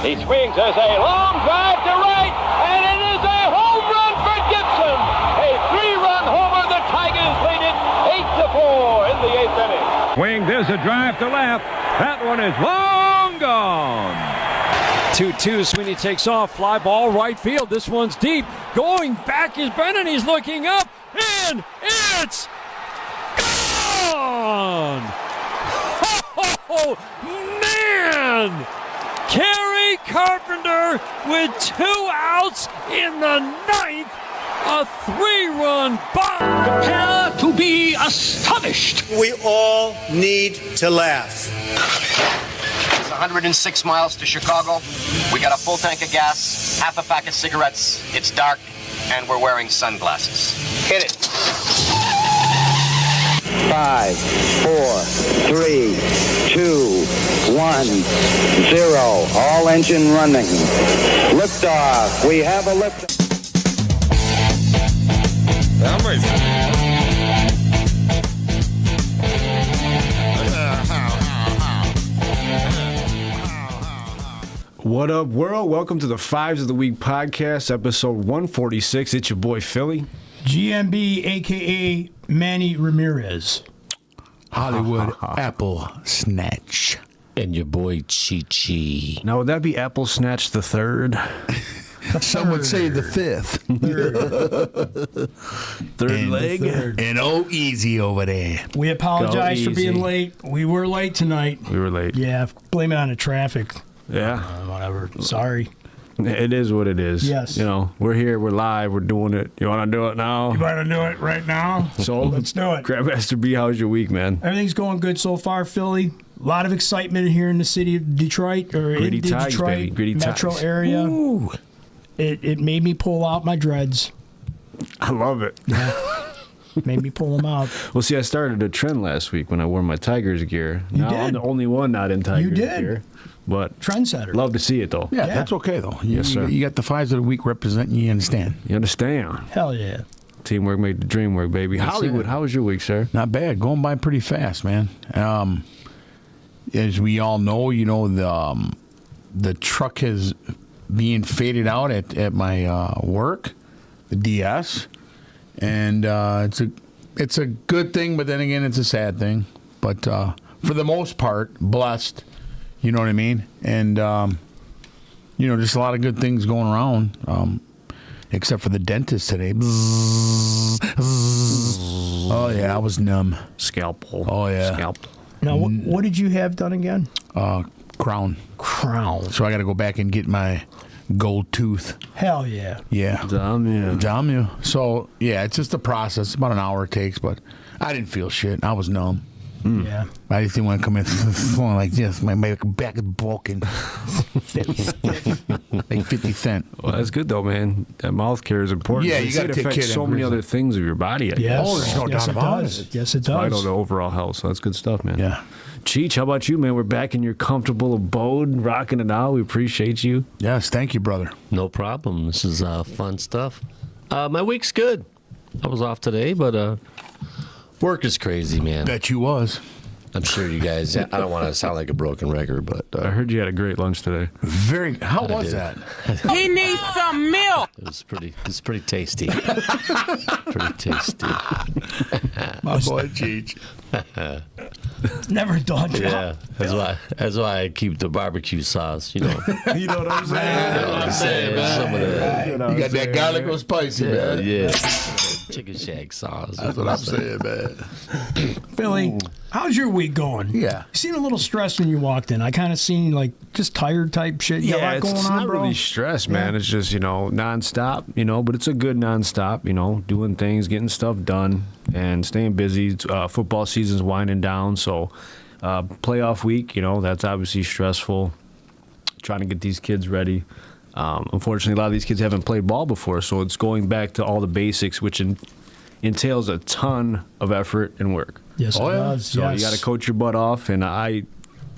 He swings as a long drive to right, and it is a home run for Gibson. A 3-run homer. The Tigers lead it 8-4 in the 8th inning. Swing, there's a drive to left. That one is long gone. 2-2, Sweeney takes off, fly ball right field. This one's deep. Going back is Brennan. He's looking up, and it's gone! Oh, man! Kerry Carpenter with 2 outs in the 9th. A 3-run bomb. Prepare to be astonished. We all need to laugh. 106 miles to Chicago. We got a full tank of gas, half a pack of cigarettes. It's dark, and we're wearing sunglasses. Hit it. 5, 4, 3, 2, 1, 0. All engine running. Liftoff. We have a lift. What up, world? Welcome to the Fives of the Week podcast, episode 146. It's your boy, Fillie. GMB, a.k.a. Manny Ramirez. Hollywood Apple Snatch. And your boy, Chi-Chi. Now, would that be Apple Snatch the third? Some would say the fifth. Third leg. And oh, easy over there. We apologize for being late. We were late tonight. We were late. Yeah, blame it on the traffic. Yeah. Whatever. Sorry. It is what it is. Yes. You know, we're here, we're live, we're doing it. You want to do it now? You want to do it right now? So let's do it. Grandmaster B, how's your week, man? Everything's going good so far, Philly. A lot of excitement here in the city of Detroit, or Gritty in the Tigers, Detroit baby. Gritty metro Tigers. area. Ooh. It made me pull out my dreads. I love it. Yeah. Made me pull them out. Well, see, I started a trend last week when I wore my Tigers gear. You now did. I'm the only one not in Tigers You did. gear. But Trendsetter. Love to see it, though. Yeah, that's okay, though. Yes, sir. You got the Fives of the Week representing you, understand? You understand? Hell yeah. Teamwork made the dream work, baby. That's Hollywood, it. how was your week, sir? Not bad. Going by pretty fast, man. As we all know, the truck is being faded out at my work, the DS, and it's a good thing, but then again, it's a sad thing. But for the most part, blessed. You know what I mean? And just a lot of good things going around. Except for the dentist today. Bzzz, bzzz. Oh yeah, I was numb. Scalpel. Oh yeah. Scalpel. Now, what did you have done again? Crown. Crown. So I got to go back and get my gold tooth. Hell yeah. Yeah. Damn you. So yeah, it's just a process. About an hour it takes, but I didn't feel shit. I was numb. Yeah. I just didn't want to come in flowing like this. My back is bulking. Like 50 Cent. Well, that's good, though, man. That mouth care is important. Yeah, They you say gotta it take affects care of so them, many Grizzly. other things of your body. I Yes. guess. Oh, there's no doubt about it. Yes, it Vital does. to overall health, so that's good stuff, man. Yeah. Cheech, how about you, man? We're back in your comfortable abode, rocking it out. We appreciate you. Yes, thank you, brother. No problem. This is fun stuff. My week's good. I was off today, but work is crazy, man. Bet you was. I'm sure you guys, I don't want to sound like a broken record, but I heard you had a great lunch today. How was that? He needs some milk. it's pretty tasty. Pretty tasty. My boy Cheech. Never dawned Yeah, that's why I keep the barbecue sauce, You know what I'm saying? You know what I'm saying, man? Some of the, You got that garlic or spicy, man. yeah. Chicken shack sauce. That's what I'm saying, man. Philly, how's your week going? Yeah. You seemed a little stressed when you walked in. I kind of seen like just tired type shit. You got a lot going it's on, not bro? really stress, man. It's just, nonstop, but it's a good nonstop, doing things, getting stuff done, and staying busy. Football season's winding down, so playoff week, that's obviously stressful. Trying to get these kids ready. Unfortunately, a lot of these kids haven't played ball before, so it's going back to all the basics, which entails a ton of effort and work. Yes, it does. So you got to coach your butt off, and I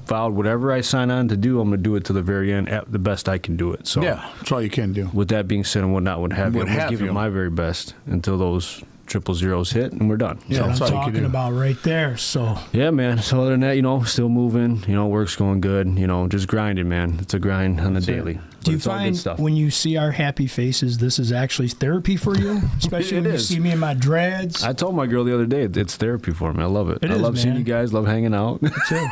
vowed whatever I sign on to do, I'm going to do it to the very end, at the best I can do it. So yeah, that's all you can do. With that being said, and what have you, I'm going to give you. it my very best until those triple zeros hit, and we're done. Yeah, That's that's what all I'm you can talking do. about right there. So Yeah, man. So other than that, still moving. Work's going good. Just grinding, man. It's a grind on a daily. do you It's all good find stuff. when you see our happy faces, this is actually therapy for you? Especially It when is. you see me in my dreads. I told my girl the other day it's therapy for me. I love it. It I is, love seeing man. you guys. Love hanging out. Me too.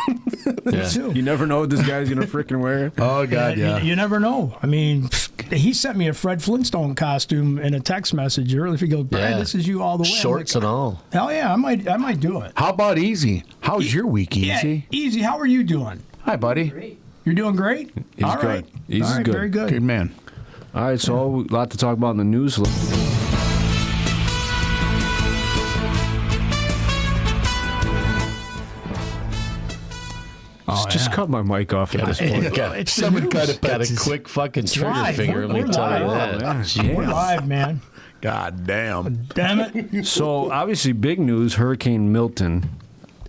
Me too. You never know what this guy's gonna freaking wear. Oh, God, yeah. You never know. I mean, he sent me a Fred Flintstone costume in a text message earlier. He goes, Brad, Yeah. this is you all the way. I'm Shorts like, and all. hell yeah, I might do it. How about Easy? How's your week, Yeah, Easy? Easy. How are you doing? Hi, buddy. You're doing great? He's All good. right. He's All right, good. very good. Good man. All right, so a lot to talk about in the news. Just cut my mic off at this point. Someone cut it Got back. a quick fucking trigger live. finger, let me We're tell you live. that. Yeah. We're live, man. God damn. Damn it. So obviously, big news: Hurricane Milton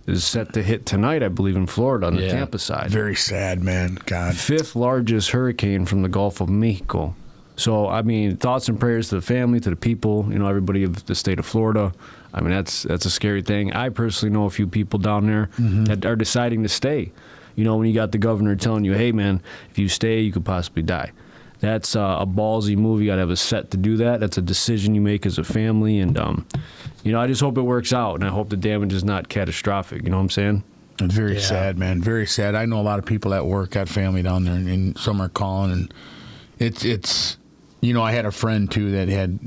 is set to hit tonight, I believe, in Florida on the Yeah. Tampa side. Very sad, man. God. Fifth largest hurricane from the Gulf of Mexico. So, I mean, thoughts and prayers to the family, to the people, everybody of the state of Florida. I mean, that's a scary thing. I personally know a few people down there that are deciding to stay. When you got the governor telling you, hey, man, if you stay, you could possibly die. That's a ballsy move. You got to have a set to do that. That's a decision you make as a family. And, I just hope it works out, and I hope the damage is not catastrophic. You know what I'm saying? It's very sad, man. Very sad. I know a lot of people at work got family down there, and some are calling, and it's I had a friend too that had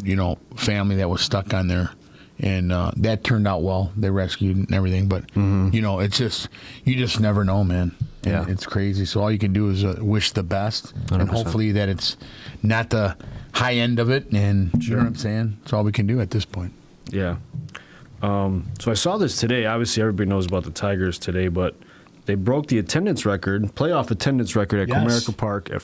family that was stuck on there, and that turned out well. They rescued and everything, but it's just you just never know, man. And Yeah. it's crazy. So all you can do is wish the best, 100%. and hopefully that it's not the high end of it. And you know what I'm saying? That's all we can do at this point. Yeah. So I saw this today. Obviously, everybody knows about the Tigers today, but they broke the playoff attendance record at Yes. Comerica Park at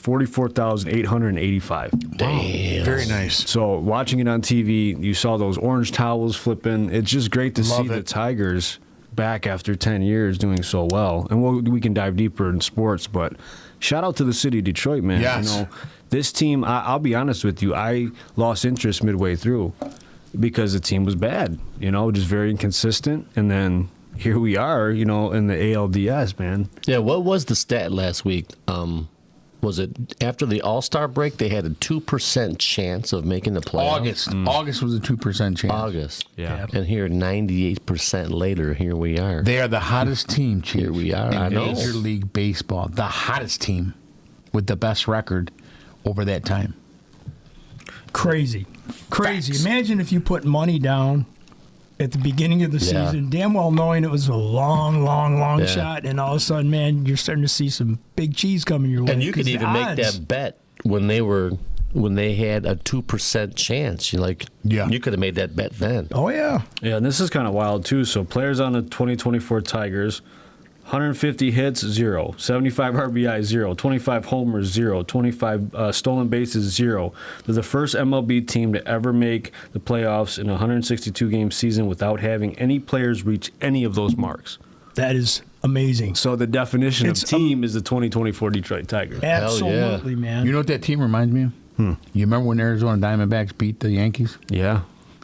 44,885. Damn. Very nice. So watching it on TV, you saw those orange towels flipping. It's just great to Love see the it. Tigers back after 10 years doing so well. And we can dive deeper in sports, but shout out to the city of Detroit, man. Yes. This team, I'll be honest with you, I lost interest midway through because the team was bad, just very inconsistent. And then here we are, in the ALDS, man. Yeah, what was the stat last week? Was it after the All-Star break they had a 2% chance of making the playoffs? August was a 2% chance. August. Yeah. And here 98% later, here we are. They are the hottest team, Chief. Here we are, in I know. Major League Baseball. The hottest team with the best record over that time. Crazy. Facts. Imagine if you put money down at the beginning of the Yeah. season, damn well knowing it was a long Yeah. shot, and all of a sudden, man, you're starting to see some big cheese coming your way. And you could 'cause the even make odds- that bet when they had a 2% chance. Yeah. You could have made that bet then. Oh yeah, Yeah, and this is kind of wild, too. So players on the 2024 Tigers, 150 hits, 0. 75 RBI, 0. 25 homers, 0. 25 stolen bases, 0. They're the first MLB team to ever make the playoffs in a 162-game season without having any players reach any of those marks. that is amazing. So the definition It's of team is the 2024 Detroit Tigers. Absolutely, man. You know what that team reminds me of? You remember when Arizona Diamondbacks beat the Yankees? Yeah.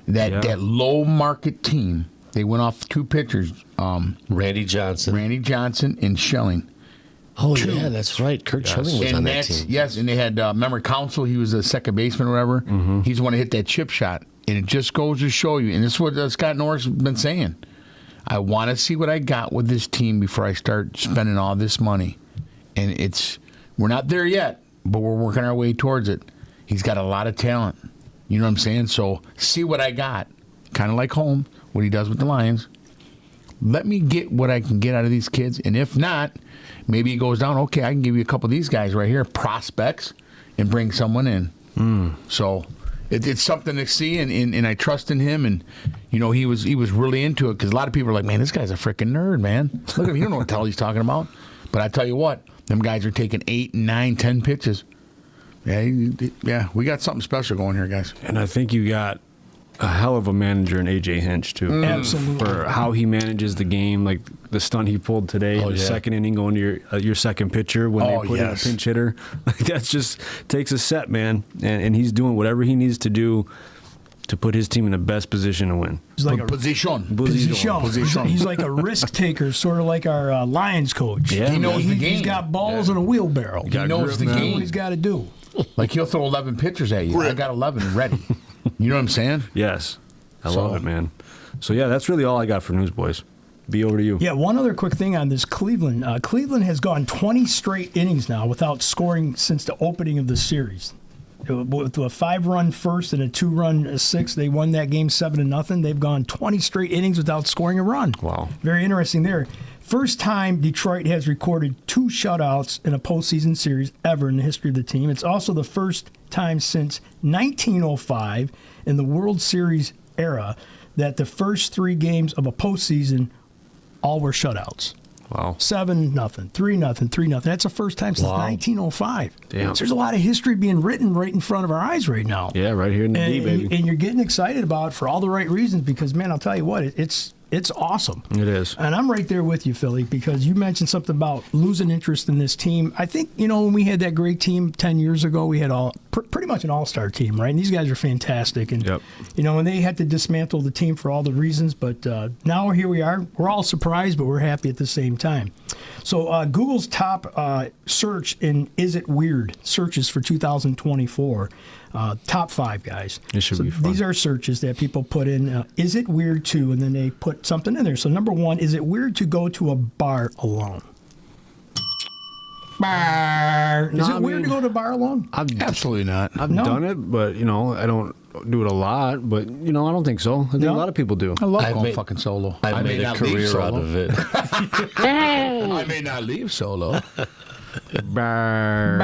That low market team. They went off two pitchers, Randy Johnson. and Schelling. Oh, yeah, that's right. Kurt Schilling was And on that that's team. yes, and they had remember Counsell. He was a second baseman or whatever. He's the one to hit that chip shot, and it just goes to show you. And this is what Scott Norris has been saying. I want to see what I got with this team before I start spending all this money. And we're not there yet, but we're working our way towards it. He's got a lot of talent. You know what I'm saying? So see what I got. Kind of like home, what he does with the Lions. Let me get what I can get out of these kids. And if not, maybe he goes down, okay, I can give you a couple of these guys right here, prospects, and bring someone in. So it's something to see, and I trust in him. And, he was really into it because a lot of people are like, man, this guy's a freaking nerd, man. Look at him. You don't know what the hell he's talking about. But I tell you what, them guys are taking 8, 9, 10 pitches. Yeah, we got something special going here, guys. And I think you got a hell of a manager in A.J. Hinch, too. Absolutely. For how he manages the game, like the stunt he pulled today, Oh, the yeah. second inning going to your second pitcher when they put yes. in a pinch hitter. Like, that's just takes a set, man. And he's doing whatever he needs to do to put his team in the best position to win. He's like a Position. He's like a risk taker, sort of like our Lions coach. Yeah, He knows the game. He's got balls and a wheelbarrow. He knows the He knows game. what he's got to do. Like he'll throw 11 pitchers at you. I got 11 ready. You know what I'm saying? Yes. I So- love it, man. So, yeah, that's really all I got for news, boys. Be over to you. Yeah, one other quick thing on this Cleveland. Cleveland has gone 20 straight innings now without scoring since the opening of the series. With a 5-run first and a 2-run sixth, they won that game 7-0. They've gone 20 straight innings without scoring a run. Wow. Very interesting there. First time Detroit has recorded 2 shutouts in a postseason series ever in the history of the team. It's also the first time since 1905 in the World Series era that the first 3 games of a postseason all were shutouts. Wow. 7-0, 3-0, 3-0. That's the first time since 1905. Damn. So there's a lot of history being written right in front of our eyes right now. Yeah, right here in the D, baby. And you're getting excited about it for all the right reasons because, man, I'll tell you what, it's awesome. It is. And I'm right there with you, Philly, because you mentioned something about losing interest in this team. I think, when we had that great team 10 years ago, we had pretty much an all-star team, right? And these guys are fantastic. And, and they had to dismantle the team for all the reasons. But now here we are. We're all surprised, but we're happy at the same time. So Google's top search in Is It Weird searches for 2024. Top 5, guys. It should be fun. These are searches that people put in, is it weird to, and then they put something in there. So number 1, is it weird to go to a bar alone? Bar. Is it weird to go to a bar alone? Absolutely not. I've done it, but, I don't do it a lot. But, I don't think so. I think a lot of people do. I love going fucking solo. I've made a career out of it. I may not leave solo. Bar.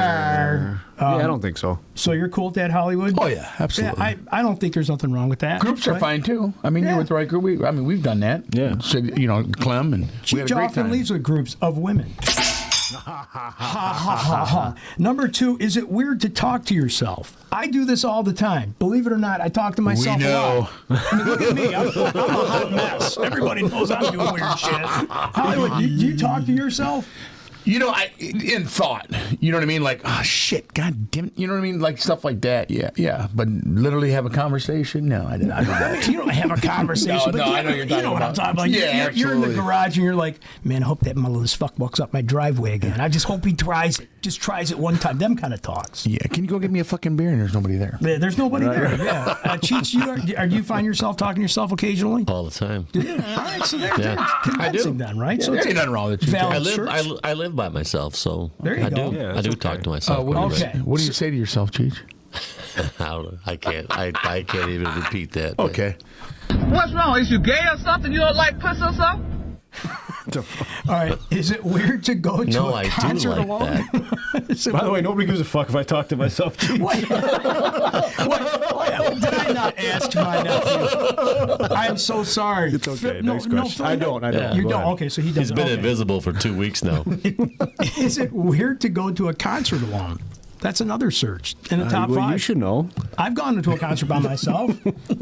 Yeah, I don't think so. So you're cool with that, Hollywood? Oh, yeah, absolutely. Yeah, I don't think there's nothing wrong with that. Groups are fine, too. I mean, you're with the right group. We've done that. Yeah. So, Clem, and we had Cheech a great often time. leaves with groups of women. Number 2, is it weird to talk to yourself? I do this all the time. Believe it or not, I talk to myself a lot. I mean, look at me. I'm a hot mess. Everybody knows I'm doing weird shit. Hollywood, do you talk to yourself? In thought, you know what I mean? Like, oh, shit, God damn it. You know what I mean? Like, stuff like that. Yeah. But literally have a conversation? No, I don't. You don't have a conversation. No, I know you're talking You know what I'm about. talking about. Yeah, you're in the absolutely. garage and you're like, man, I hope that motherless fuck walks up my driveway again. I just hope he tries it. Just tries it one time. Them kind of talks. Yeah, can you go get me a fucking beer and there's nobody there? There's nobody there. Yeah. Cheech, do you find yourself talking to yourself occasionally? All the time. Do you? All right, so there's I do. convincing then, right? Yeah, So there it's ain't nothing wrong with you. valid I live. search. I live by myself, so There you I go. do. Yeah, I that's do okay. talk to myself. Okay. What do you say to yourself, Cheech? I can't. I can't even repeat that. Okay. What's wrong? Is you gay or something? You don't like pussy or something? All right. Is it weird to go to No, a I do concert like alone? that. By the way, nobody gives a fuck if I talk to myself. What? Did I not ask my nephew? I'm so sorry. It's okay. No, Next no, question. Phil, I don't. Yeah. You Go don't? ahead. Okay, so he He's doesn't. been okay. invisible for 2 weeks now. Is it weird to go to a concert alone? That's another search in the top well, 5. you should know. I've gone to a concert by myself.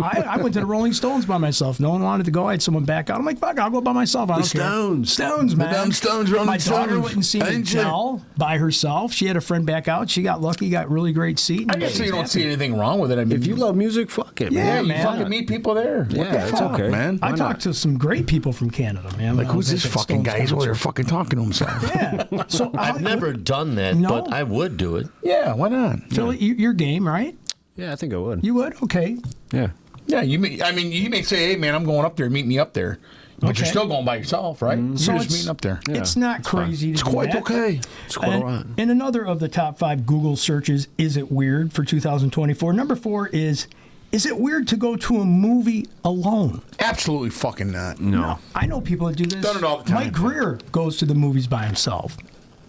I went to the Rolling Stones by myself. No one wanted to go. I had someone back out. I'm like, fuck, I'll go by myself. I don't care. Stones, man. The damn Stones, Rolling My daughter Stones. went and seen Ain't you? Adele by herself. She had a friend back out. She got lucky, got really great seat. I guess you don't see anything wrong with it. I mean, If you love music, fuck it, Yeah, man. you man. fucking meet people there. What Yeah, the it's fuck, okay. man? I talked to some great people from Canada, man. Like, when I who's was this at that fucking Stones guy? He's over there concert. fucking talking to himself. Yeah. So I've never done that, No? but I would do it. Yeah, why not? Philly, you're game, right? Yeah, I think I would. You would? Okay. Yeah. Yeah, you may say, hey, man, I'm going up there. Meet me up there. But Okay. you're still going by yourself, right? So You're just it's- meeting up there. It's not crazy. It's to do quite that. okay. It's quite all right. And another of the top 5 Google searches, is it weird for 2024? Number 4 is it weird to go to a movie alone? Absolutely fucking not. No. I know people that do this. Done it all the time. Mike Greer goes to the movies by himself.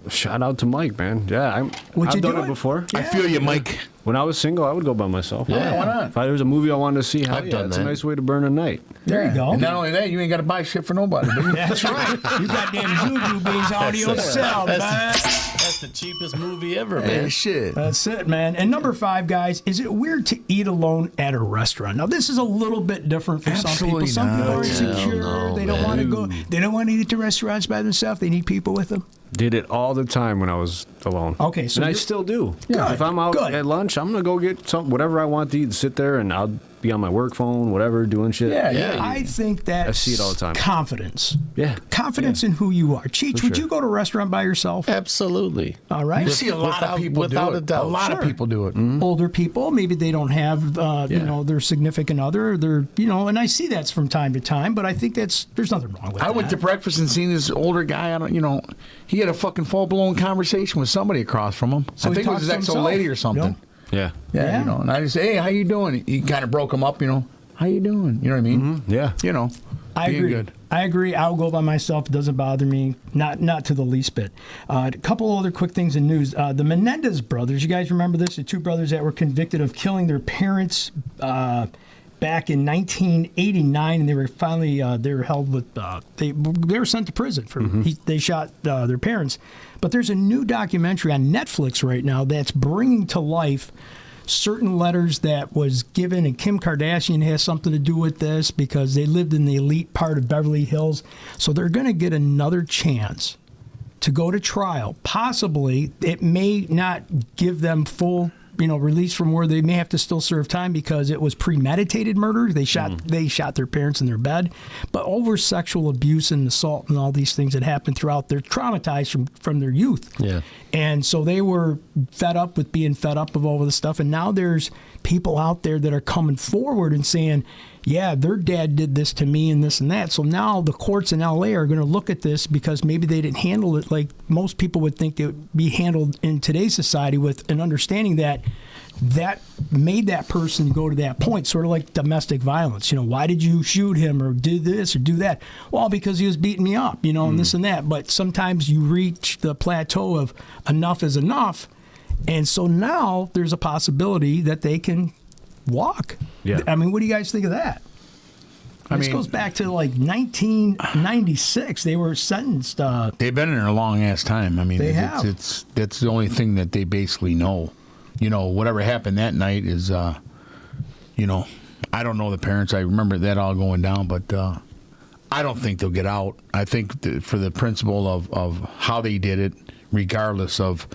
Shout out to Mike, man. Yeah, Would I've you done do it it? before. I feel you, Mike. When I was single, I would go by myself. Yeah. Why not? If there was a movie I wanted to see, hell I've yeah, done it's that. a nice way to burn a night. There you go. And not only that, you ain't got to buy shit for nobody. But That's right. You got damn juju beans on yourself, man. That's the cheapest movie ever, man. hey, shit. That's it, man. And number 5, guys, is it weird to eat alone at a restaurant? Now, this is a little bit different for some people. Absolutely Some people are not. insecure. Hell no, They don't man. want to go. They don't want to eat at the restaurants by themselves. They need people with them. Did it all the time when I was alone. Okay, so and I you're- still do. Good, If I'm out good. at lunch, lunch. I'm gonna go get whatever I want to eat, and sit there, and I'll be on my work phone, whatever, doing shit. I think that's I see it all the time. Confidence. Yeah. Confidence in who you are. Cheech, would you go to a restaurant by yourself? Absolutely. All right. You see a lot of people without do a it. doubt. A lot of people do it. Older people, maybe they don't have, their significant other. And I see that's from time to time, but I think there's nothing wrong with that. I went to breakfast and seen this older guy. He had a fucking full-blown conversation with somebody across from him. So I he think it was talks his to ex-old himself. lady or something. Yeah. Yeah. And I just say, hey, how you doing? He kind of broke him up, how you doing? You know what I mean? Yeah. I being agree. good. I agree. I'll go by myself. It doesn't bother me. Not to the least bit. A couple other quick things in news. The Menendez brothers, you guys remember this? The two brothers that were convicted of killing their parents back in 1989, and they were finally they were held with they were sent to prison for they shot their parents. But there's a new documentary on Netflix right now that's bringing to life certain letters that was given, and Kim Kardashian has something to do with this because they lived in the elite part of Beverly Hills. So they're going to get another chance to go to trial. Possibly, it may not give them full, release from where they may have to still serve time because it was premeditated murder. They shot their parents in their bed, but over sexual abuse and assault and all these things that happened throughout. They're traumatized from their youth. Yeah. And so they were fed up with being fed up of all of this stuff. And now there's people out there that are coming forward and saying, yeah, their dad did this to me and this and that. So now the courts in L.A. are going to look at this because maybe they didn't handle it like most people would think it would be handled in today's society, with an understanding that made that person go to that point, sort of like domestic violence. Why did you shoot him or do this or do that? Well, because he was beating me up, and this and that. But sometimes you reach the plateau of enough is enough. And so now there's a possibility that they can walk. Yeah. I mean, what do you guys think of that? This goes back to like 1996. They were sentenced. They've been in there a long ass time. I mean, They have. That's the only thing that they basically know. Whatever happened that night is, I don't know the parents. I remember that all going down, but I don't think they'll get out. I think for the principle of how they did it, regardless of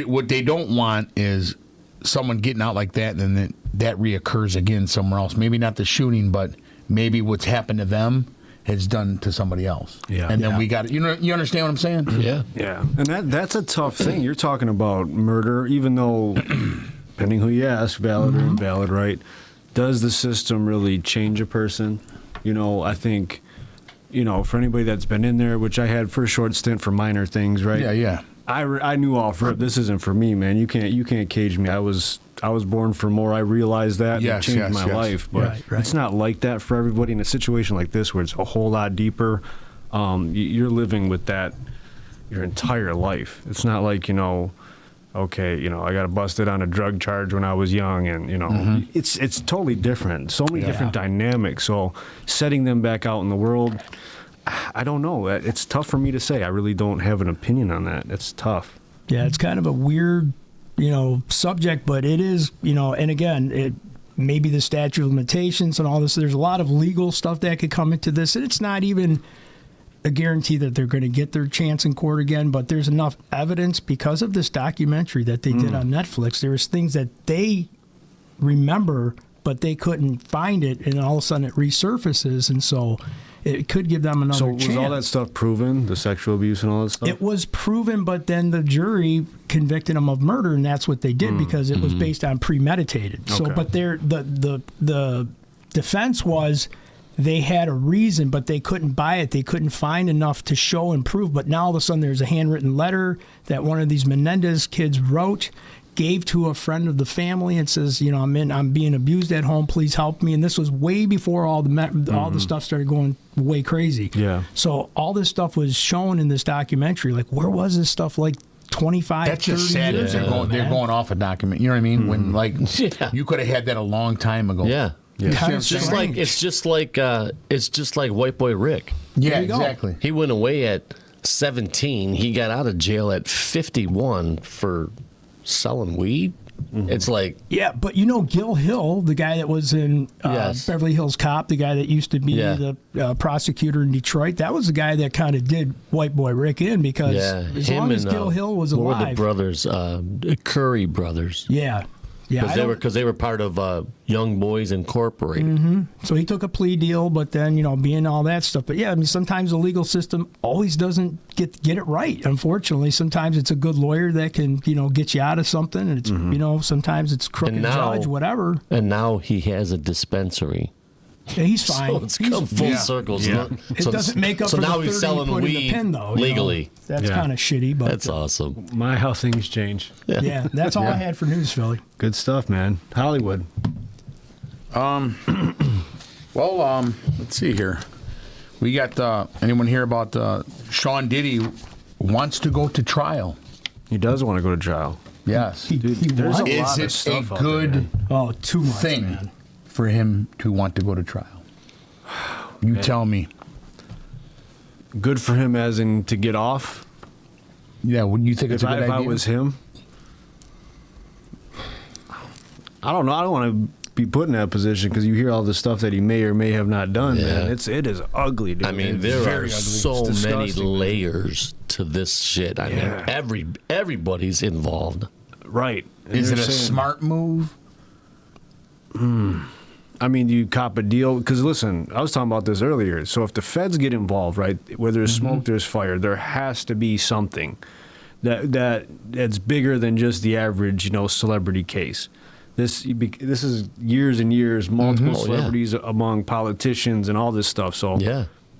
what they don't want is someone getting out like that, and then that reoccurs again somewhere else. Maybe not the shooting, but maybe what's happened to them has done to somebody else. Yeah. And then we got you understand what I'm saying? Yeah. Yeah. And that's a tough thing. You're talking about murder, even though, depending who you ask, valid or invalid, right? Does the system really change a person? I think, for anybody that's been in there, which I had for a short stint for minor things, right? Yeah. I knew off rip, this isn't for me, man. You can't cage me. I was born for more. I realized that. Yes, it changed my yes. life. But Right. it's not like that for everybody in a situation like this where it's a whole lot deeper. You're living with that your entire life. It's not like, okay, I got busted on a drug charge when I was young, and, it's totally different. So many different dynamics. So setting them back out in the world, I don't know. It's tough for me to say. I really don't have an opinion on that. It's tough. Yeah, it's kind of a weird, subject, but it is, and again, it maybe the statute of limitations and all this. There's a lot of legal stuff that could come into this, and it's not even a guarantee that they're going to get their chance in court again, but there's enough evidence because of this documentary that they did on Netflix. There's things that they remember, but they couldn't find it, and all of a sudden it resurfaces, and so it could give them another chance. So was all that stuff proven, the sexual abuse and all that stuff? It was proven, but then the jury convicted them of murder, and that's what they did because it was based on premeditated. So, Okay. but the defense was they had a reason, but they couldn't buy it. They couldn't find enough to show and prove. But now all of a sudden there's a handwritten letter that one of these Menendez kids wrote, gave to a friend of the family, and says, I'm being abused at home. Please help me. And this was way before all the stuff started going way crazy. Yeah. So all this stuff was shown in this documentary. Like, where was this stuff like 25, That's just 30 sad. years That ago, they're man? going off a document. You know what I mean? When you could have had that a long time ago. Yeah. You see what I'm It's just saying? it's just like White Boy Rick. Yeah, you go. exactly. He went away at 17. He got out of jail at 51 for selling weed. It's like but you know Gil Hill, the guy that was in Yes. Beverly Hills Cop, the guy that used to be Yeah. the prosecutor in Detroit. That was the guy that kind of did White Boy Rick in because as long as Gil Hill was what were alive, the brothers, Curry brothers. yeah. Because they were part of Young Boys Incorporated. So he took a plea deal, but then being all that stuff. But yeah, I mean, sometimes the legal system always doesn't get it right. Unfortunately, sometimes it's a good lawyer that can get you out of something, and it's sometimes it's crooked judge, whatever. And now he has a a Yeah, he's fine. So it's come full circle. Yeah. It doesn't make up for now the he's 30 selling you put in the weed pen, though. legally. That's kind of shitty, but that's awesome. My how things change. Yeah, that's all I had for news, Philly. Good stuff, man. Hollywood. Let's see here. We got anyone here about Sean Diddy wants to go to trial? He does want to go to trial. Yes. There's a Is lot of it stuff a out there, good man. Too much, thing man. for him to want to go to trial? You tell me. Good for him, as in to get off. Yeah, wouldn't you think it's a good If idea? I was him, I don't know. I don't want to be put in that position because you hear all the stuff that he may or may have not done. Man, it is ugly, dude. I mean, It's there very are ugly. so It's many disgusting. layers to this shit. I mean, everybody's involved. Right? And Is it they're a saying- smart move? I mean, do you cop a deal? Because listen, I was talking about this earlier. So if the feds get involved, right, where there's smoke, there's fire. There has to be something that's bigger than just the average, celebrity case. This is years and years, multiple celebrities among politicians and all this stuff. So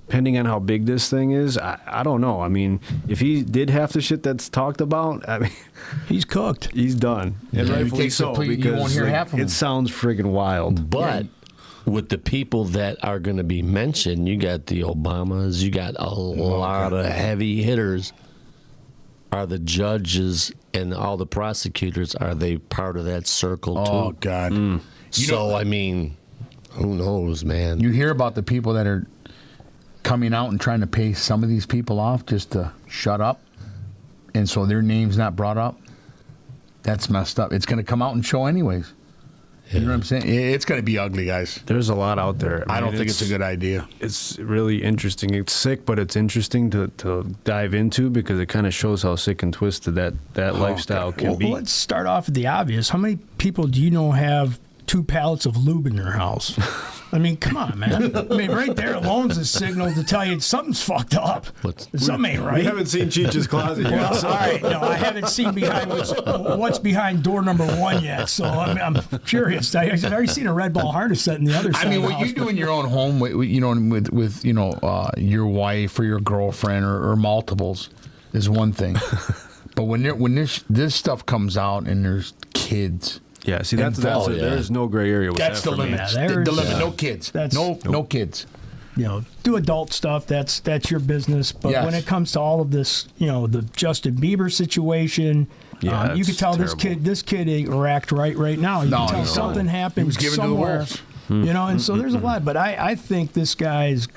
depending on how big this thing is, I don't know. I mean, if he did half the shit that's talked about, I mean, he's cooked. He's done, and Yeah, rightfully takes the so, plea, you because won't hear half of it them. sounds friggin' wild. But with the people that are going to be mentioned, you got the Obamas, you got a lot of heavy hitters. Are the judges and all the prosecutors, are they part of that circle too? Oh, God. So, I mean, who knows, man? You hear about the people that are coming out and trying to pay some of these people off just to shut up, and so their name's not brought up. That's messed up. It's going to come out and show anyways. You know what I'm saying? It's going to be ugly, guys. There's a lot out there. I don't think it's a good idea. It's really interesting. It's sick, but it's interesting to dive into because it kind of shows how sick and twisted that lifestyle can be. Well, let's start off with the obvious. How many people do you know have 2 pallets of lube in their house? I mean, come on, man. I mean, right there alone is a signal to tell you something's fucked up. Something ain't right. We haven't seen Cheech's closet yet. Well, so- all right. No, I haven't seen behind what's behind door number 1 yet. So I'm curious. I've already seen a red ball harness set in the other side. I mean, of the what house, you do in your own home, with your wife or your girlfriend or multiples, is one thing. But when this stuff comes out and there's kids. Yeah, see, there's no gray area with That's that the for me. limit. The limit. No kids. No kids. Do adult stuff. That's your business. But Yes. when it comes to all of this, the Justin Bieber situation, Yeah, you that's can tell terrible. this kid ain't racked right now. You No, can tell no. something happened He was given to the somewhere. wolves. And so there's a lot. But I think this guy's,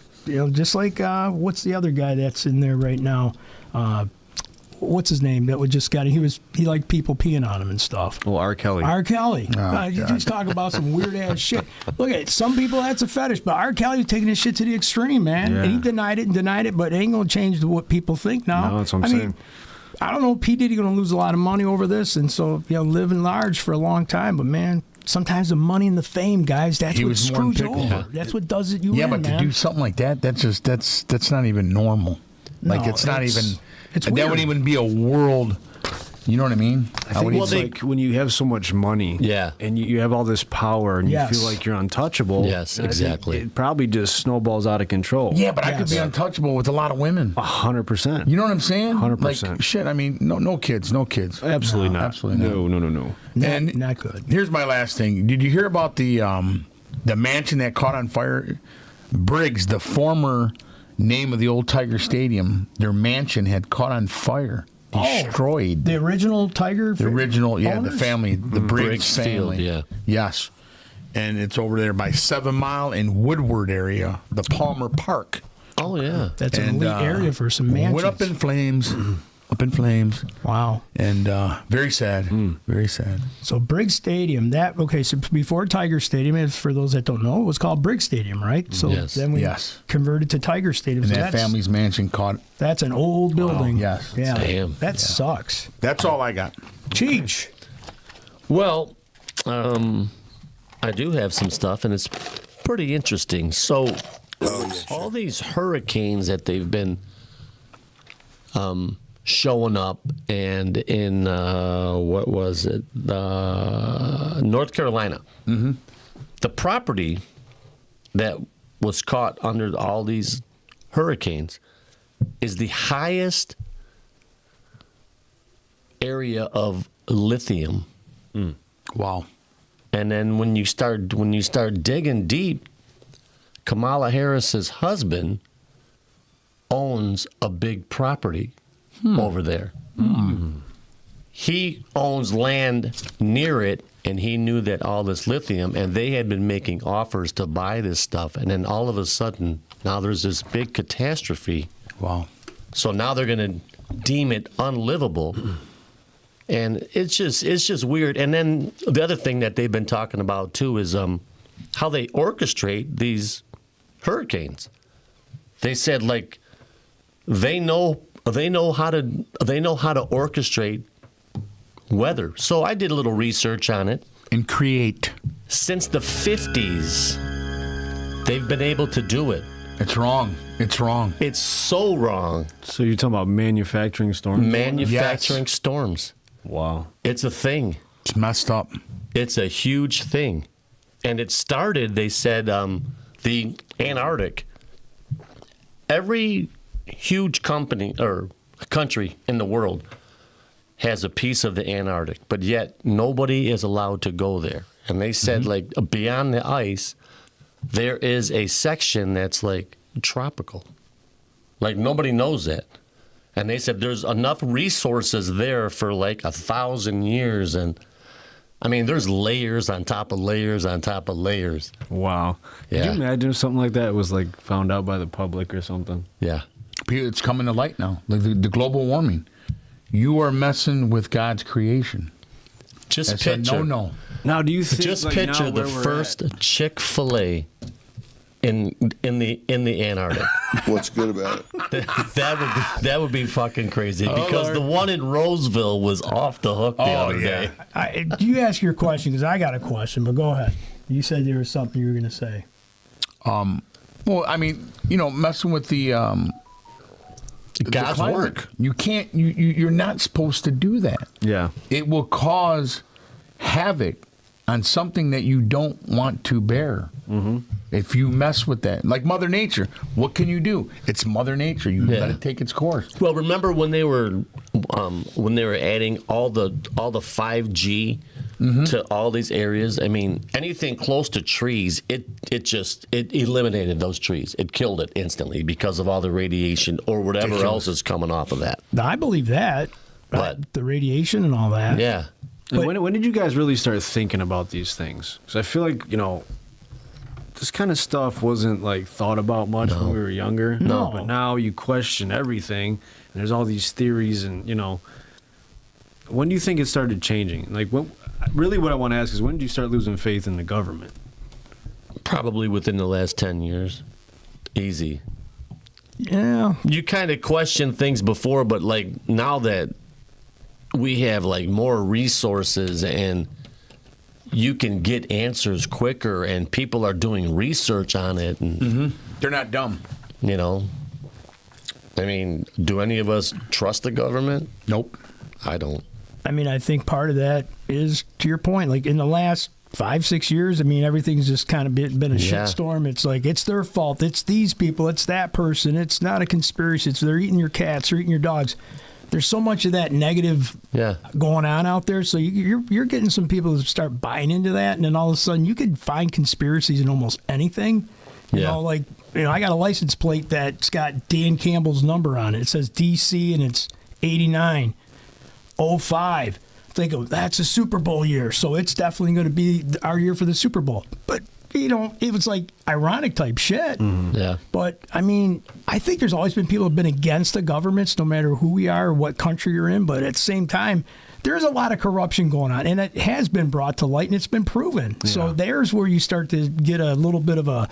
just like what's the other guy that's in there right now? What's his name? That he liked people peeing on him and stuff. Well, R. Kelly. R. Kelly. You God. just talk about some weird ass shit. Look at it. Some people that's a fetish, but R. Kelly was taking this shit to the extreme, man. Yeah. And he denied it, but it ain't gonna change what people think now. No, that's what I'm saying. I don't know. P. Diddy gonna lose a lot of money over this, and so living large for a long time. But man, sometimes the money and the fame, guys, that's He what was more than screws you pickle. over. That's what does it you Yeah, in, but man. to do something like that's not even normal. Like No, it's not it's even. It's that weird. wouldn't even be a world. You know what I mean? I think it's like when you have so much money, and you have all this power, and Yes. you feel like you're untouchable. Yes, and I think exactly. It probably just snowballs out of control. Yeah, but I could be untouchable with a lot of women. 100%. You know what I'm saying? 100%. Like shit. I mean, no kids. Absolutely not. Absolutely not. No. And not good. Here's my last thing. Did you hear about the mansion that caught on fire? Briggs, the former name of the old Tiger Stadium, their mansion had caught on fire, destroyed. The original Tiger. The original, the owners? family, the Briggs Briggs Field, family. yeah. Yes. And it's over there by 7 Mile and Woodward area, the Palmer Park. Oh, yeah. That's an elite area for some mansions. Went up in flames. up in flames. Wow. And very sad. Very sad. So Briggs Stadium, so before Tiger Stadium, for those that don't know, it was called Briggs Stadium, right? So then we converted to Tiger Stadium. And so that family's mansion caught. That's an old building. Yes. Yeah. Damn. That sucks. That's all I got. Cheech. Well, I do have some stuff, and it's pretty interesting. So, all these hurricanes that they've been showing up, and in what was it, North Carolina, the property that was caught under all these hurricanes is the highest area of lithium. Wow. And then when you start digging deep, Kamala Harris's husband owns a big property over there. He owns land near it, and he knew that all this lithium, and they had been making offers to buy this stuff, and then all of a sudden, now there's this big catastrophe. Wow. So now they're going to deem it unlivable. And it's just weird. And then the other thing that they've been talking about too is how they orchestrate these hurricanes. They said like they know how to orchestrate weather. So I did a little research on it and create. Since the 50s, they've been able to do it. It's wrong. It's wrong. It's so wrong. So you're talking about manufacturing storms? Manufacturing storms. Wow. It's a thing. It's messed up. It's a huge thing. And it started, they said, the Antarctic. Every huge company or country in the world has a piece of the Antarctic, but yet nobody is allowed to go there. And they said, like, beyond the ice, there is a section that's, like, tropical. Like, nobody knows that. And they said there's enough resources there for like 1,000 years. And I mean, there's layers on top of layers on top of layers. Wow. Yeah. Could you imagine if something like that was like found out by the public or something? Yeah. It's coming to light now. Like the global warming. You are messing with God's creation. Just That's picture. No. Now, do you think Just like, picture now the where we're first Chick-fil-A in the Antarctic. What's good about it? That would be fucking crazy because the one in Roseville was off the hook the other day. You ask your question because I got a question, but go ahead. You said there was something you were going to say. Well, I mean, messing with the God's work. You can't. You're not supposed to do that. Yeah. It will cause havoc on something that you don't want to bear. If you mess with that, like Mother Nature, what can you do? It's Mother Nature. You let it take its course. Well, remember when they were adding all the 5G to all these areas? I mean, anything close to trees, it eliminated those trees. It killed it instantly because of all the radiation or whatever else is coming off of that. I believe that, but the radiation and all that. Yeah. And when did you guys really start thinking about these things? Because I feel like, this kind of stuff wasn't like thought about much when we were younger. No. But now you question everything, and there's all these theories, and when do you think it started changing? Like, what I want to ask is, when did you start losing faith in the government? Probably within the last 10 years. Easy. Yeah. You kind of question things before, but like now that we have like more resources and you can get answers quicker and people are doing research on it. And, They're not dumb. I mean, do any of us trust the government? Nope. I don't. I mean, I think part of that is, to your point, like in the last 5-6 years, I mean, everything's just kind of been a shitstorm. It's like, it's their fault. It's these people. It's that person. It's not a conspiracy. It's they're eating your cats. They're eating your dogs. There's so much of that negative going on out there. So you're getting some people to start buying into that. And then all of a sudden you could find conspiracies in almost anything. I got a license plate that's got Dan Campbell's number on it. It says DC and it's 8905. Think of that's a Super Bowl year. So it's definitely going to be our year for the Super Bowl. But it was like ironic type shit. Yeah. But, I mean, I think there's always been people who have been against the governments, no matter who we are or what country you're in. But at the same time, there's a lot of corruption going on, and it has been brought to light, and it's been proven. Yeah. So there's where you start to get a little bit of a,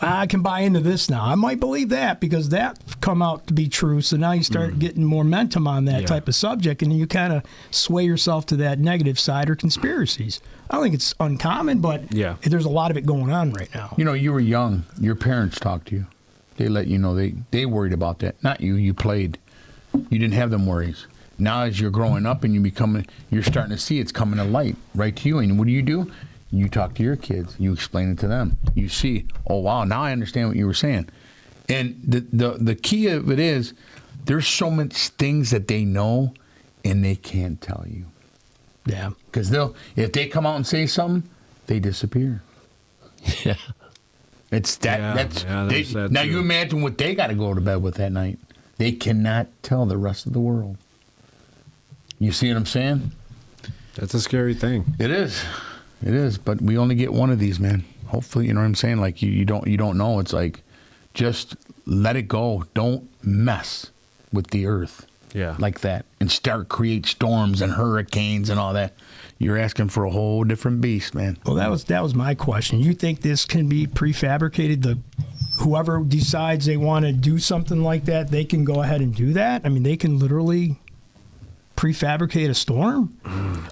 I can buy into this now. I might believe that because that come out to be true. So now you start getting more momentum on that type of subject, and then you kind of sway yourself to that negative side or conspiracies. I don't think it's uncommon, but there's a lot of it going on right now. You were young. Your parents talked to you. They let you know they worried about that. Not you. You played. You didn't have them worries. Now as you're growing up and you're starting to see it's coming to light right to you. And what do? You talk to your kids. You explain it to them. You see, oh, wow, now I understand what you were saying. And the key of it is there's so much things that they know and they can't tell you. Yeah. Because if they come out and say something, they disappear. Yeah. It's that. Now you imagine what they got to go to bed with that night. They cannot tell the rest of the world. You see what I'm saying? That's a scary thing. It is. It is. But we only get one of these, man. Hopefully, you know what I'm saying? Like you don't know. It's like just let it go. Don't mess with the earth. Yeah. Like that. And create storms and hurricanes and all that. You're asking for a whole different beast, man. Well, that was my question. You think this can be prefabricated? Whoever decides they want to do something like that, they can go ahead and do that? I mean, they can literally prefabricate a storm?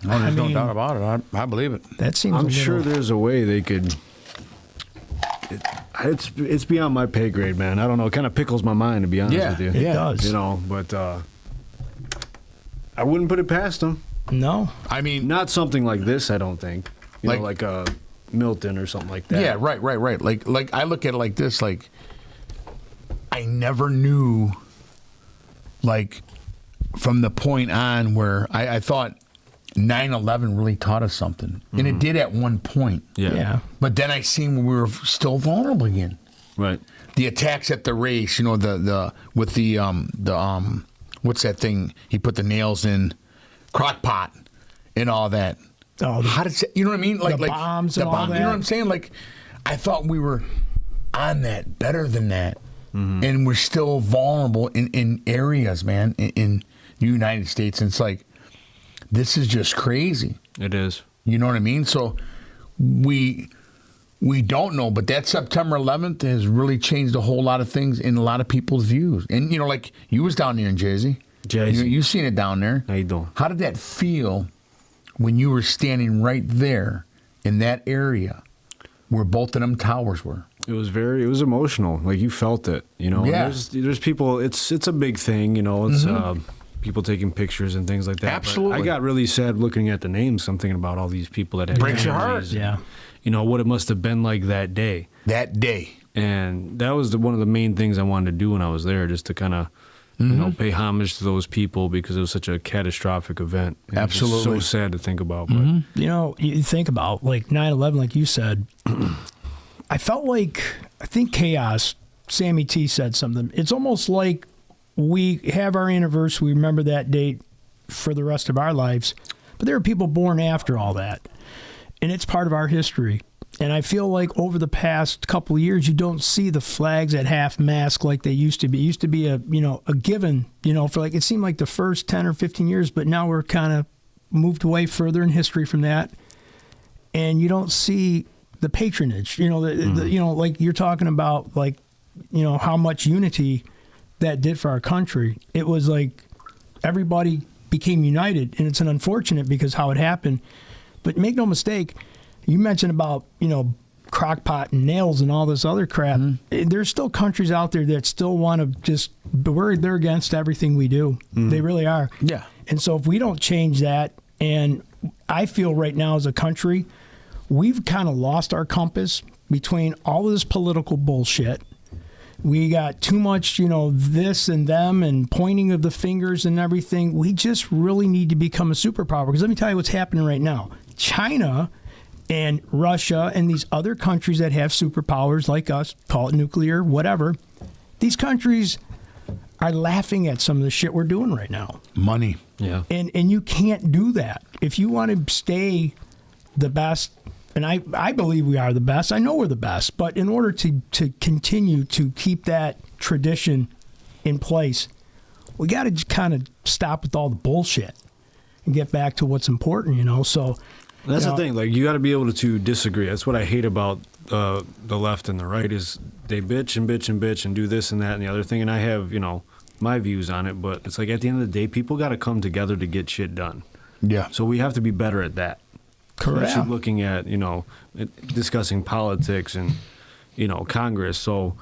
There's no doubt about it. I believe it. That seems. I'm sure there's a way they could. It's beyond my pay grade, man. I don't know. It kind of pickles my mind, to be honest with you. It does. But I wouldn't put it past them. No. I mean, not something like this. I don't think. Like a Milton or something like that. Yeah, right. Like I look at it like this. Like I never knew. Like from the point on where I thought 9/11 really taught us something, and it did at one point. Yeah. But then I seen when we were still vulnerable again. Right. The attacks at the race, the what's that thing? He put the nails in, crock pot, and all that. Oh, how did you know what I mean? Like bombs the and all bomb. that. You know what I'm saying? Like I thought we were on that, better than that, and we're still vulnerable in areas, man, in the United States. And it's like this is just crazy. It is. You know what I mean? So we don't know, but that September 11th has really changed a whole lot of things in a lot of people's views. And like you was down there in Jersey. You seen it down there. How you doing? How did that feel when you were standing right there in that area where both of them towers were? It was emotional. Like you felt it, Yeah. There's people. It's a big thing, It's people taking pictures and things like that. Absolutely. But I got really sad looking at the names. I'm thinking about all these people that had breaks your heart. families and, what it must have been like that day. That day. And that was one of the main things I wanted to do when I was there, just to kind of pay homage to those people because it was such a catastrophic event. And Absolutely. It's just so sad to think about. But you think about like 9/11, like you said. I felt like I think Chaos. Sammy T said something. It's almost like we have our anniversary. We remember that date for the rest of our lives. But there are people born after all that, and it's part of our history. And I feel like over the past couple of years, you don't see the flags at half-mast like they used to be. It used to be a given, for like it seemed like the first 10 or 15 years, but now we're kind of moved away further in history from that. And you don't see the patronage, like you're talking about, like, how much unity that did for our country. It was like everybody became united, and it's unfortunate because how it happened. But make no mistake, you mentioned about, crock pot and nails and all this other crap. There's still countries out there that still want to they're against everything we do. They really are. Yeah. And so if we don't change that, and I feel right now as a country, we've kind of lost our compass between all of this political bullshit. We got too much, this and them and pointing of the fingers and everything. We just really need to become a superpower. Because let me tell you what's happening right now. China and Russia and these other countries that have superpowers like us, call it nuclear, whatever, these countries are laughing at some of the shit we're doing right now. Money. Yeah. And you can't do that. If you want to stay the best and I believe we are the best. I know we're the best. But in order to continue to keep that tradition in place, we got to kind of stop with all the bullshit and get back to what's important, So that's the thing. Like, you got to be able to disagree. That's what I hate about the left and the right is they bitch and bitch and bitch and do this and that and the other thing. And I have, my views on it. But it's like at the end of the day, people got to come together to get shit done. Yeah. So we have to be better at that. Correct. Especially looking at, discussing politics and, Congress. So,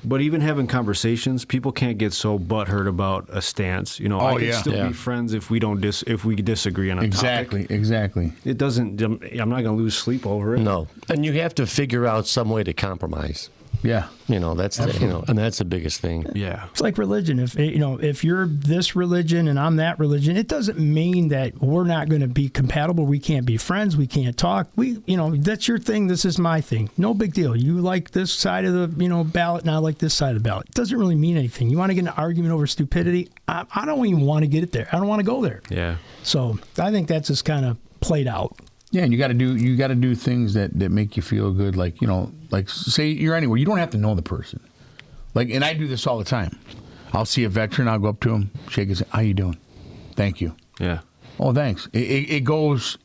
but even having conversations, people can't get so butthurt about a stance. I can still be friends if we don't if we disagree on a topic. Exactly. It doesn't. I'm not going to lose sleep over it. No, and you have to figure out some way to compromise. Yeah, that's and that's the biggest thing. Yeah, it's like religion. If you're this religion and I'm that religion, it doesn't mean that we're not going to be compatible. We can't be friends. We can't talk. That's your thing. This is my thing. No big deal. You like this side of the ballot, and I like this side of the ballot. It doesn't really mean anything. You want to get in an argument over stupidity? I don't even want to get it there. I don't want to go there. Yeah. So I think that's just kind of played out. Yeah, and you got to do things that make you feel good. Like say you're anywhere, you don't have to know the person. And I do this all the time. I'll see a veteran, I'll go up to him, shake his hand. How you doing? Thank you. Yeah. Oh, thanks. It goes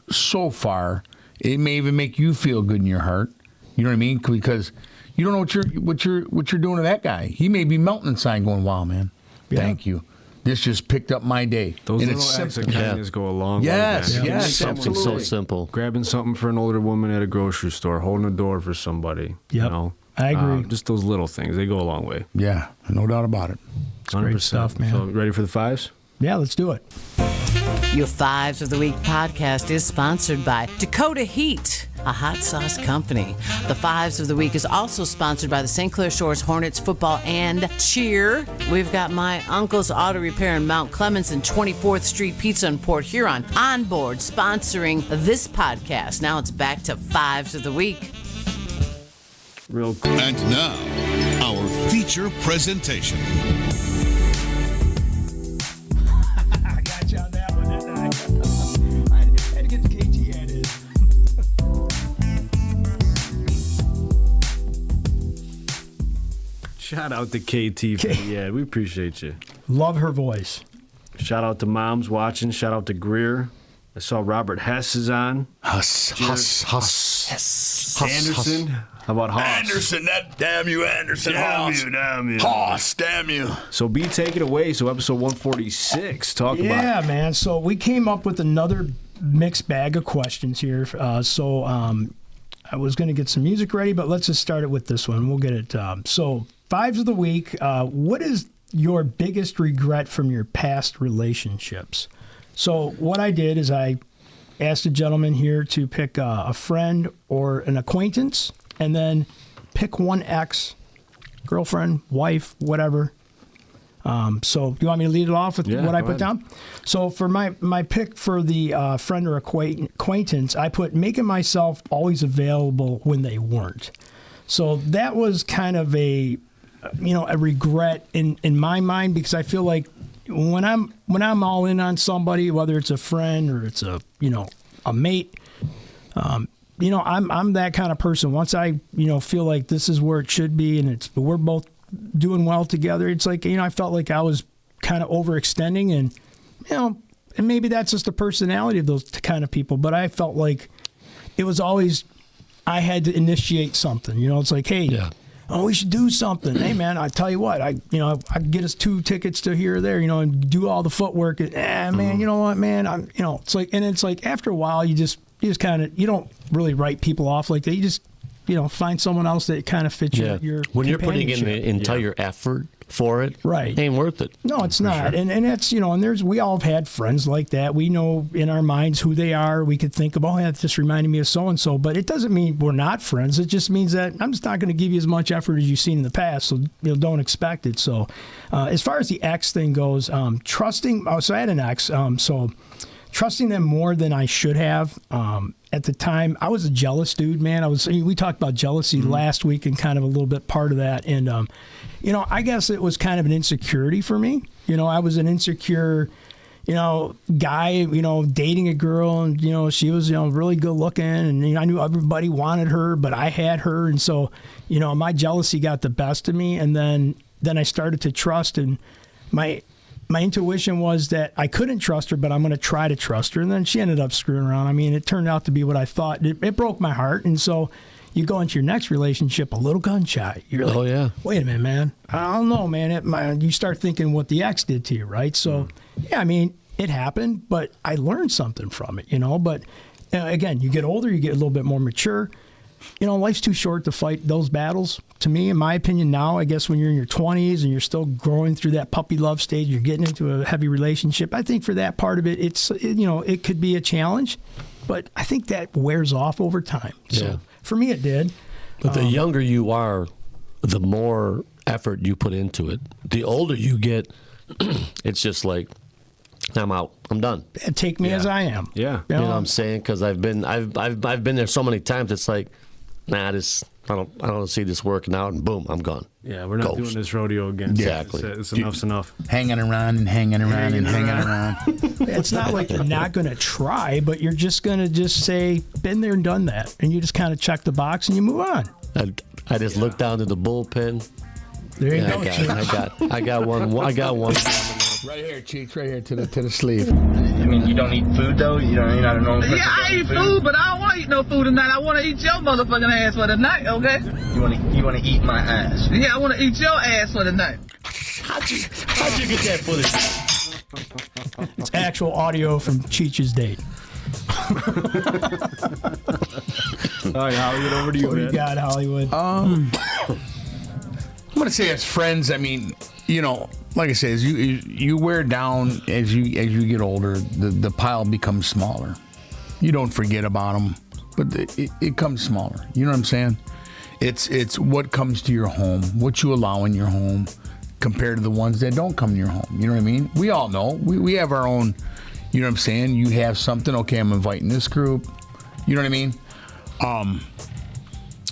so far. It may even make you feel good in your heart. You know what I mean? Because you don't know what you're doing to that guy. He may be melting inside, going, "Wow, man, thank you. This just picked up my day." Those little acts of kindness go a long way. Yes, something absolutely. so simple. Grabbing something for an older woman at a grocery store, holding a door for somebody. Yep. I agree. Just those little things, they go a long way. Yeah, no doubt about it. It's great stuff, man. So, ready for the fives? Yeah, let's do it. Your Fives of the Week podcast is sponsored by Dakota Heat, a hot sauce company. The Fives of the Week is also sponsored by the St. Clair Shores Hornets football and cheer. We've got my uncle's auto repair in Mount Clemens and 24th Street Pizza in Port Huron on board sponsoring this podcast. Now it's back to Fives of the Week. Real cool. And now, our feature presentation. I got you on that one, didn't I? I had to get the KT ad in. Shout out to KT for the ad. We appreciate you. Love her voice. Shout out to moms watching. Shout out to Greer. I saw Robert Hess is on. Huss. Anderson. How about Hoss? Anderson, that damn you, Anderson. Damn you. Hoss, damn you. So B, take it away. So episode 146. Talk about. Yeah, man. So we came up with another mixed bag of questions here. I was going to get some music ready, but let's just start it with this one. We'll get it. So Fives of the Week. What is your biggest regret from your past relationships? So what I did is I asked a gentleman here to pick a friend or an acquaintance, and then pick one ex, girlfriend, wife, whatever. So you want me to lead it off with what I put down? So for my pick for the friend or acquaintance, I put making myself always available when they weren't. So that was kind of a regret in my mind, because I feel like when I'm all in on somebody, whether it's a friend or it's a mate, I'm that kind of person. Once I feel like this is where it should be and we're both doing well together, it's like I felt like I was kind of overextending, and and maybe that's just the personality of those kind of people. But I felt like it was always I had to initiate something. It's like, hey. Yeah. Oh, we should do something. Hey, man, I tell you what, I could get us 2 tickets to here or there, and do all the footwork. And, man, you know what, man, it's like after a while, you just kind of, you don't really write people off like that. You just, find someone else that kind of fits your when you're putting in the entire effort for it, right? Ain't worth it. No, it's not. Sure. And that's, and we all have had friends like that. We know in our minds who they are. We could think of, oh, that just reminded me of so-and-so. But it doesn't mean we're not friends. It just means that I'm just not going to give you as much effort as you've seen in the past. So don't expect it. So as far as the ex thing goes, trusting, so I had an ex, so trusting them more than I should have. At the time, I was a jealous dude, man. We talked about jealousy last week and kind of a little bit part of that. And, I guess it was kind of an insecurity for me. I was an insecure, guy, dating a girl, and she was, really good looking, and I knew everybody wanted her, but I had her, and so, my jealousy got the best of me, and then I started to trust, and my intuition was that I couldn't trust her, but I'm going to try to trust her, and then she ended up screwing around. I mean, it turned out to be what I thought. It broke my heart, and so you go into your next relationship a little gun shy. You're like, oh yeah, wait a minute, man. I don't know, man. You start thinking what the ex did to you, right? So, yeah, I mean, it happened, but I learned something from it, But again, you get older, you get a little bit more mature. Life's too short to fight those battles. To me, in my opinion, now, I guess when you're in your 20s and you're still growing through that puppy love stage, you're getting into a heavy relationship. I think for that part of it, it could be a challenge, but I think that wears off over time. So. Yeah. For me, it did. But the younger you are, the more effort you put into it. The older you get, it's just like, I'm out. I'm done. Take me as I am. Yeah. You know what I'm saying? Because I've been there so many times. It's like, I don't see this working out, and boom, I'm gone. Yeah, we're not doing this rodeo again. Exactly. It's enough's enough. Hanging around and hanging around and hanging around. It's not like you're not going to try, but you're just going to say, been there and done that. And you just kind of check the box and you move on. I just look down to the bullpen. There you go. I got one. Right here, Cheeks. Right here to the sleeve. I mean, you don't eat food though. You're not a normal person. Yeah, I eat food, but I don't want to eat no food tonight. I want to eat your motherfucking ass for the night, okay? You want to eat my ass? Yeah, I want to eat your ass for the night. How'd you get that footage? It's actual audio from Cheech's date. All right, Hollywood, over to you. What do you got, Hollywood? I'm gonna say as friends. I mean, like I say, as you wear down as you get older, the pile becomes smaller. You don't forget about them, but it comes smaller. You know what I'm saying? It's what comes to your home, what you allow in your home, compared to the ones that don't come to your home. You know what I mean? We all know. We have our own. You know what I'm saying? You have something. Okay, I'm inviting this group. You know what I mean?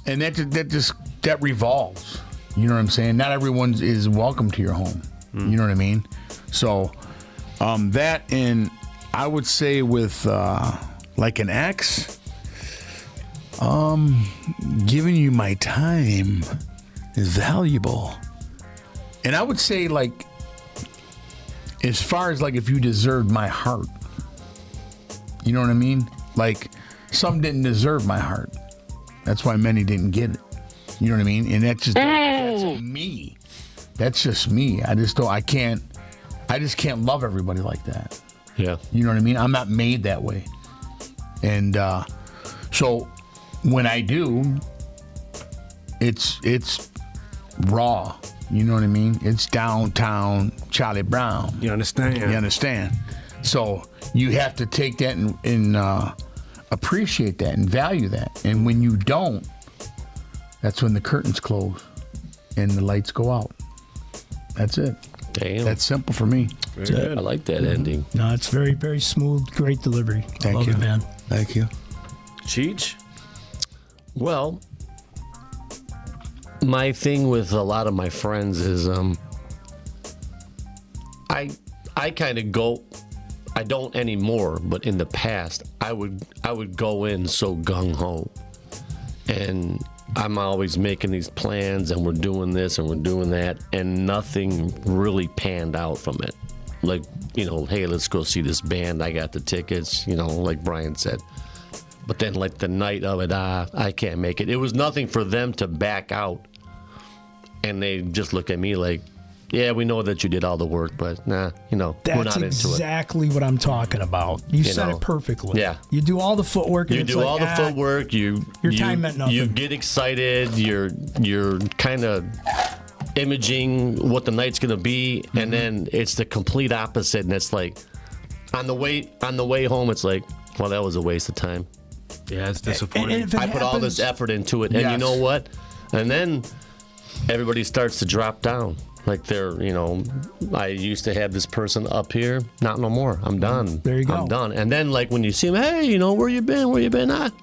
And that revolves. You know what I'm saying? Not everyone is welcome to your home. You know what I mean? So that, and I would say with like an ex, giving you my time is valuable. And I would say, like, as far as like if you deserved my heart, you know what I mean? Like, some didn't deserve my heart. That's why many didn't get it. You know what I mean? And that's me. That's just me. I just can't love everybody like that. Yeah. You know what I mean? I'm not made that way. And so when I do, it's raw. You know what I mean? It's downtown Charlie Brown. You understand? So you have to take that and appreciate that and value that. And when you don't, that's when the curtains close and the lights go out. That's it. Damn. That's simple for me. I like that ending. No, it's very, very smooth. Great delivery. Thank you, man. Thank you. Cheech? Well, my thing with a lot of my friends is I kind of go. I don't anymore, but in the past, I would go in so gung ho, and I'm always making these plans, and we're doing this and we're doing that, and nothing really panned out from it. Like, hey, let's go see this band. I got the tickets, like Brian said. But then, like, the night of it, I can't make it. It was nothing for them to back out, and they just look at me like, yeah, we know that you did all the work, but nah, we're not into it. That's exactly what I'm talking about. You said it perfectly. Yeah. You do all the footwork. You do all the footwork. Your time meant nothing. You get excited. You're kind of imaging what the night's gonna be, and then it's the complete opposite. And it's like on the way home, it's like, well, that was a waste of time. Yeah, it's disappointing. I put all this effort into it, and you know what? And then everybody starts to drop down. Like I used to have this person up here, not no more. I'm done. There you go. I'm done. And then, like, when you see him, hey, where you been? Where you been? I've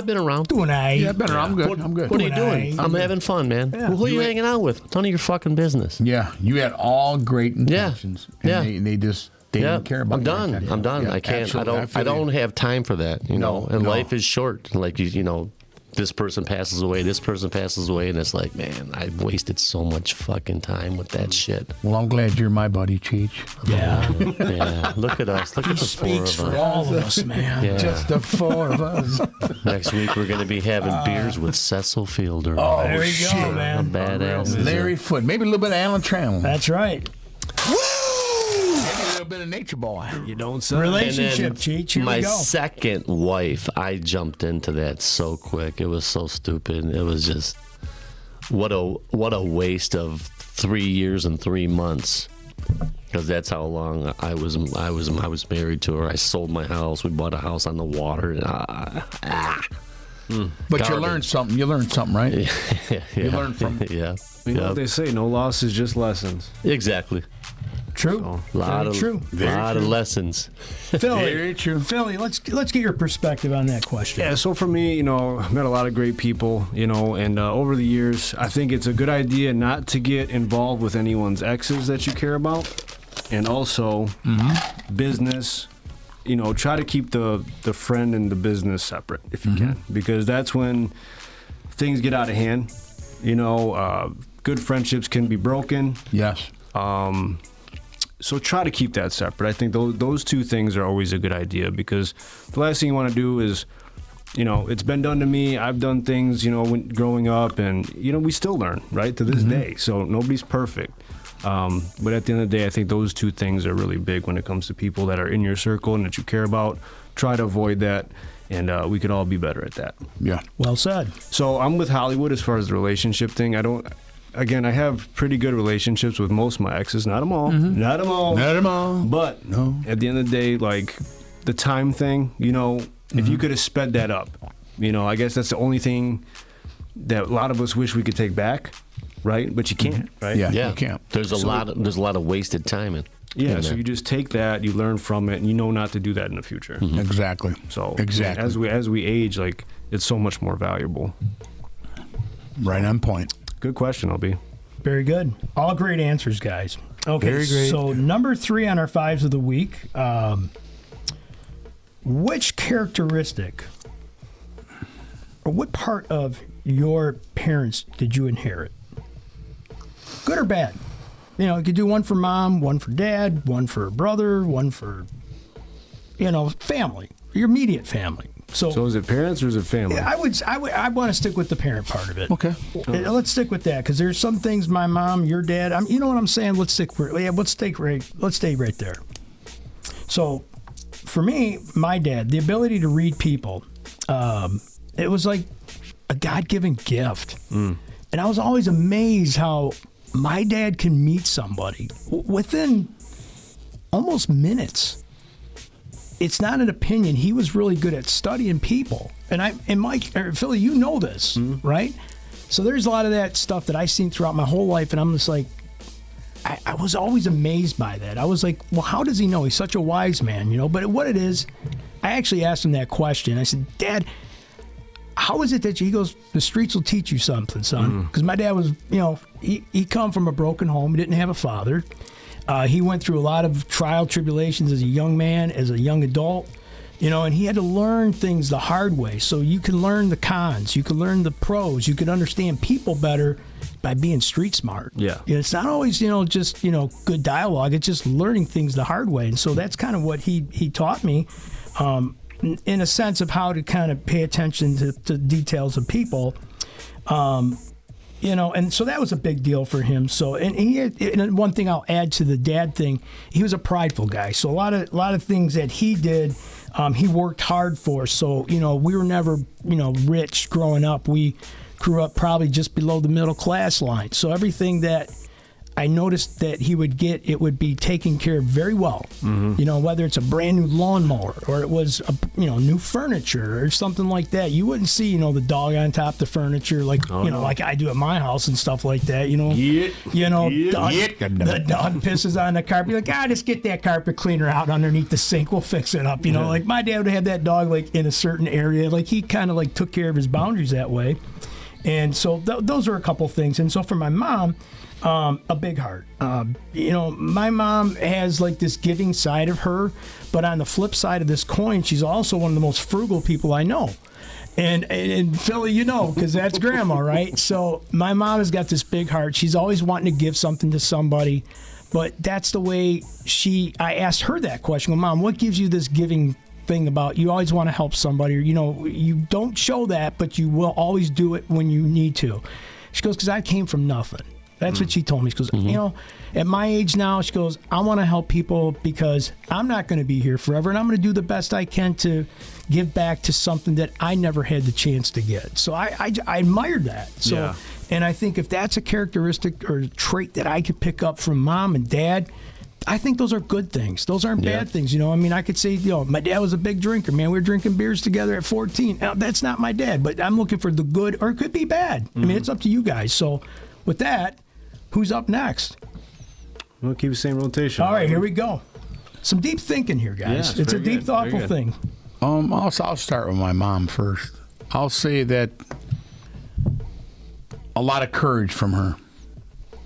been around. Doing I've been around. I'm good. What are you doing? I'm having fun, man. Yeah. Well, who are you hanging out with? None of your fucking business. Yeah, you had all great intentions. Yeah. And they just They didn't care about I'm done. I'm done. Yeah, I can't. absolutely. I don't have time for that. You know, and life is short. Like you know, this person passes away. This person passes away, and it's like, man, I wasted so much fucking time with that shit. Well, I'm glad you're my buddy, Cheech. Yeah. Yeah. Look at us. Look at the four of us. Speaks for all of us, man. Yeah. Just the four of us. Next week we're going to be having beers with Cecil Fielder. Oh, There you shit. go, man. A badass. Larry Foote. Maybe a little bit of Alan Trammell. That's right. Maybe a little bit of Nature Boy. You don't say. Relationship, Cheech. Here My we go. second wife, I jumped into that so quick. It was so stupid. It was just what a waste of 3 years and 3 months. Because that's how long I was married to her. I sold my house. We bought a house on the water. But you learned something. You learned something, right? Yeah. You learned from it. Yeah. You know what they say, no losses, just lessons. Exactly. True. Lot of lessons. Fillie, Very true. Fillie, let's get your perspective on that question. Yeah, so for me, you know, I've met a lot of great people, you know, and over the years, I think it's a good idea not to get involved with anyone's exes that you care about. And also, business, you know, try to keep the friend and the business separate if you can, because that's when things get out of hand. You know, good friendships can be broken. Yes. So try to keep that separate. I think those two things are always a good idea, because the last thing you want to do is, you know, it's been done to me. I've done things, you know, when growing up, and, you know, we still learn, right, to this day. So nobody's perfect. But at the end of the day, I think those two things are really big when it comes to people that are in your circle and that you care about. Try to avoid that, and we could all be better at that. Yeah. Well said. So I'm with Hollywood as far as the relationship thing. Again, I have pretty good relationships with most of my exes. Not them all. Not them all. Not them all. But at the end of the day, like the time thing, you know, if you could have sped that up, you know, I guess that's the only thing that a lot of us wish we could take back, right? But you can't, right? Yeah, Yeah. you can't. There's a lot of wasted time in. Yeah, in so there. you just take that, you learn from it, and you know not to do that in the future. Exactly. So Exactly. as we age, like, it's so much more valuable. Right on point. Good question, LB. Very good. All great answers, guys. Okay, Very great. so number 3 on our fives of the week. Which characteristic or what part of your parents did you inherit? Good or bad? You know, you could do one for mom, one for dad, one for brother, one for, you know, family, your immediate family. So is it parents or is it family? I want to stick with the parent part of it. Okay. Let's stick with that, because there's some things my mom, your dad. You know what I'm saying? Let's stay right there. So, for me, my dad, the ability to read people, it was like a God-given gift, and I was always amazed how my dad can meet somebody within almost minutes. It's not an opinion. He was really good at studying people. And Mike, or Fillie, you know this, right? So there's a lot of that stuff that I've seen throughout my whole life, and I'm just like, I was always amazed by that. I was like, well, how does he know? He's such a wise man, you know? But what it is, I actually asked him that question. I said, Dad, how is it that he goes, the streets will teach you something, son? Because my dad was, you know, he come from a broken home. He didn't have a father. He went through a lot of trial tribulations as a young man, as a young adult, you know, and he had to learn things the hard way. So you can learn the cons, you can learn the pros, you can understand people better by being street smart. Yeah. It's not always, you know, just, you know, good dialogue. It's just learning things the hard way. And so that's kind of what he taught me, in a sense of how to kind of pay attention to details of people. You know, and so that was a big deal for him. So, and one thing I'll add to the dad thing, he was a prideful guy. So a lot of things that he did, he worked hard for. So, you know, we were never, you know, rich growing up. We grew up probably just below the middle class line. So everything that I noticed that he would get, it would be taken care of very well. You know, whether it's a brand new lawnmower or it was, new furniture or something like that. You wouldn't see, you know, the dog on top of the furniture like, like I do at my house and stuff like that, you know. The dog pisses on the carpet. You're like, just get that carpet cleaner out underneath the sink. We'll fix it up. You know, like my dad would have that dog like in a certain area. Like he kind of like took care of his boundaries that way. And so those are a couple things. And so for my mom, a big heart. My mom has like this giving side of her, but on the flip side of this coin, she's also one of the most frugal people I know. And Fillie, because that's grandma, right? So my mom has got this big heart. She's always wanting to give something to somebody, but that's the way I asked her that question. Well, Mom, what gives you this giving thing about you always want to help somebody, or, you don't show that, but you will always do it when you need to? She goes, because I came from nothing. That's what she told me. She goes, at my age now, she goes, I want to help people because I'm not going to be here forever, and I'm going to do the best I can to give back to something that I never had the chance to get. So I admired that. So, yeah. And I think if that's a characteristic or trait that I could pick up from Mom and Dad, I think those are good things. Those aren't bad things. I could say, my dad was a big drinker, man. We were drinking beers together at 14. Now, that's not my dad, but I'm looking for the good, or it could be bad. I mean, it's up to you guys. So with that, who's up next? We'll keep the same rotation. All right, here we go. Some deep thinking here, guys. Yeah, it's a deep, thoughtful thing. I'll start with my mom first. I'll say that a lot of courage from her.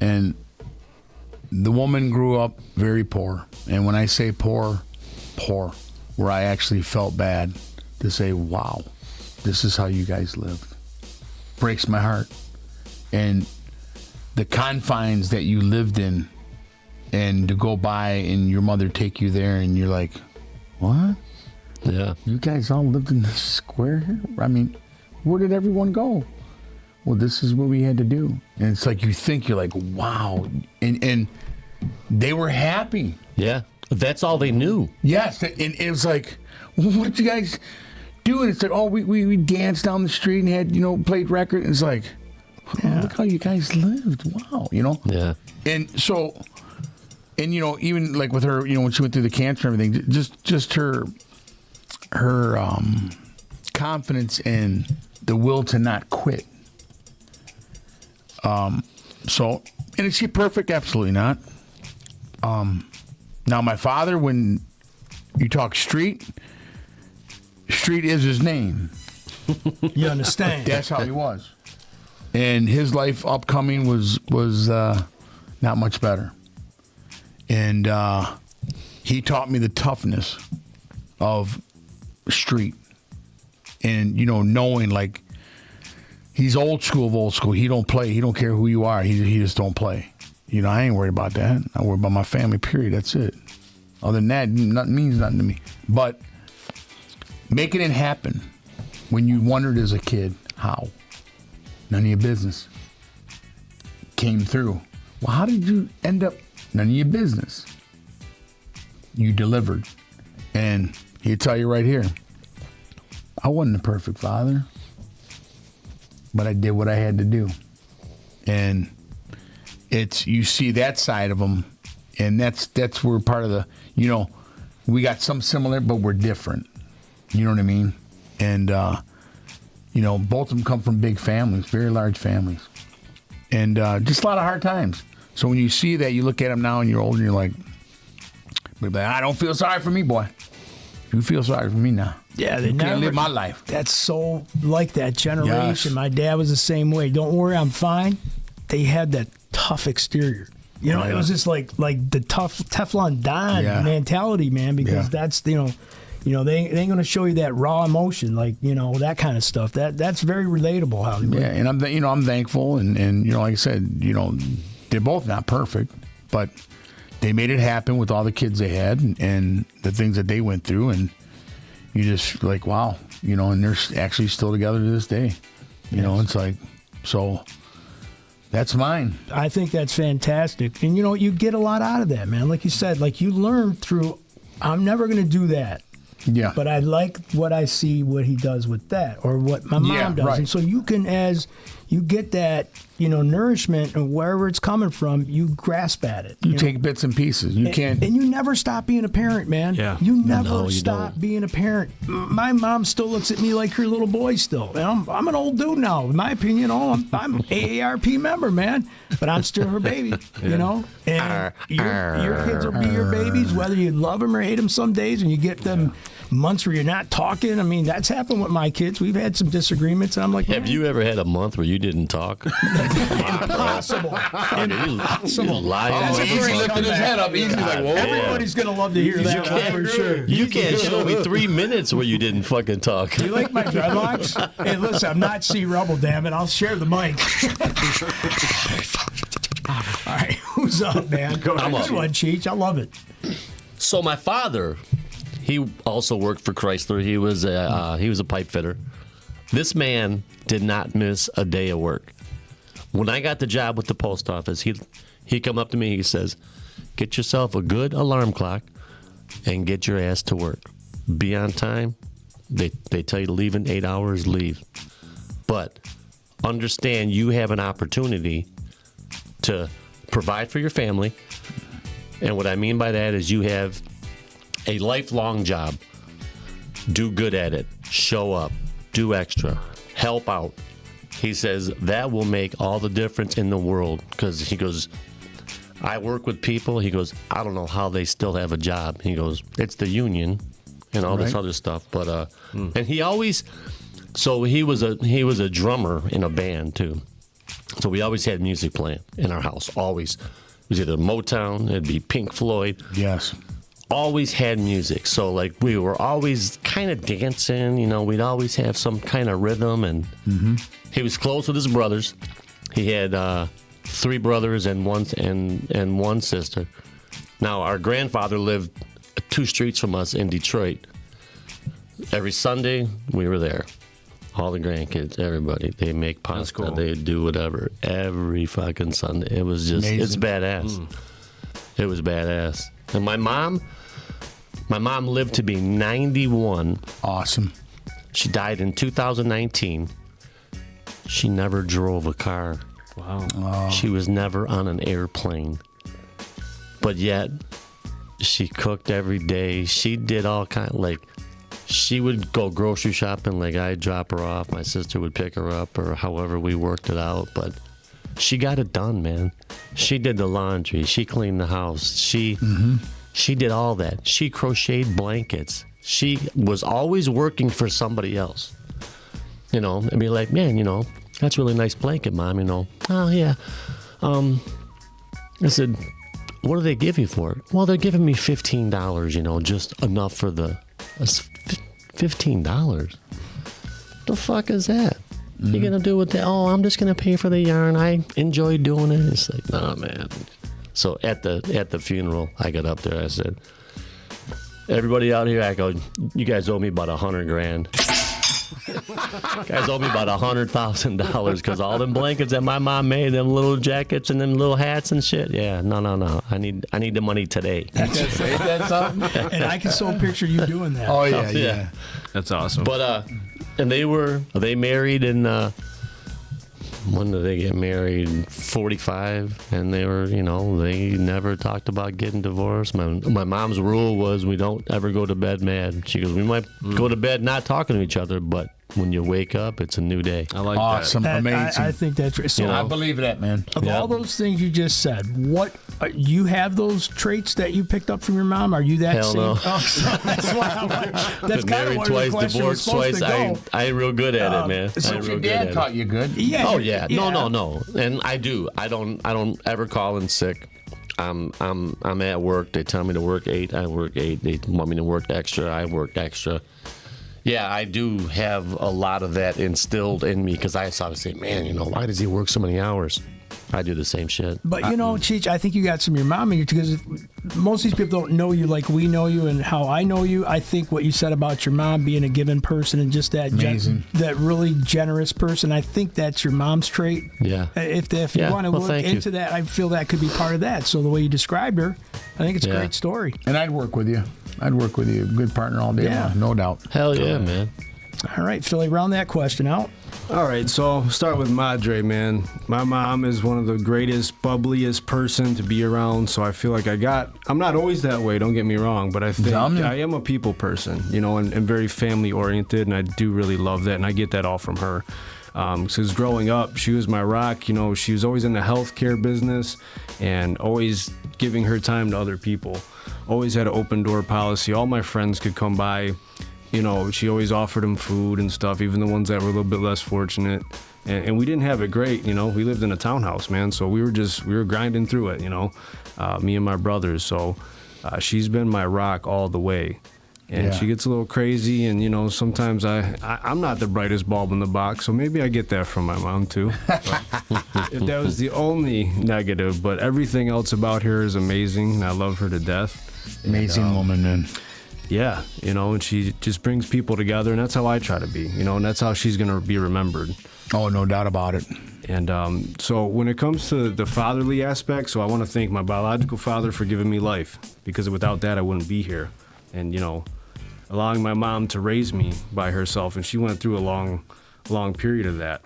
And the woman grew up very poor. And when I say poor, where I actually felt bad to say, wow, this is how you guys lived. Breaks my heart. And the confines that you lived in, and to go by and your mother take you there and you're like, what? Yeah. You guys all lived in this square here? I mean, where did everyone go? Well, this is what we had to do. And it's like you're like, wow. And they were happy. Yeah. That's all they knew. Yes. And it was like, what did you guys do? And it's like, oh, we danced down the street and had, played record. And it's like, oh, look how you guys lived. Wow. Yeah. And so, even like with her, when she went through the cancer and everything, just her confidence and the will to not quit. So, and is she perfect? Absolutely not. Now my father, when you talk street is his name. You understand? That's how he was. And his life upcoming was not much better. And he taught me the toughness of street. And, knowing, like, he's old school of old school. He don't play. He don't care who you are. He just don't play. I ain't worried about that. I worry about my family, period. That's it. Other than that, nothing means nothing to me. But making it happen when you wondered as a kid, how? None of your business. Came through. Well, how did you end up? None of your business. You delivered. And he'll tell you right here, I wasn't a perfect father, but I did what I had to do. And you see that side of them, and that's where part of the, we got some similar, but we're different. You know what I mean? And, both of them come from big families, very large families. And just a lot of hard times. So when you see that, you look at them now and you're older and you're like, I don't feel sorry for me, boy. You feel sorry for me now. Yeah, they can't live my life. That's so like that generation. Yes. My dad was the same way. Don't worry, I'm fine. They had that tough exterior. It was just like the tough Teflon Don mentality, man, because that's, they ain't going to show you that raw emotion, like, that kind of stuff. That's very relatable, how they live. Yeah, and I'm thankful, and like I said, they're both not perfect, but they made it happen with all the kids they had and the things that they went through, and you just like, wow, and they're actually still together to this day. It's like, so that's mine. I think that's fantastic. And, you get a lot out of that, man. Like you said, like you learn through, I'm never going to do that. Yeah. But I like what I see, what he does with that, or what my mom does. Right. And so you can, as you get that, nourishment and wherever it's coming from, you grasp at it. You take bits and pieces. You can't. And you never stop being a parent, man. Yeah. You never stop being a parent. My mom still looks at me like her little boy still. And I'm an old dude now. In my opinion, I'm an AARP member, man. But I'm still her baby, And your kids will be your babies, whether you love them or hate them some days, and you get them months where you're not talking. I mean, that's happened with my kids. We've had some disagreements, and I'm like, have you ever had a month where you didn't talk? Impossible. Impossible. That's where he lifted his head up. He's like, whoa. Everybody's going to love to hear that one for sure. You can't show me 3 minutes where you didn't fucking talk. You like my dreadlocks? Hey, listen, I'm not C Rebel, damn it. I'll share the mic. All right, who's up, man? Good one, Cheech. I love it. So my father, he also worked for Chrysler. He was a pipe fitter. This man did not miss a day of work. When I got the job with the post office, he come up to me. He says, "Get yourself a good alarm clock and get your ass to work. Be on time. They tell you to leave in 8 hours, leave. But understand you have an opportunity to provide for your family. And what I mean by that is you have a lifelong job. Do good at it. Show up. Do extra. Help out." He says that will make all the difference in the world, because he goes, I work with people. He goes, I don't know how they still have a job. He goes, it's the union and all this other stuff. But and he always, so he was a drummer in a band too. So we always had music playing in our house. Always. It was either Motown, it'd be Pink Floyd. Yes. Always had music. So like we were always kind of dancing, you know, we'd always have some kind of rhythm, and he was close with his brothers. He had 3 brothers and one sister. Now our grandfather lived 2 streets from us in Detroit. Every Sunday we were there. All the grandkids, everybody, they make pasta, cool. They do whatever every fucking Sunday. It was just, amazing. It's badass. It was badass. And my mom lived to be 91. Awesome. She died in 2019. She never drove a car. Wow. Oh. She was never on an airplane. But yet, she cooked every day. She did all kind of, like, she would go grocery shopping, like I'd drop her off. My sister would pick her up, or however we worked it out. But she got it done, man. She did the laundry. She cleaned the house. She did all that. She crocheted blankets. She was always working for somebody else. You know, and be like, man, you know, that's a really nice blanket, Mom, you know. Oh, yeah. I said, what do they give you for it? Well, they're giving me $15, you know, just enough for the... $15? The fuck is that? You gonna do with that? Oh, I'm just gonna pay for the yarn. I enjoy doing it. It's like, nah, man. So at the funeral, I got up there. I said, everybody out here, I go, you guys owe me about $100,000. Guys owe me about $100,000 because all them blankets that my mom made, them little jackets and them little hats and shit. Yeah, no. I need the money today. That's something. And I can so picture you doing that. Oh yeah. That's awesome. But they married in when did they get married? 45, and they were, you know, they never talked about getting divorced. My mom's rule was we don't ever go to bed mad. She goes, we might go to bed not talking to each other, but when you wake up, it's a new day. I like awesome, that. amazing. I think that's right. So You know? I believe that, man. Of all those things you just said, what you have those traits that you picked up from your mom? Are you that Hell same? no. Oh, so that's why I'm like, that's Been kind of married where twice, the question was divorced supposed twice. to go. I ain't real good at it, man. So I ain't your real good dad at taught it. you good. Yeah. Oh yeah. No. And I do. I don't ever call in sick. I'm at work. They tell me to work 8. I work 8. They want me to work extra. I work extra. Yeah, I do have a lot of that instilled in me because I saw to say, man, you know, why does he work so many hours? I do the same shit. But you know, Cheech, I think you got some of your mom in you because most of these people don't know you like we know you and how I know you. I think what you said about your mom being a given person and just that that really generous person, I think that's your mom's trait. Yeah. If you want to look into that, I feel that could be part of that. So the way you described her, I think it's a great story. And I'd work with you. Good partner all day long, no doubt. Hell yeah, man. All right, Fillie, round that question out. All right, so I'll start with Madre, man. My mom is one of the greatest, bubbliest person to be around, so I feel like I'm not always that way, don't get me wrong, but I think I am a people person, you know, and very family-oriented, and I do really love that, and I get that all from her. Because growing up, she was my rock, you know, she was always in the healthcare business and always giving her time to other people. Always had an open door policy. All my friends could come by she always offered them food and stuff, even the ones that were a little bit less fortunate. And we didn't have it great, We lived in a townhouse, man. So we were grinding through it, me and my brothers. So she's been my rock all the way. And she gets a little crazy, and sometimes I'm not the brightest bulb in the box, so maybe I get that from my mom too. If that was the only negative, but everything else about her is amazing, and I love her to death. Amazing woman, man. Yeah, and she just brings people together, and that's how I try to be, and that's how she's gonna be remembered. Oh, no doubt about it. And so when it comes to the fatherly aspect, so I want to thank my biological father for giving me life, because without that I wouldn't be here. And allowing my mom to raise me by herself, and she went through a long period of that.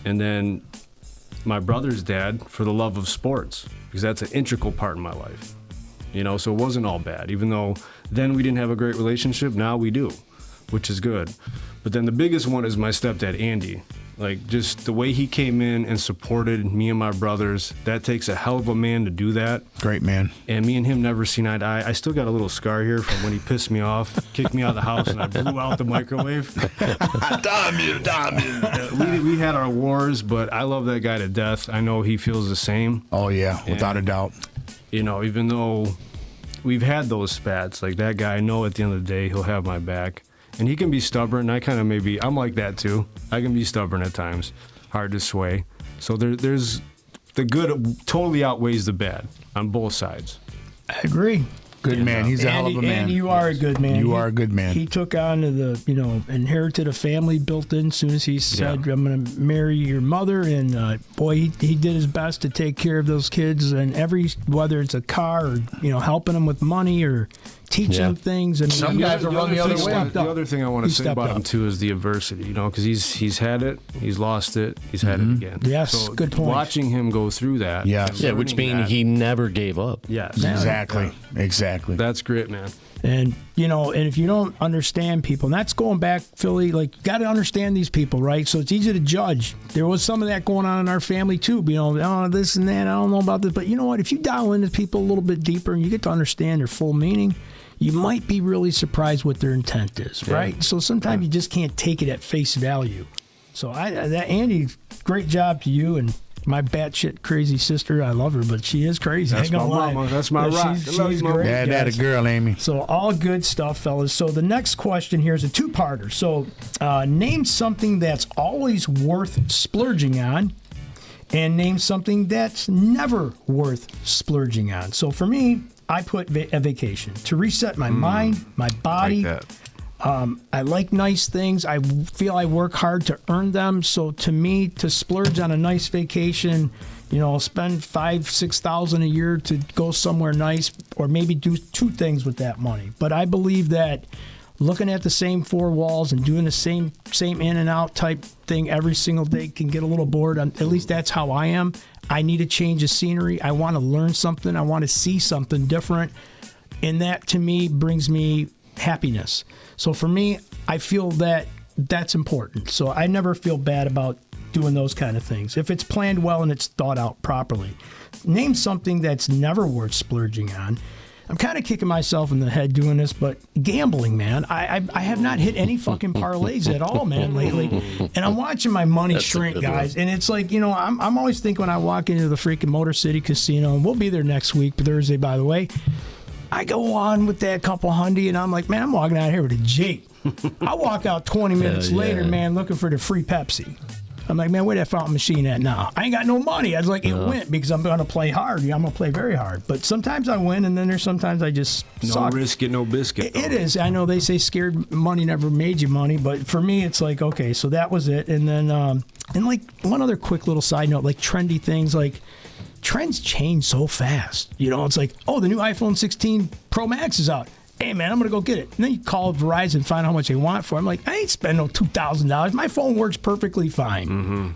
And then my brother's dad for the love of sports, because that's an integral part in my life. So it wasn't all bad, even though then we didn't have a great relationship. Now we do, which is good. But then the biggest one is my stepdad, Andy. Like, just the way he came in and supported me and my brothers, that takes a hell of a man to do that. Great man. And me and him never seen eye to eye. I still got a little scar here from when he pissed me off, kicked me out of the house, and I blew out the microwave. Damn you. We had our wars, but I love that guy to death. I know he feels the same. Oh, yeah, without a doubt. Even though we've had those spats, like that guy, I know at the end of the day he'll have my back. And he can be stubborn. I kind of I'm like that too. I can be stubborn at times, hard to sway. So there's the good totally outweighs the bad on both sides. I agree. Good man. He's a hell of a man. And you are a good man. You are a good man. He took on inherited a family built in as soon as he said, I'm going to marry your mother. And boy, he did his best to take care of those kids. And whether it's a car or, helping them with money or teaching them things. And some guys will run the other way. The other thing I want to say about him too is the adversity, because he's had it, he's lost it, he's had it again. Yes, so good point. Watching him go through that, which means he never gave up. Yes, exactly. That's great, man. And and if you don't understand people, and that's going back, Fillie, like, you got to understand these people, right? So it's easy to judge. There was some of that going on in our family too. This and that. I don't know about this, but you know what? If you dial into people a little bit deeper and you get to understand their full meaning, you might be really surprised what their intent is, right? So sometimes you just can't take it at face value. So Andy, great job to you and my batshit crazy sister. I love her, but she is crazy. That's my mama. That's my rock. She's great. Yeah, that's a girl, Amy. So all good stuff, fellas. So the next question here is a two-parter. So name something that's always worth splurging on, and name something that's never worth splurging on. So for me, I put a vacation to reset my mind, my body. Like that. I like nice things. I feel I work hard to earn them. So to me, to splurge on a nice vacation, spend $5,000-6,000 a year to go somewhere nice, or maybe do two things with that money. But I believe that looking at the same four walls and doing the same in and out type thing every single day can get a little bored. At least that's how I am. I need a change of scenery. I want to learn something. I want to see something different. And that, to me, brings me happiness. So for me, I feel that that's important. So I never feel bad about doing those kind of things if it's planned well and it's thought out properly. Name something that's never worth splurging on. I'm kind of kicking myself in the head doing this, but gambling, man. I have not hit any fucking parlays at all, man, lately. And I'm watching my money shrink, guys. And it's like, I'm always thinking when I walk into the freaking Motor City Casino, and we'll be there next week, Thursday, by the way. I go on with that couple hundy, and I'm like, man, I'm walking out here with a Jeep. I walk out 20 minutes later, man, looking for the free Pepsi. I'm like, man, where that fountain machine at now? I ain't got no money. I was like, it went because I'm going to play hard. I'm going to play very hard. But sometimes I win, and then there's sometimes I just suck. No risk it, no biscuit. It is. I know they say scared money never made you money, but for me, it's like, okay, so that was it. And then, and like one other quick little side note, like trendy things, like trends change so fast. It's like, oh, the new iPhone 16 Pro Max is out. Hey, man, I'm going to go get it. And then you call Verizon and find out how much they want for it. I'm like, I ain't spending no $2,000. My phone works perfectly fine.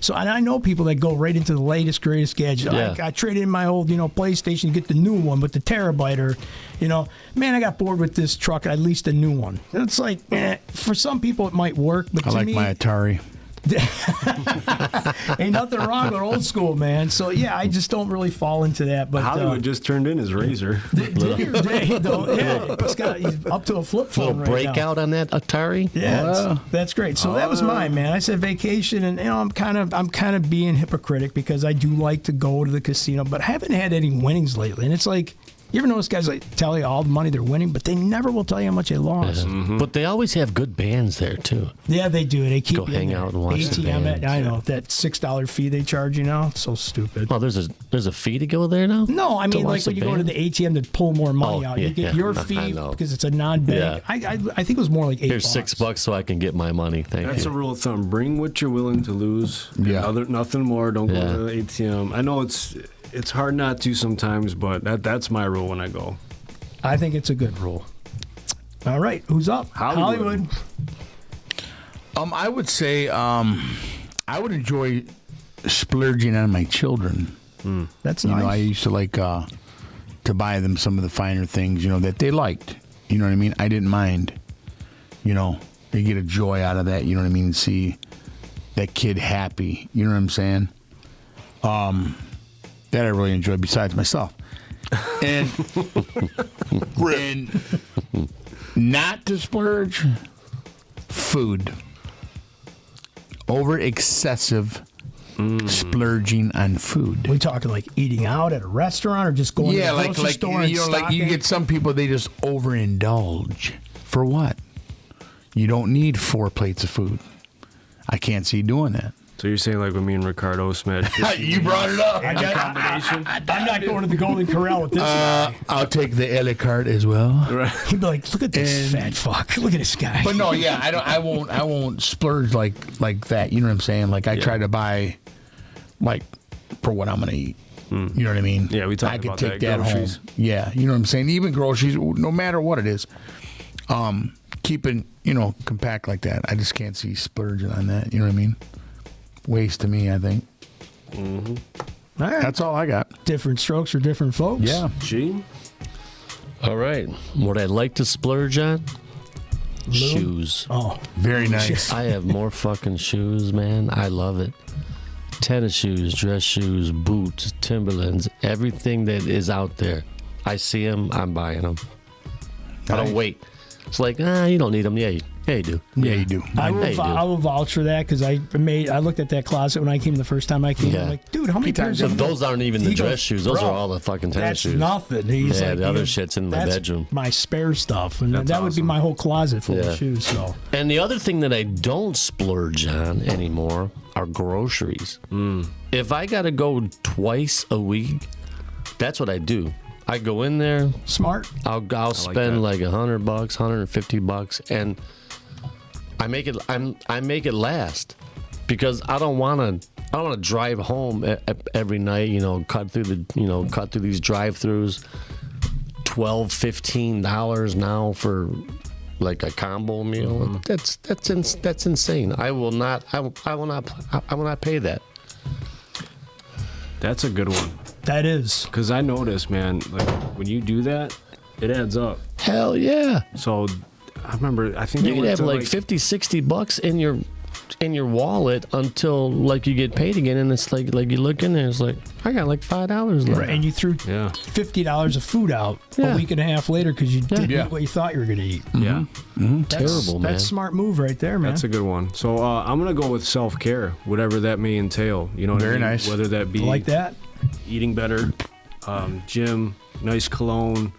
So, and I know people that go right into the latest, greatest gadget. Yeah. I traded in my old, PlayStation to get the new one with the terabyte, or, man, I got bored with this truck. I leased a new one. And it's like, for some people it might work. But I like my Atari. Ain't nothing wrong with old school, man. So yeah, I just don't really fall into that. But Hollywood just turned in his razor. He's up to a flip phone Little right breakout now. on that Atari. Yeah, that's great. So that was mine, man. I said vacation, and I'm kind of being hypocritical because I do like to go to the casino, but I haven't had any winnings lately. And it's like, you ever notice guys like tell you all the money they're winning, but they never will tell you how much they lost. Yeah. But they always have good bands there too. Yeah, they do. They keep go hang out and watch the ATM. band. I know that $6 fee they charge you now. It's so stupid. Oh, there's a fee to go there now? No, I To mean watch like when the you go to band? the ATM to pull more money out, you get your I fee know. because it's a non-bank. Yeah. I think it was more like $8. Here's $6 so I can get my money. Thank That's you. a rule of thumb. Bring what you're willing to lose. Yeah. Nothing more. Don't go to the ATM. I know it's hard not to sometimes, but that's my rule when I go. I think it's a good rule. All right, who's up? Hollywood. I would say I would enjoy splurging on my children. That's nice. nice. I used to like to buy them some of the finer things, that they liked. You know what I mean? I didn't mind. They get a joy out of that. You know what I mean? See that kid happy. You know what I'm saying? That I really enjoy besides myself. And not to splurge, food. Over excessive splurging on food. We talking like eating out at a restaurant or just going to the grocery store and like you stocking? get some people, they just overindulge. For what? You don't need 4 plates of food. I can't see doing that. So you're saying like when me and Ricardo smashed You brought it up. I'm not going to the Golden Corral with this guy. I'll take the a la carte as well. He'd be like, look at this fat fuck. Look at this guy. But no, yeah, I won't splurge like that. You know what I'm saying? Like I try to buy like for what I'm gonna eat. You know what I mean? Yeah, we talked I could about take that. that Groceries. home. Yeah, you know what I'm saying? Even groceries, no matter what it is. Keeping, compact like that. I just can't see splurging on that. You know what I mean? Waste to me, I think. All right. That's all I got. Different strokes for different folks. Yeah. Gee. All right. What I'd like to splurge on? Shoes. Oh, very nice. I have more fucking shoes, man. I love it. Tennis shoes, dress shoes, boots, Timberlands, everything that is out there. I see them, I'm buying them. I don't wait. It's like, you don't need them. Yeah, you do. Yeah, you do. I will vouch for that because I looked at that closet when I came the first time I came. Yeah. I'm like, dude, how many pairs So of those aren't even the He dress goes, shoes. Those "Bro, are all the fucking tennis that's shoes. nothing. He's Yeah, like, the other shit's in my that's bedroom. My spare stuff, and That's that would be awesome. my whole closet full Yeah. of shoes. So And the other thing that I don't splurge on anymore are groceries. If I got to go twice a week, that's what I do. I go in there. Smart. I'll spend like $100, $150, and I make it last because I don't want to drive home every night. Cut through these drive-throughs. $12, $15 now for like a combo meal. That's insane. I will not pay that. That's a good one. that is. Because I notice, man, like when you do that, it adds up. Hell yeah. So I remember, I think You I can went have to like $50-$60 in your wallet until like you get paid again, and it's like you look in there, it's like I got like $5 left. Right, and you threw $50 of food out a week and a half later because you didn't eat what you thought you were going to eat. Yeah. Terrible, man. That's a smart move right there, man. That's a good one. So I'm going to go with self-care, whatever that may entail. You know what I Very mean? nice. Whether that be like that. eating better, gym, nice cologne,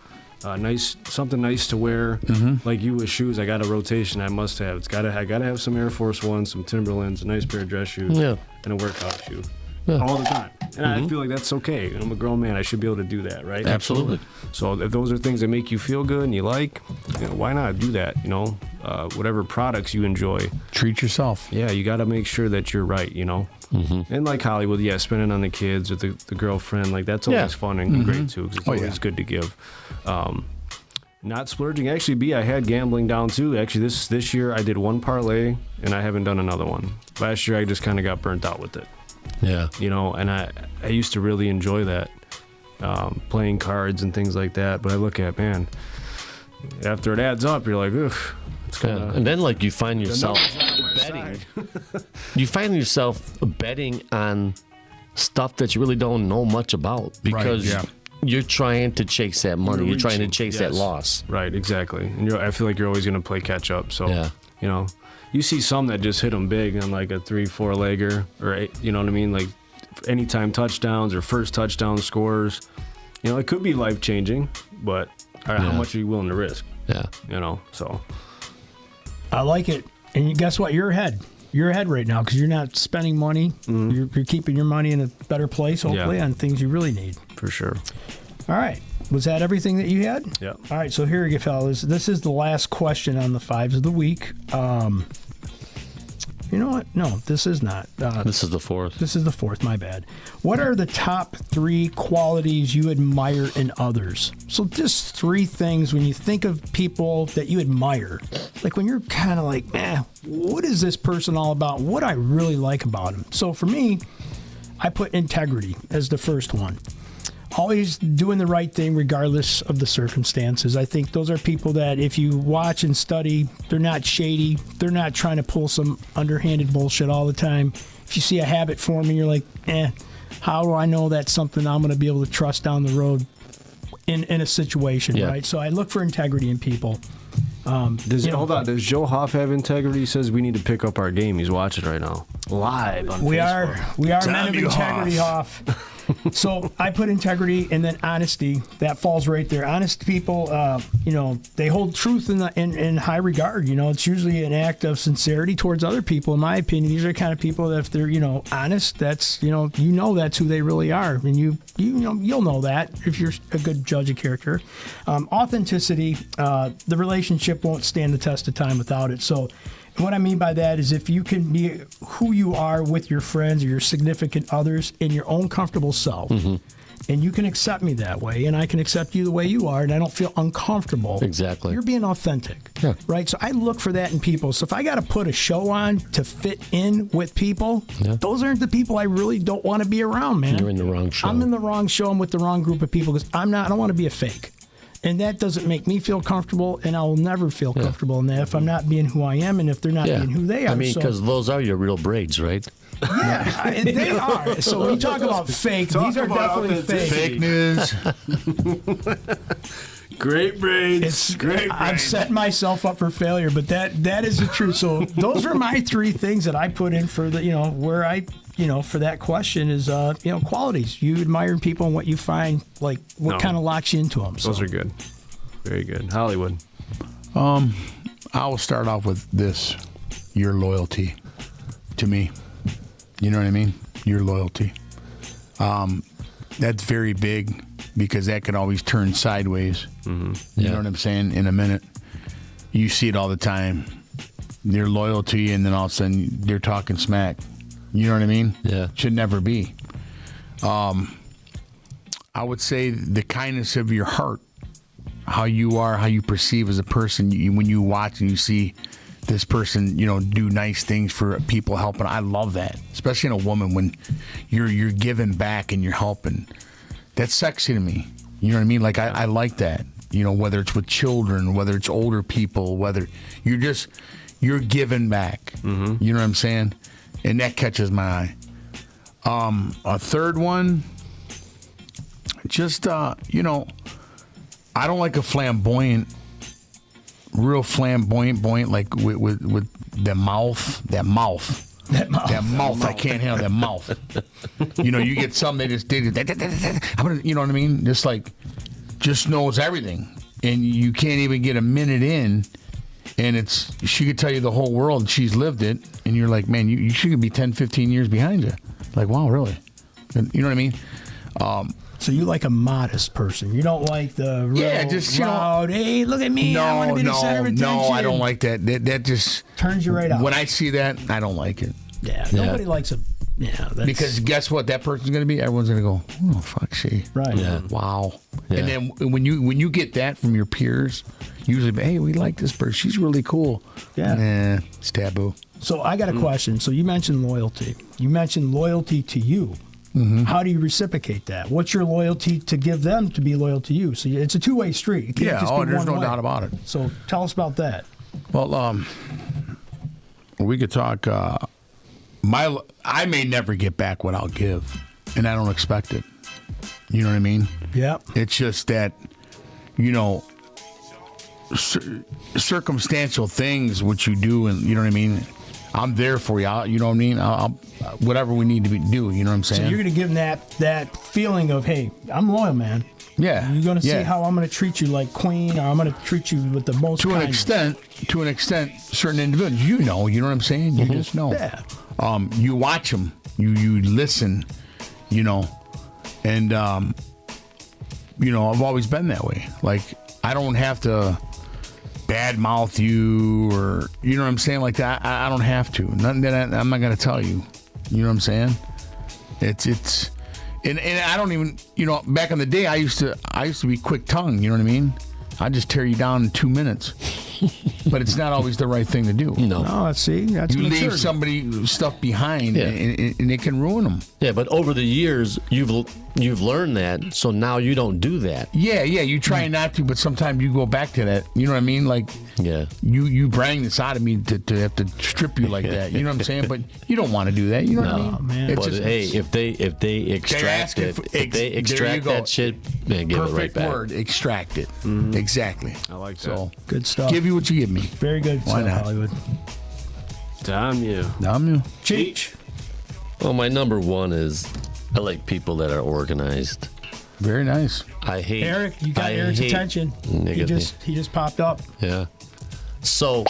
something nice to wear. Like you with shoes, I got a rotation I must have. I gotta have some Air Force Ones, some Timberlands, a nice pair of dress shoes, and a workout shoe. All the time. And I feel like that's okay. I'm a grown man. I should be able to do that, right? Absolutely. So if those are things that make you feel good and you like, why not do that? Whatever products you enjoy. Treat yourself. Yeah, you got to make sure that you're right, And like Hollywood, spending on the kids or the girlfriend, like that's always fun and great too, because it's always good to give. Not splurging. Actually, I had gambling down too. Actually, this year I did one parlay and I haven't done another one. Last year I just kind of got burnt out with it. Yeah. And I used to really enjoy that, playing cards and things like that. But I look at, man, after it adds up, you're like, ugh. It's kind of. And then like you find yourself. betting. You find yourself betting on stuff that you really don't know much about because you're trying to chase that money. You're trying to chase that loss. Right, exactly. And I feel like you're always going to play catch up. So, you know, you see some that just hit them big on like a 3-4 legger or, you know what I mean? Like anytime touchdowns or first touchdown scores. You know, it could be life changing, but how much are you willing to risk? Yeah. You know, so. I like it. And guess what? You're ahead. You're ahead right now because you're not spending money. You're keeping your money in a better place, hopefully, on things you really need. For sure. All right. Was that everything that you had? Yeah. All right. So here you go, fellas. This is the last question on the fives of the week. You know what? No, this is not. This is the fourth. This is the fourth. My bad. What are the top 3 qualities you admire in others? So just 3 things when you think of people that you admire. Like when you're kind of like, what is this person all about? What I really like about him. So for me, I put integrity as the first one. Always doing the right thing regardless of the circumstances. I think those are people that if you watch and study, they're not shady. They're not trying to pull some underhanded bullshit all the time. If you see a habit forming, you're like, how do I know that's something I'm going to be able to trust down the road in a situation, right? So I look for integrity in people. Hold on. Does Joe Hoff have integrity? He says we need to pick up our game. He's watching right now. Live on Facebook. We are men of integrity, Hoff. So I put integrity and then honesty. That falls right there. Honest people, you know, they hold truth in high regard. You know, it's usually an act of sincerity towards other people. In my opinion, these are the kind of people that if they're, you know, honest, that's, you know that's who they really are. And you'll know that if you're a good judge of character. Authenticity, the relationship won't stand the test of time without it. So what I mean by that is if you can be who you are with your friends or your significant others in your own comfortable self, and you can accept me that way, and I can accept you the way you are, and I don't feel uncomfortable. Exactly. You're being authentic. Yeah. Right? So I look for that in people. So if I got to put a show on to fit in with people, those aren't the people I really don't want to be around, man. You're in the wrong show. I'm in the wrong show. I'm with the wrong group of people because I don't want to be a fake. And that doesn't make me feel comfortable, and I will never feel comfortable in that if I'm not being who I am and if they're not being who they are. I mean, because those are your real braids, right? Yeah, and they are. So when you talk about fake, these are definitely fake. Fake news. Great braids. Great braids. I've set myself up for failure, but that is the truth. So those are my 3 things that I put in for the, where I, for that question is, qualities. You admire people and what you find, like what kind of locks you into them. So. Those are good. Very good. Hollywood. I will start off with this. Your loyalty to me. You know what I mean? Your loyalty. That's very big because that could always turn sideways. Mm-hmm. You know what I'm saying? In a minute. You see it all the time. Their loyalty, and then all of a sudden they're talking smack. You know what I mean? Yeah. Should never be. I would say the kindness of your heart, how you are, how you perceive as a person. When you watch and you see this person, do nice things for people, helping. I love that, especially in a woman when you're giving back and you're helping. That's sexy to me. You know what I mean? Like I like that. Whether it's with children, whether it's older people, whether you're giving back. Mm-hmm. You know what I'm saying? And that catches my eye. A third one, just I don't like a real flamboyant, like with the mouth. That mouth. I can't handle that mouth. You get some, they just did it. You know what I mean? Just knows everything, and you can't even get a minute in. And she could tell you the whole world, and she's lived it, and you're like, man, you should be 10, 15 years behind you. Like, wow, really? You know what I mean? So you like a modest person. You don't like the real loud, hey, look at me, I want to be the center of attention. No, I don't like that. That just... turns you right out. When I see that, I don't like it. Yeah, nobody likes a... Yeah, because guess what? That person's going to be... everyone's going to go, oh, fuck, she. Right. Yeah. Wow. Yeah. And then when you get that from your peers, usually, hey, we like this person. She's really cool. Yeah. Nah, it's taboo. So I got a question. So you mentioned loyalty. You mentioned loyalty to you. Mm-hmm. How do you reciprocate that? What's your loyalty to give them to be loyal to you? So it's a two-way street. It can't just be there's one no way. doubt about it. So tell us about that. Well, We could talk. I may never get back what I'll give, and I don't expect it. You know what I mean? Yeah. It's just that, you know, circumstantial things, what you do, and you know what I mean. I'm there for you. You know what I mean? I'll whatever we need to do. You know what I'm saying? So you're going to give them that feeling of, hey, I'm loyal, man. Yeah. You're going to see how I'm going to treat you like queen, or I'm going to treat you with the most to kindness. an extent, certain individuals, you know what I'm saying? You just know. Yeah. You watch them, you listen, you know, and you know, I've always been that way. Like, I don't have to badmouth you, or you know what I'm saying, like that. I don't have to. Nothing that I'm not going to tell you. You know what I'm saying? It's. And I don't even, you know, back in the day, I used to be quick tongue. You know what I mean? I'd just tear you down in 2 minutes. But it's not always the right thing to do. No. That's you maturity. leave somebody stuff behind, and it can ruin them. Yeah, but over the years, you've learned that, so now you don't do that. Yeah, you try not to, but sometimes you go back to that. You know what I mean? Like, you bring this out of me to have to strip you like that. You know what I'm saying? But you don't want to do that. You know what I mean? Man. But hey, if they extract it, if they extract that shit, then give it right back. Perfect word, extract it. Exactly. I like that. So good stuff. Give you what you give me. Very good. Why not? Hollywood. Damn you. Cheech. Well, my number one is I like people that are organized. Very nice. I hate Eric. You got Eric's attention. He just popped up. Yeah. So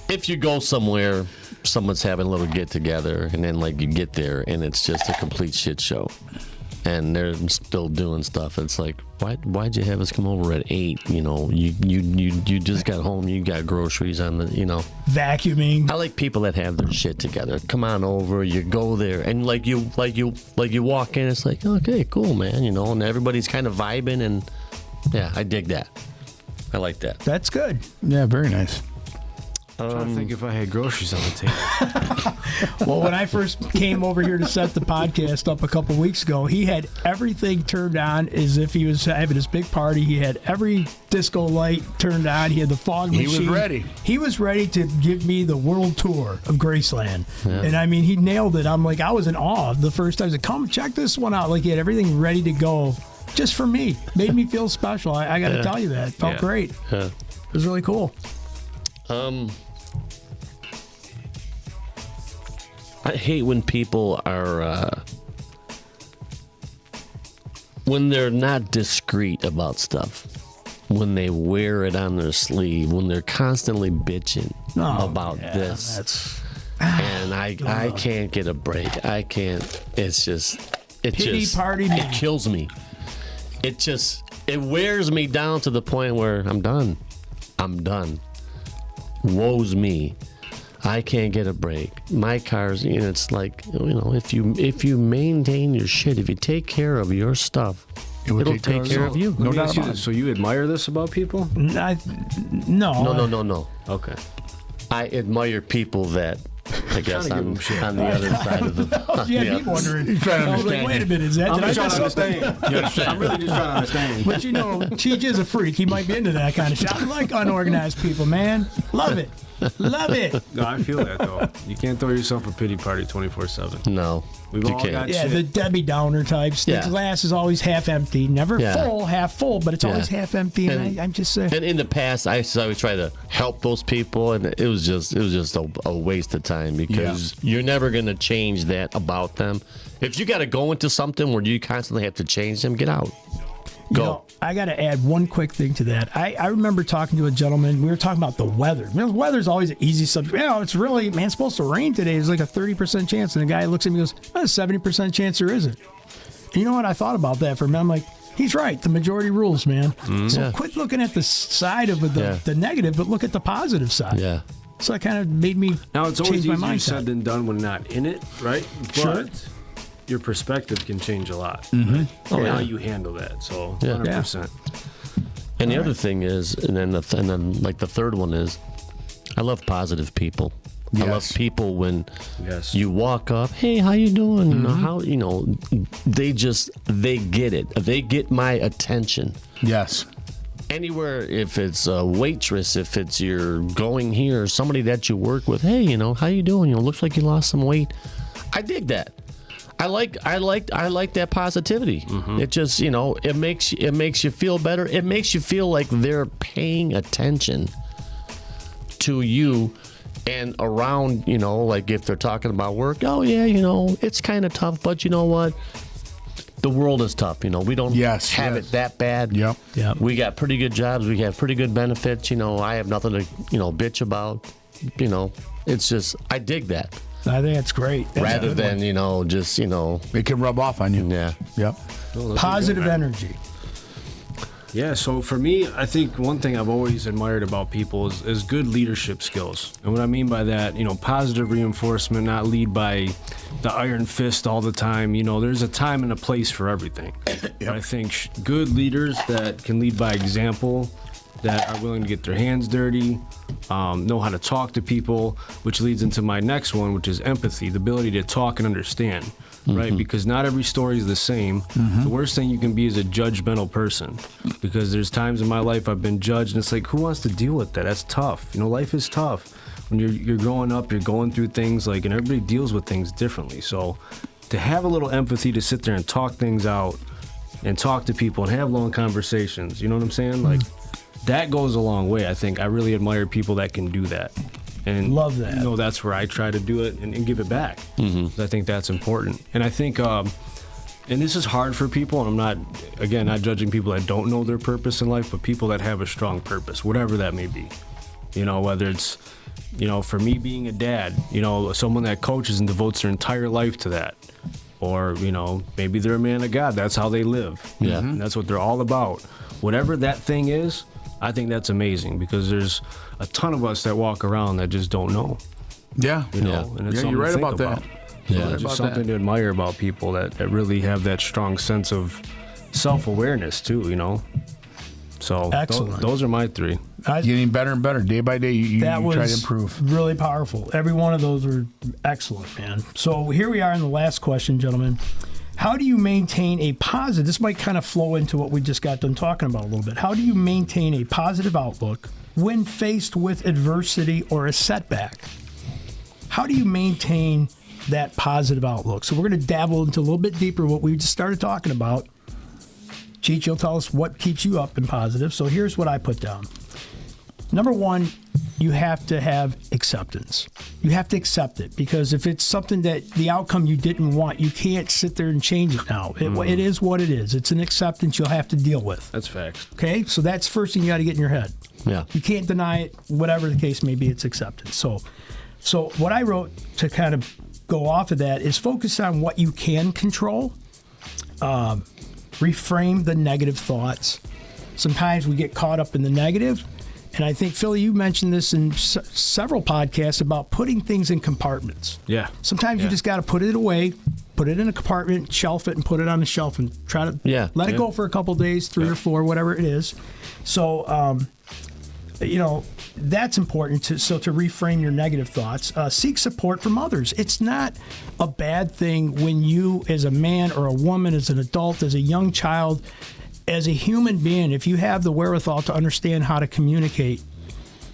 if you go somewhere, someone's having a little get together, and then like you get there and it's just a complete shit show, and they're still doing stuff. It's like, why'd you have us come over at 8? You know, you just got home, you got groceries on the, you know. Vacuuming. I like people that have their shit together. Come on over, you go there, and like you walk in, it's like, okay, cool, man, you know, and everybody's kind of vibing, and yeah, I dig that. I like that. That's good. Yeah, very nice. I'm trying to think if I had groceries on the table. Well, when I first came over here to set the podcast up a couple weeks ago, he had everything turned on as if he was having this big party. He had every disco light turned on. He had the fog machine. He was ready. He was ready to give me the world tour of Graceland. Yeah. And I mean, he nailed it. I'm like, I was in awe the first time. I said, come check this one out. Like, he had everything ready to go just for me. Made me feel special. I got to tell you that. It felt great. Yeah. It was really cool. I hate when people are when they're not discreet about stuff, when they wear it on their sleeve, when they're constantly bitching about this. And I can't get a break. I can't. It's just party me. It kills me. It wears me down to the point where I'm done. Woe's me. I can't get a break. My car's, you know, it's like, you know, if you maintain your shit, if you take care of your stuff, it'll take care of you. No doubt about it. So you admire this about people? No. No. Okay. I admire people that, I guess, on the other side of the... Yeah, me wondering. He's trying to I was like, understand. wait a minute, is that? I'm Did I just trying miss to something? understand. I'm really just trying to understand. But you know, Cheech is a freak. He might be into that kind of shit. I like unorganized people, man. Love it. Love it. No, I feel that, though. You can't throw yourself a pity party 24/7. No. We've all got Yeah, shit. the Debbie Downer types. The glass is always half empty. Never full, half full, but it's always half empty. And I'm just saying. And in the past, I used to always try to help those people, and it was just a waste of time, because you're never going to change that about them. If you got to go into something where you constantly have to change them, get out. Go. You know, I got to add one quick thing to that. I remember talking to a gentleman. We were talking about the weather. You know, the weather's always an easy subject. You know, it's really, man, it's supposed to rain today. There's like a 30% chance. And the guy looks at me and goes, well, 70% chance there isn't. And you know what? I thought about that for a minute. I'm like, he's right. The majority rules, man. So quit looking at the side of the negative, but look at the positive side. Yeah. So that kind of made me Now, it's change always my easier mindset. said than done when not in it, right? Sure. But your perspective can change a lot. Mm-hmm. Right? How you handle that. So, Yeah. 100%. And the other thing is, and then like the third one is, I love positive people. Yes. I love people when you walk up, hey, how you doing? You know, how, you know, they get it. They get my attention. Yes. anywhere, if it's a waitress, if it's you're going here, somebody that you work with, hey, how you doing? Looks like you lost some weight. I dig that. I like that positivity. It just, it makes you feel better. It makes you feel like they're paying attention to you and around, like if they're talking about work, oh yeah, it's kind of tough, but you know what? The world is tough. We don't have it that bad. Yep. We got pretty good jobs. We have pretty good benefits. I have nothing to, bitch about. It's just, I dig that. I think that's great. Rather than, just, it can rub off on you. Yeah. Yep. Positive energy. Yeah, so for me, I think one thing I've always admired about people is good leadership skills. And what I mean by that, positive reinforcement, not lead by the iron fist all the time. There's a time and a place for everything. But I think good leaders that can lead by example, that are willing to get their hands dirty, know how to talk to people, which leads into my next one, which is empathy, the ability to talk and understand. Right, because not every story is the same. The worst thing you can be is a judgmental person, because there's times in my life I've been judged, and it's like, who wants to deal with that? That's tough. Life is tough. When you're growing up, you're going through things and everybody deals with things differently. So to have a little empathy, to sit there and talk things out, and talk to people and have long conversations, you know what I'm saying? That goes a long way. I think I really admire people that can do that. And love that. That's where I try to do it and give it back. I think that's important. And I think, and this is hard for people, and I'm not judging people that don't know their purpose in life, but people that have a strong purpose, whatever that may be. Whether it's, for me being a dad, someone that coaches and devotes their entire life to that. Or, maybe they're a man of God. That's how they live. Yeah. And that's what they're all about. Whatever that thing is, I think that's amazing, because there's a ton of us that walk around that just don't know. Yeah. And it's something you're right to think about that. So it's just something to admire about people that really have that strong sense of self-awareness too, So those are my three. Getting better and better day by day. You try to improve. Really powerful. Every one of those were excellent, man. So here we are in the last question, gentlemen. How do you maintain a positive? This might kind of flow into what we just got done talking about a little bit. How do you maintain a positive outlook when faced with adversity or a setback? How do you maintain that positive outlook? So we're going to dabble into a little bit deeper what we just started talking about. Cheech, you'll tell us what keeps you up and positive. So here's what I put down. Number one, you have to have acceptance. You have to accept it, because if it's something that the outcome you didn't want, you can't sit there and change it now. It is what it is. It's an acceptance you'll have to deal with. That's facts. Okay? So that's the first thing you got to get in your head. Yeah. You can't deny it. Whatever the case may be, it's acceptance. So what I wrote to kind of go off of that is focus on what you can control. Reframe the negative thoughts. Sometimes we get caught up in the negative. And I think, Fillie, you mentioned this in several podcasts about putting things in compartments. Yeah. Sometimes you just got to put it away, put it in a compartment, shelf it, and put it on the shelf and try to let it go for a couple days, 3 or 4, whatever it is. So, that's important to reframe your negative thoughts. Seek support from others. It's not a bad thing when you, as a man or a woman, as an adult, as a young child, as a human being, if you have the wherewithal to understand how to communicate,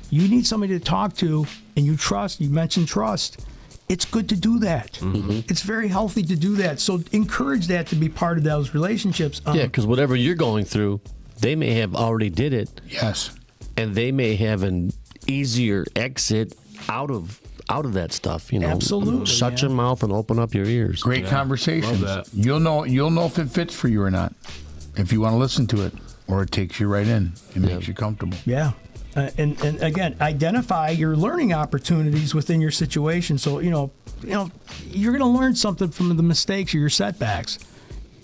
you need somebody to talk to and you trust. You mentioned trust. It's good to do that. It's very healthy to do that. So encourage that to be part of those relationships. Because whatever you're going through, they may have already did it. Yes. And they may have an easier exit out of that stuff. Absolutely. Shut your mouth and open up your ears. Great conversations. You'll know if it fits for you or not, if you want to listen to it, or it takes you right in and makes you comfortable. Yeah. And again, identify your learning opportunities within your situation. So, you're going to learn something from the mistakes or your setbacks.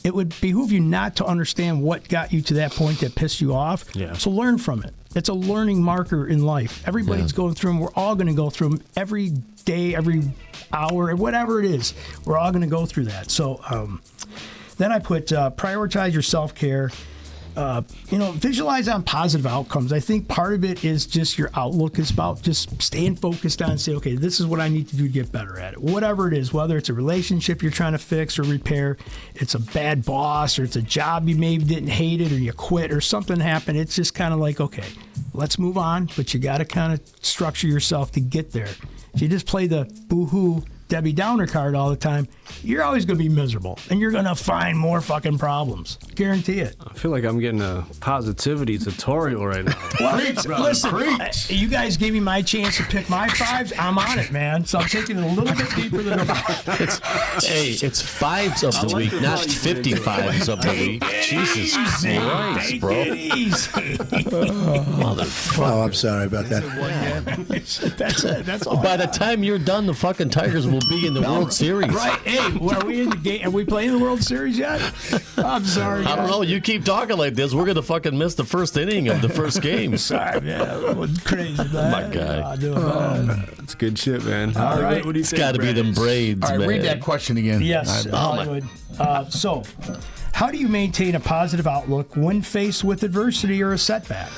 It would behoove you not to understand what got you to that point that pissed you off. Yeah. So learn from it. It's a learning marker in life. Everybody's going through them. We're all going to go through them every day, every hour, whatever it is. We're all going to go through that. So then I put prioritize your self-care. visualize on positive outcomes. I think part of it is just your outlook is about just staying focused on, say, okay, this is what I need to do to get better at it. Whatever it is, whether it's a relationship you're trying to fix or repair, it's a bad boss, or it's a job you maybe didn't hate it, or you quit, or something happened. It's just kind of like, okay, let's move on, but you got to kind of structure yourself to get there. If you just play the boo-hoo Debbie Downer card all the time, you're always going to be miserable, and you're going to find more fucking problems. Guarantee it. I feel like I'm getting a positivity tutorial right now. Well, listen, you guys gave me my chance to pick my fives. I'm on it, man. So I'm taking it a little bit deeper than it's fives of the week, not 55s of the week. Jesus Christ, bro. Oh, I'm sorry about that. That's it. That's all. By the time you're done, the fucking Tigers will be in the World Series. Right. Hey, are we in the game? Are we playing the World Series yet? I'm sorry. I don't know. You keep talking like this, we're going to fucking miss the first inning of the first game. Sorry, man. Crazy, man. My guy. That's good shit, man. All right. What do you It's think, got to be them braids, All right, man. read that question again. Yes, Hollywood. So, how do you maintain a positive outlook when faced with adversity or a setback?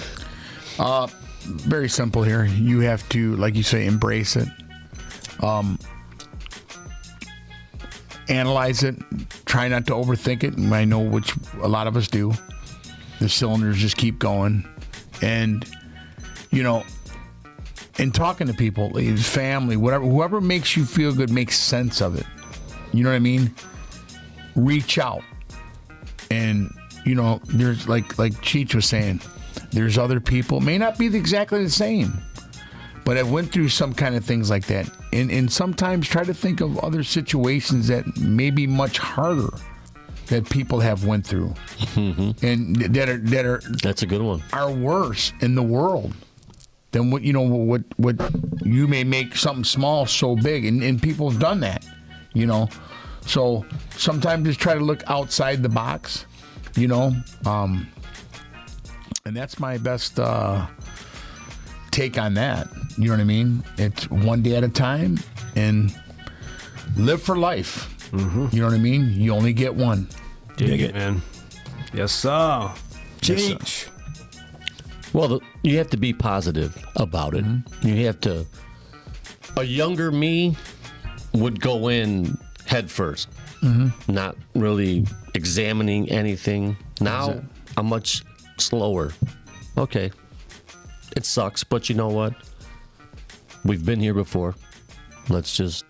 Very simple here. You have to, like you say, embrace it. Analyze it. Try not to overthink it. And I know which a lot of us do. The cylinders just keep going. And, in talking to people, family, whatever, whoever makes you feel good, makes sense of it. You know what I mean? Reach out. And, there's like Cheech was saying, there's other people, may not be exactly the same, but I've went through some kind of things like that. And sometimes try to think of other situations that may be much harder that people have went through. Mm-hmm. And that are that's a good one. Are worse in the world than what you may make something small so big, and people have done that, So sometimes just try to look outside the box, and that's my best take on that. You know what I mean? It's one day at a time and live for life. Mm-hmm. You know what I mean? You only get one. Dig it, man. Yes, sir. Cheech. Well, you have to be positive about it. Mm-hmm. You have to. A younger me would go in head first, not really examining anything. Now I'm much slower. Okay, it sucks, but you know what? We've been here before. Let's just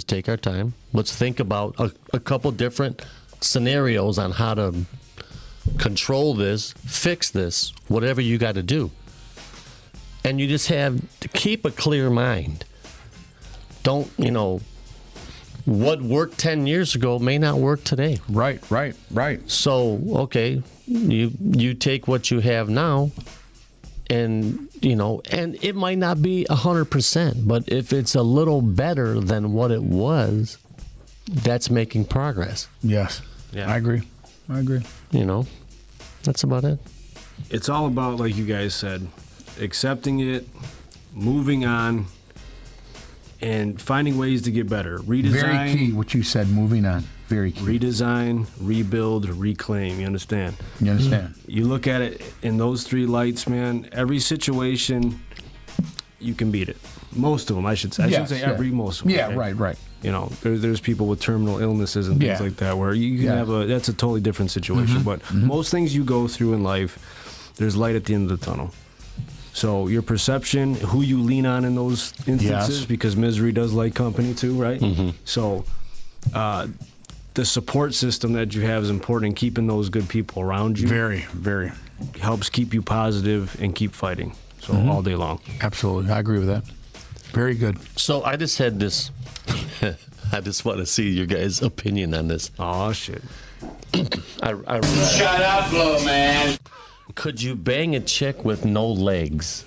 take our time. Let's think about a couple different scenarios on how to control this, fix this, whatever you got to do. And you just have to keep a clear mind. Don't, what worked 10 years ago may not work today. Right. So, okay, you take what you have now, and and it might not be 100%, but if it's a little better than what it was, that's making progress. Yes. Yeah. I agree. That's about it. It's all about, like you guys said, accepting it, moving on, and finding ways to get better. Redesign. Very key what you said, moving on. Very key. Redesign, rebuild, reclaim. You understand? You understand? You look at it in those three lights, man. Every situation, you can beat it. Most of them, I should say. I shouldn't say every, most of them. Yeah, okay? right. There's people with terminal illnesses and things like that where you can have that's a totally different situation. But most things you go through in life, there's light at the end of the tunnel. So your perception, who you lean on in those instances, because misery does like company too, right? Mm-hmm. So the support system that you have is important in keeping those good people around you. Very, very. Helps keep you positive and keep fighting. So all day long. Absolutely. I agree with that. Very good. So I just had this. I just want to see your guys' opinion on this. Oh, shit. Shut up, little man. Could you bang a chick with no legs?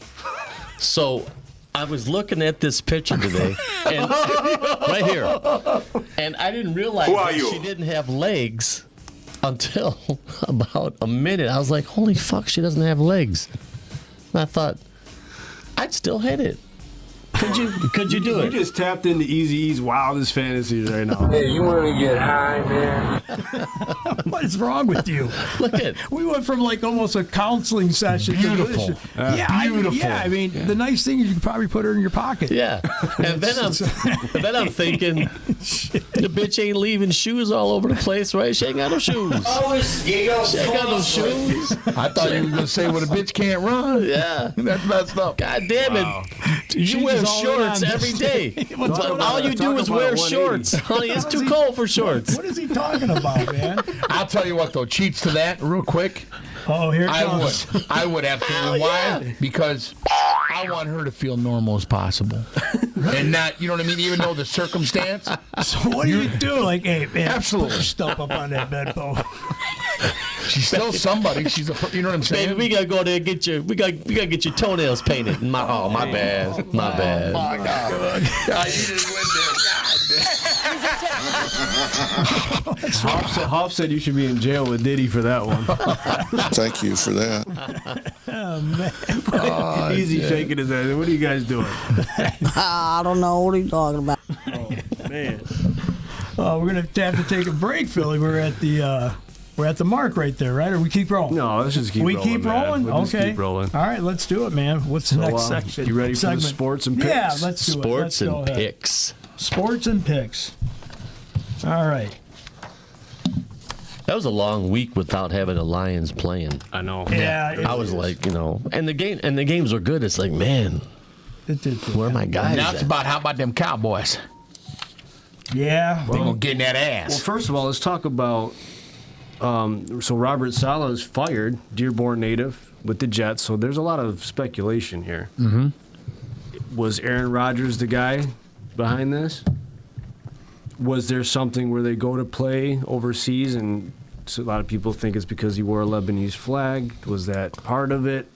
So I was looking at this picture today, and right here, and I didn't realize that she didn't have legs until about a minute. I was like, holy fuck, she doesn't have legs. And I thought, I'd still hit it. Could you do it? You just tapped into Eazy-E's wildest fantasies right now. Hey, you want to get high, man? What is wrong with you? Look at We went from like almost a counseling session. Beautiful. Beautiful. I mean, the nice thing is you could probably put her in your pocket. Yeah. And then I'm thinking, the bitch ain't leaving shoes all over the place, right? She ain't got no shoes. She ain't got no shoes. I thought you were going to say, well, the bitch can't run. Yeah. That's messed up. God damn it. You wear shorts every day. All you do is wear shorts. Honey, it's too cold for shorts. What is he talking about, man? I'll tell you what, though, cheats to that real quick. Oh, here it comes. I would absolutely. Why? Because I want her to feel normal as possible. And not, you know what I mean, even though the circumstance. So what do you do? Like, hey, man, absolutely. Put your stuff up on that bedpost. She's still somebody. She's a, you know what I'm saying? Baby, we gotta go there and get your, we gotta get your toenails painted. My bad. My bad. My God. God, you just went there. God. Hoff said you should be in jail with Diddy for that one. Thank you for that. Oh, man. Easy shaking his head. What are you guys doing? I don't know. What are you talking about? Oh, man. We're going to have to take a break, Philly. We're at the mark right there, right? Or we keep rolling? No, let's just keep rolling. We keep rolling? We'll just Okay. keep rolling. All right, let's do it, man. What's the next section? You ready for the sports and picks? Yeah, let's do it. Sports Let's go and ahead. picks. Sports and picks. All right. That was a long week without having the Lions playing. I know. Yeah. I was like, and the games are good. It's like, man, where are my guys? Now it's about how about them Cowboys? Yeah. They're going to get in that ass. Well, first of all, let's talk about. So Robert Saleh is fired, Dearborn native, with the Jets. So there's a lot of speculation here. Mm-hmm. Was Aaron Rodgers the guy behind this? Was there something where they go to play overseas and so a lot of people think it's because he wore a Lebanese flag? Was that part of it?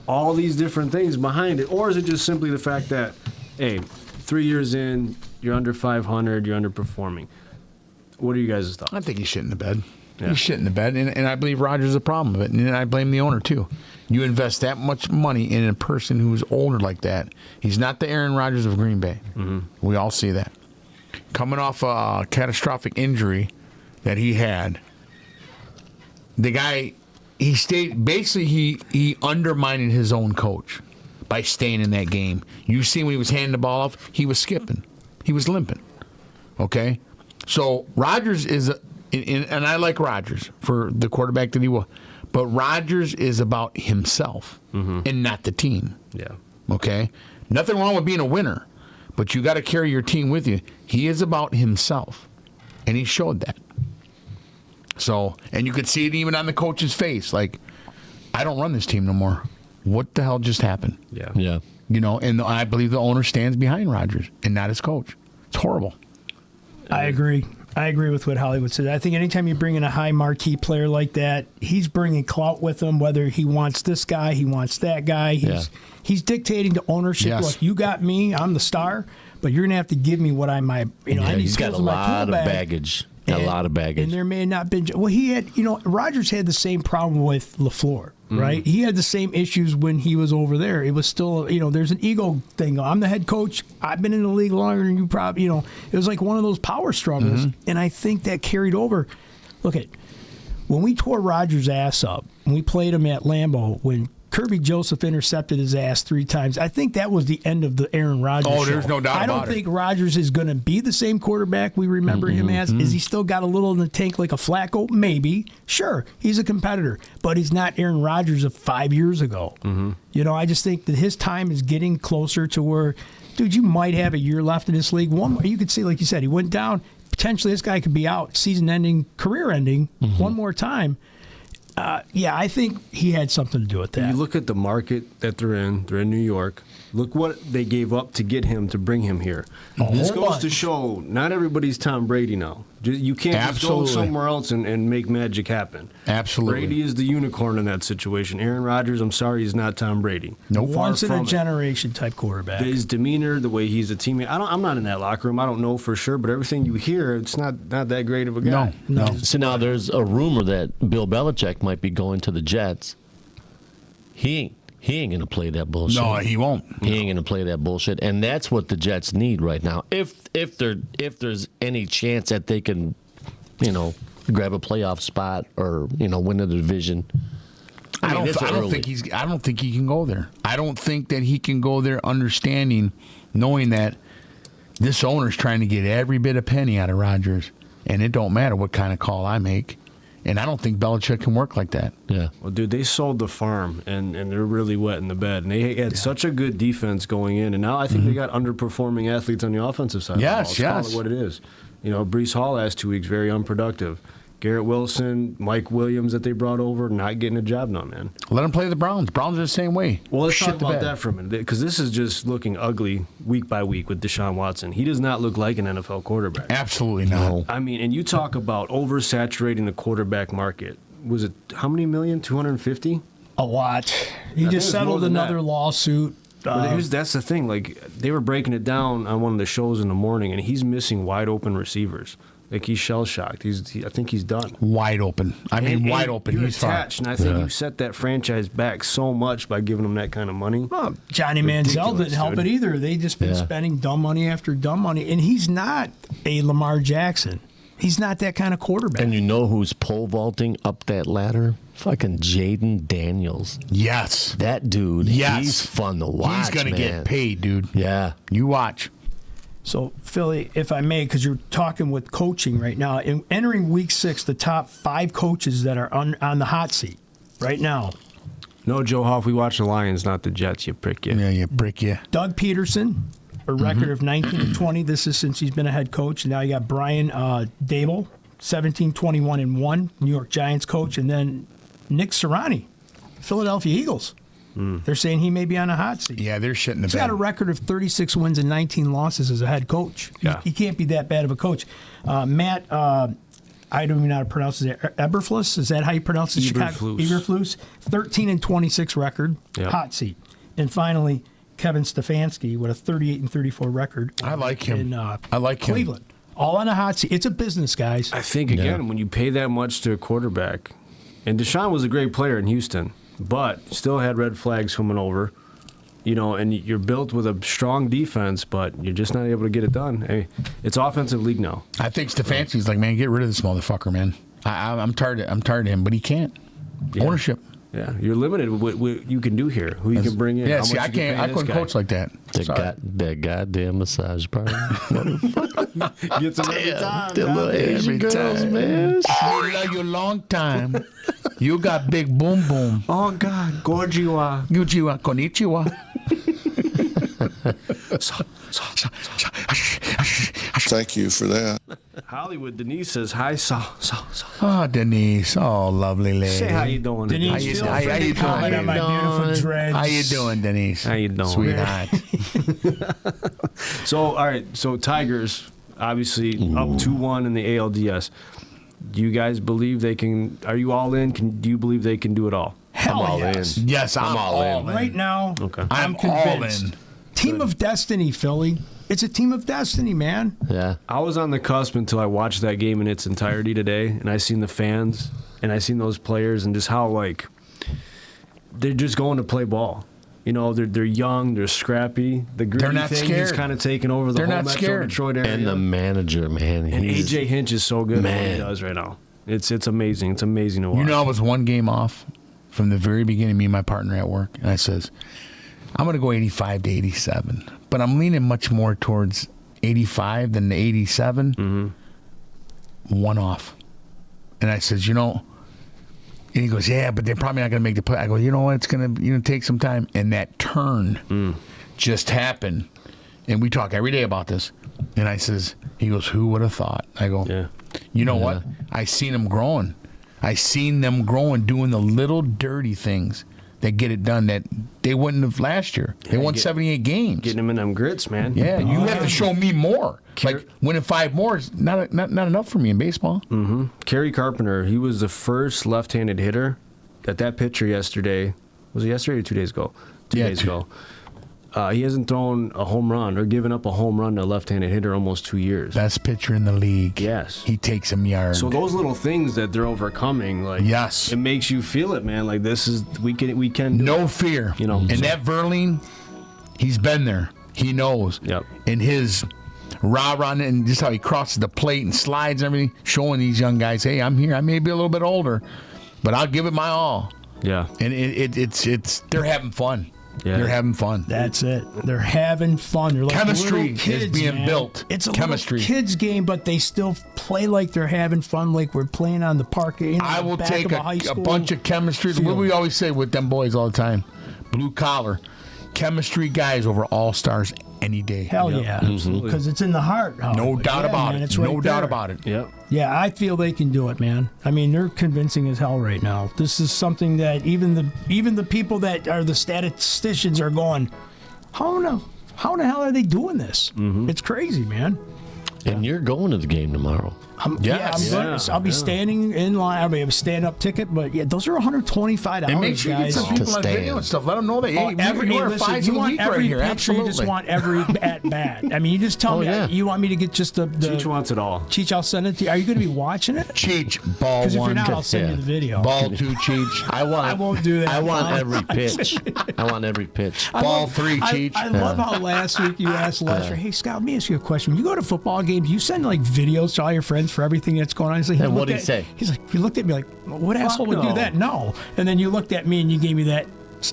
All these different things behind it? Or is it just simply the fact that, hey, 3 years in, you're under 500, you're underperforming? What are you guys' thoughts? I think he's shit in the bed. Yeah. He's shit in the bed, and I believe Rodgers is a problem of it, and I blame the owner, too. You invest that much money in a person who's older like that. He's not the Aaron Rodgers of Green Bay. Mm-hmm. We all see that. Coming off a catastrophic injury that he had, the guy, he undermined his own coach by staying in that game. You see when he was handing the ball off, he was skipping. He was limping. Okay? So Rodgers is, and I like Rodgers for the quarterback that he was, but Rodgers is about himself and not the team. Yeah. Okay? Nothing wrong with being a winner, but you got to carry your team with you. He is about himself, and he showed that. So, and you could see it even on the coach's face. Like, I don't run this team no more. What the hell just happened? Yeah. Yeah. And I believe the owner stands behind Rodgers and not his coach. It's horrible. I agree. I agree with what Hollywood said. I think anytime you bring in a high marquee player like that, he's bringing clout with him, whether he wants this guy, he wants that guy. He's dictating to ownership. Yes. Look, you got me, I'm the star, but you're going to have to give me what I might, I need he's got a lot of baggage. A lot of baggage. And there may have not been. Well, he had, Rodgers had the same problem with LaFleur, right? He had the same issues when he was over there. It was still, there's an ego thing. I'm the head coach. I've been in the league longer than you probably, it was like one of those power struggles. And I think that carried over. Look when we tore Rodgers' ass up, when we played him at Lambeau, when Kirby Joseph intercepted his ass 3 times, I think that was the end of the Aaron Rodgers show. There's no doubt about it. I don't think Rodgers is going to be the same quarterback we remember him as. Is he still got a little in the tank like a Flacco? Maybe. Sure, he's a competitor, but he's not Aaron Rodgers of 5 years ago. I just think that his time is getting closer to where, dude, you might have a year left in this league. You could see, like you said, he went down. Potentially this guy could be out season-ending, career-ending one more time. I think he had something to do with that. You look at the market that they're in New York. Look what they gave up to get him, to bring him here. This goes to show not everybody's Tom Brady now. You can't just go somewhere else and make magic happen. Absolutely. Brady is the unicorn in that situation. Aaron Rodgers, I'm sorry, he's not Tom Brady. Once in a generation type quarterback. His demeanor, the way he's a teammate. I'm not in that locker room. I don't know for sure, but everything you hear, it's not that great of a guy. No. So now there's a rumor that Bill Belichick might be going to the Jets. He He ain't gonna play that bullshit. No, he won't. He ain't gonna play that bullshit, and that's what the Jets need right now. If there's any chance that they can, grab a playoff spot or win the division. I don't think he can go there. I don't think that he can go there understanding, knowing that this owner's trying to get every bit of penny out of Rodgers, and it don't matter what kind of call I make. And I don't think Belichick can work like that. Yeah. Well, dude, they sold the farm, and they're really wet in the bed. And they had such a good defense going in, and now I think they got underperforming athletes on the offensive side. Yes, Call it what it is. Breece Hall last 2 weeks, very unproductive. Garrett Wilson, Mike Williams that they brought over, not getting a job done, man. Let them play the Browns. Browns are the same way. Well, let's talk about that for a minute, because this is just looking ugly week by week with Deshaun Watson. He does not look like an NFL quarterback. Absolutely not. No. I mean, and you talk about oversaturating the quarterback market. Was it how many million? 250? A lot. He just settled another lawsuit. That's the thing. Like, they were breaking it down on one of the shows in the morning, and he's missing wide open receivers. Like, he's shell-shocked. I think he's done. Wide open. Wide open. You're He's attached, and I think you set that franchise back so much by giving him that kind of money. Well, Johnny Manziel didn't help it either. They just been spending dumb money after dumb money, and he's not a Lamar Jackson. He's not that kind of quarterback. And you know who's pole vaulting up that ladder? Fucking Jaden Daniels. Yes. That dude. Yes. He's fun to watch. He's going to get paid, dude. Yeah. You watch. So, Fillie, if I may, because you're talking with coaching right now, entering Week 6, the top 5 coaches that are on the hot seat right now. No, Joe Hoff, we watch the Lions, not the Jets, you prick you. Yeah, you prick you. Doug Peterson, a record of 19-20. This is since he's been a head coach. Now you got Brian Dable, 17-21-1, New York Giants coach, and then Nick Sirianni, Philadelphia Eagles. They're saying he may be on a hot seat. Yeah, they're shitting the bed. He's got a record of 36 wins and 19 losses as a head coach. Yeah. He can't be that bad of a coach. Matt, I don't even know how to pronounce it. Eberflus, is that how you pronounce it? Eberflus. 13-26 record, hot seat. And finally, Kevin Stefanski with a 38-34 record. I like him. I like Cleveland. All on a hot seat. It's a business, guys. I think, again, when you pay that much to a quarterback, and Deshaun was a great player in Houston, but still had red flags coming over, and you're built with a strong defense, but you're just not able to get it done. Hey, it's offensive league now. I think Stefanski's like, man, get rid of this motherfucker, man. I'm tired of him, but he can't. Yeah. Ownership. Yeah, you're limited with what you can do here, who you can bring in. Yeah, see, I couldn't coach like that. That goddamn massage party. Gets them every time. Them little Asian girls, man. I love you a long time. You got big boom boom. Oh, God. Gorjiwa. Gorjiwa. Konnichiwa. Thank you for that. Hollywood Denise says, hi, so. Oh, Denise. Oh, lovely lady. Say how you doing, Denise. How you doing? On my beautiful dreads. How you doing, Denise? How you doing? Sweetheart. So, all right. So, Tigers, obviously, up 2-1 in the ALDS. Do you guys believe they can? Are you all in? Do you believe they can do it all? Hell I'm all yes. in. Yes, I'm all in. Right now, Okay. I'm convinced. all in. Team of destiny, Philly. It's a team of destiny, man. Yeah. I was on the cusp until I watched that game in its entirety today, and I seen the fans, and I seen those players, and just how, like, they're just going to play ball. They're young, they're scrappy. The gritty thing is kind of taking over the whole Metro Detroit area. And the manager, man. And AJ Hinch is so good at what he does right now. It's amazing. It's amazing to watch. I was one game off from the very beginning, me and my partner at work, and I says, I'm going to go 85 to 87, but I'm leaning much more towards 85 than the 87. Mm-hmm. One off. And I says, and he goes, yeah, but they're probably not going to make the play. I go, you know what? It's going to take some time. And that turn just happened. And we talk every day about this. And I says, he goes, who would have thought? I go, you know what? I seen them growing. I seen them growing, doing the little dirty things that get it done that they wouldn't have last year. They won 78 games. Getting them in them grits, man. Yeah, you have to show me more. Like, winning 5 more is not enough for me in baseball. Mm-hmm. Kerry Carpenter, he was the first left-handed hitter that pitcher yesterday, was it yesterday or 2 days ago? 2 days ago. he hasn't thrown a home run or given up a home run to a left-handed hitter almost 2 years. Best pitcher in the league. Yes. He takes him yard. So those little things that they're overcoming, like, yes, it makes you feel it, man. Like, this is we can do no it. fear. You know. And that Verlaine, he's been there. He knows. Yep. And his rah-rah and just how he crosses the plate and slides and everything, showing these young guys, hey, I'm here. I may be a little bit older, but I'll give it my all. Yeah. And it's they're having fun. Yeah. They're having fun. That's it. They're having fun. They're like chemistry little kids, is being man. built. It's a chemistry little kids game, but they still play like they're having fun, like we're playing on the park. I will take a bunch of chemistry. What do we always say with them boys all the time? Blue collar. Chemistry guys over all-stars any day. Hell yeah. Absolutely. Because it's in the heart. No doubt about it. It's right No doubt there. about it. Yep. Yeah, I feel they can do it, man. I mean, they're convincing as hell right now. This is something that even the people that are the statisticians are going, how in the hell are they doing this? It's crazy, man. And you're going to the game tomorrow. I'll be standing in line. I'll be a stand-up ticket, but yeah, those are $125. And make sure you get guys. some people on video and stuff. Let them know that Oh, you are listen, 5 you a want week every right here. picture, Absolutely. you just want every at-bat. I mean, you just tell me, you want me to get just the Cheech wants it all. Cheech, I'll send it to you. Are you going to be watching it? Cheech, ball 'Cause if you're one. not, I'll send you the video. Ball two, Cheech. I won't do that. I want every pitch. I want every pitch. Ball three, Cheech. I love how last week you asked Lester, hey, Scott, let me ask you a question. When you go to football games, you send like videos to all your friends for everything that's going on. He's like, and what did he say? He's like, he looked at me like, what asshole would no. do that? No. And then you looked at me and you gave me that,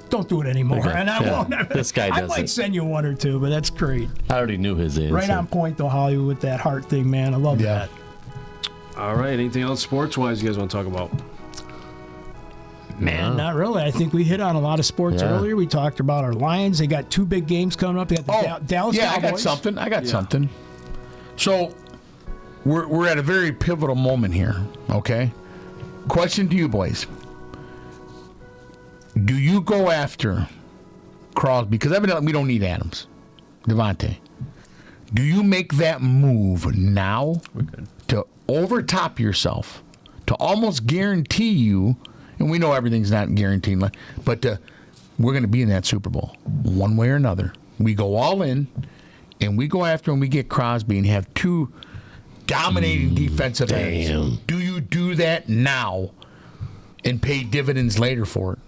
don't do it anymore. Okay. And I won't. This guy I does might it. send you one or two, but that's great. I already knew his answer. Right on point, though, Hollywood, with that heart thing, man. I love that. All right. Anything else sports-wise you guys want to talk about? Man, not really. I think we hit on a lot of sports earlier. We talked about our Lions. They got 2 big games coming up. They got the Dallas Cowboys. I got something. So we're at a very pivotal moment here, okay? Question to you boys. Do you go after Crosby? Because evidently we don't need Adams. Devontae. Do you make that move now to overtop yourself, to almost guarantee you, and we know everything's not guaranteed, but we're going to be in that Super Bowl one way or another. We go all in, and we go after and we get Crosby and have 2 dominating defensive ends. Do you do that now and pay dividends later for it?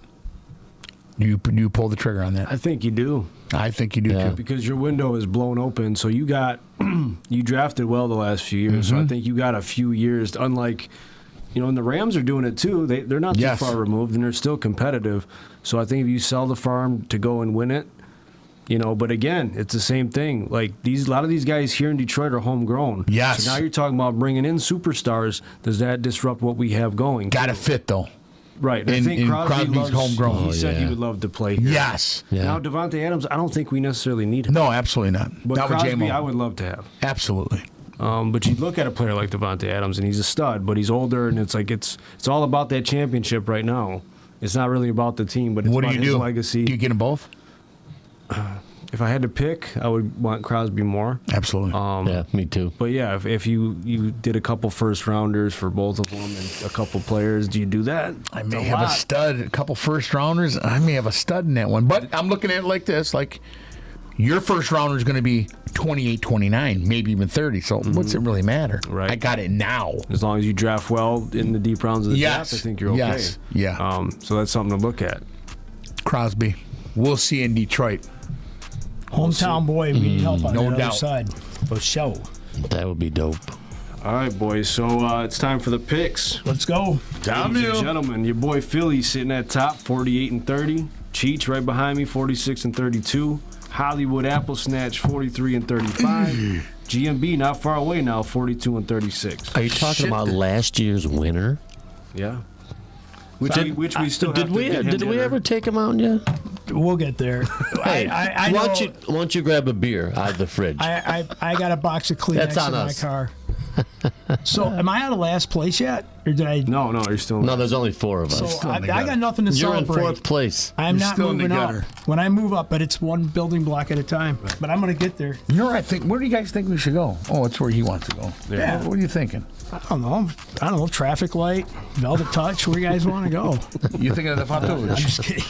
Do you pull the trigger on that? I think you do. I think you do too. Because your window is blown open. So you got you drafted well the last few years. So I think you got a few years. Unlike, and the Rams are doing it too. They're not too far removed and they're still competitive. So I think if you sell the farm to go and win it, but again, it's the same thing. Like a lot of these guys here in Detroit are homegrown. Yes. So now you're talking about bringing in superstars. Does that disrupt what we have going? Got to fit though. Right. I think Crosby's homegrown. He said he would love to play here. Yes. Yeah. Now, Devontae Adams, I don't think we necessarily need him. No, absolutely not. But not Crosby, with J-Mo. I would love to have. Absolutely. But you look at a player like Devontae Adams, and he's a stud, but he's older, and it's like it's all about that championship right now. It's not really about the team, but it's about his legacy. Do you get them both? If I had to pick, I would want Crosby more. Absolutely. Yeah, me too. But yeah, if you did a couple first rounders for both of them and a couple players, do you do that? I may have a stud, a couple first rounders. I may have a stud in that one. But I'm looking at it like this, like your first rounder is going to be 28, 29, maybe even 30. So what's it really matter? Right. I got it now. As long as you draft well in the deep rounds of the Yes. draft, I think you're okay. Yes. Yeah. So that's something to look at. Crosby. We'll see in Detroit. Hometown boy, we need help on no the doubt. other side. For show. That would be dope. All right, boys. So it's time for the picks. Let's go. Ladies and gentlemen, your boy Fillie sitting at top, 48-30. Cheech right behind me, 46-32. Hollywood Apple Snatch, 43-35. GMB not far away now, 42-36. Are you talking about last year's winner? Yeah. Which we still did have to we get him did we dinner. ever take him out yet? We'll get there. Hey, I why know, don't you grab a beer out of the fridge? I got a box of Kleenex That's on in us. my car. So, am I out of last place yet? Or did I? No, you're still. No, there's only 4 of us. So I got nothing to celebrate. You're in 4th place. I'm You're not still in the moving up. gutter. When I move up, but it's one building block at a time. Right. But I'm going to get there. You know where I think? Where do you guys think we should go? Oh, it's where he wants to go. Yeah. What are you thinking? I don't know. Traffic light, Velvet Touch. Where you guys want to go? You thinking of the Fatu? I'm just kidding.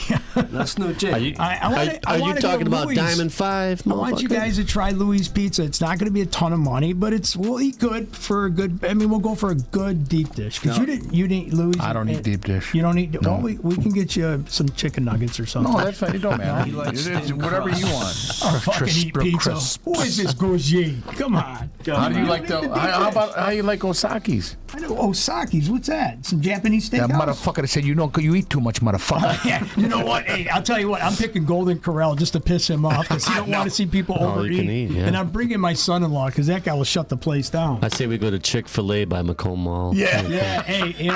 That's no joke. Are you wanna talking go about Louis. Diamond 5? I want you guys to try Louis Pizza. It's not going to be a ton of money, but we'll eat good for a good. I mean, we'll go for a good deep dish. Because you didn't eat Louis. I don't eat deep dish. You don't eat. No. Well, we can get you some chicken nuggets or something. No, that's fine. It don't matter. It's whatever you want. Or fucking eat pizza. What is this gougie? Come on. How do you like the? How you like Osaki's? I know Osaki's. What's that? Some Japanese steakhouse? That motherfucker that said you eat too much, motherfucker. Yeah, you know what? Hey, I'll tell you what. I'm picking Golden Corral just to piss him off because he don't want to see people overeat. And I'm bringing my son-in-law because that guy will shut the place down. I say we go to Chick-fil-A by Macomb Mall. Yeah. Hey,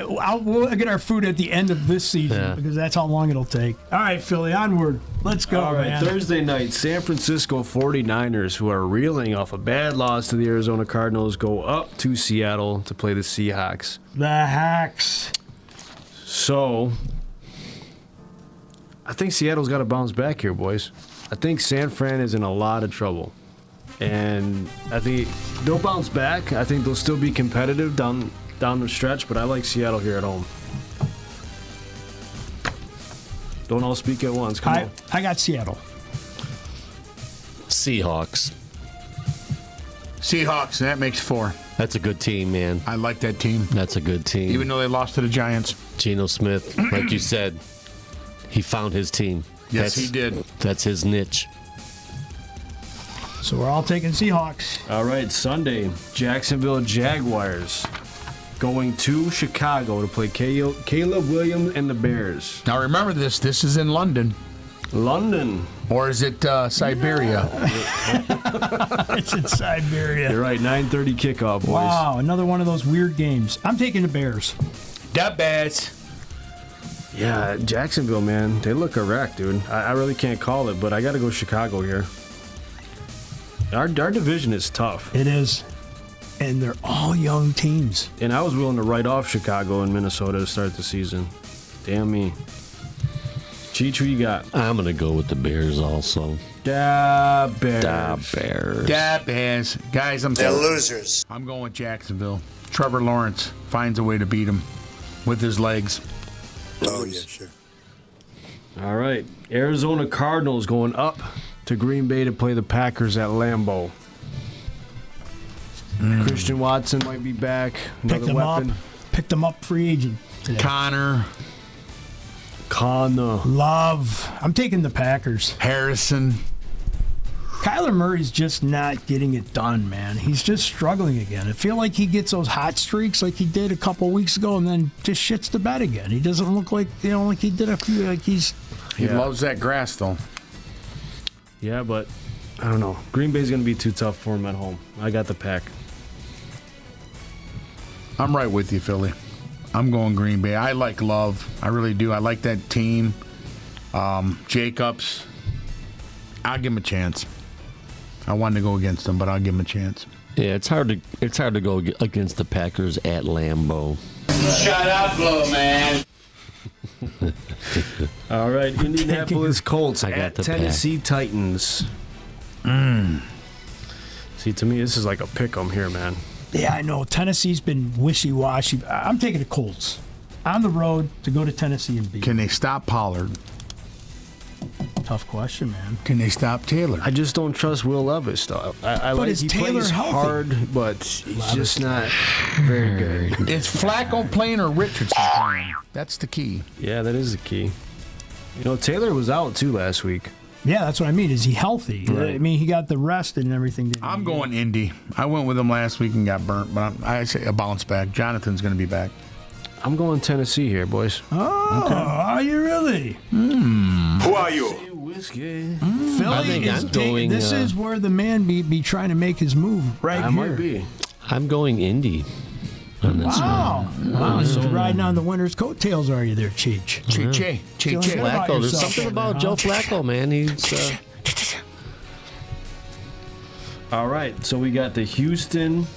we'll get our food at the end of this season because that's how long it'll take. All right, Philly, onward. Let's go, All right, man. Thursday night, San Francisco 49ers, who are reeling off a bad loss to the Arizona Cardinals, go up to Seattle to play the Seahawks. The Hacks. So, I think Seattle's got to bounce back here, boys. I think San Fran is in a lot of trouble. And I think they'll bounce back. I think they'll still be competitive down the stretch, but I like Seattle here at home. Don't all speak at once. Come on. I got Seattle. Seahawks. Seahawks. That makes 4. That's a good team, man. I like that team. That's a good team. Even though they lost to the Giants. Geno Smith, like you said, he found his team. Yes, he did. That's his niche. So we're all taking Seahawks. All right, Sunday, Jacksonville Jaguars going to Chicago to play Caleb Williams and the Bears. Now remember this. This is in London. London. Or is it Siberia? It's in Siberia. You're right, 9:30 kickoff, boys. Wow, another one of those weird games. I'm taking the Bears. The Bears. Yeah, Jacksonville, man, they look a wreck, dude. I really can't call it, but I got to go Chicago here. Our division is tough. It is. And they're all young teams. And I was willing to write off Chicago and Minnesota to start the season. Damn me. Cheech, who you got? I'm going to go with the Bears also. Da Bears. Da Bears. Da Bears. Guys, They're losers. I'm going with Jacksonville. Trevor Lawrence finds a way to beat him with his legs. Oh, yeah, sure. All right. Arizona Cardinals going up to Green Bay to play the Packers at Lambeau. Christian Watson might be back. Another weapon. Picked them up free agent today. Connor. Love. I'm taking the Packers. Harrison. Kyler Murray's just not getting it done, man. He's just struggling again. I feel like he gets those hot streaks like he did a couple weeks ago and then just shits the bed again. He doesn't look like, like he did a few, like he's... He loves that grass, though. Yeah, but I don't know. Green Bay's going to be too tough for him at home. I got the Pack. I'm right with you, Philly. I'm going Green Bay. I like Love. I really do. I like that team. Jacobs. I'll give him a chance. I wanted to go against them, but I'll give him a chance. Yeah, it's hard to go against the Packers at Lambeau. Shut up, Blue Man. All right, Indianapolis Colts I got at the Tennessee Titans. See, to me, this is like a pick 'em here, man. Yeah, I know. Tennessee's been wishy-washy. I'm taking the Colts. On the road to go to Tennessee and beat. Can they stop Pollard? Tough question, man. Can they stop Taylor? I just don't trust Will Levis, though. I But like is he Taylor plays healthy? hard, but he's just not very good. Is Flacco playing or Richardson playing? That's the key. Yeah, that is the key. Taylor was out, too, last week. Yeah, that's what I mean. Is he healthy? Right. I mean, he got the rest and everything. I'm going Indy. I went with him last week and got burnt, but I say a bounce back. Jonathan's going to be back. I'm going Tennessee here, boys. Oh, Okay. Are you really? Who are you? Whiskey. Philly I think is I'm going, this is where the man be trying to make his move right I here. might be. I'm going Indy on this Wow. Wow. So riding on the winner's coattails, are you there, Cheech? Che. Feeling good about Flacco. There's yourself something there, about huh? Joe Flacco, man. He's All right, so we got the Houston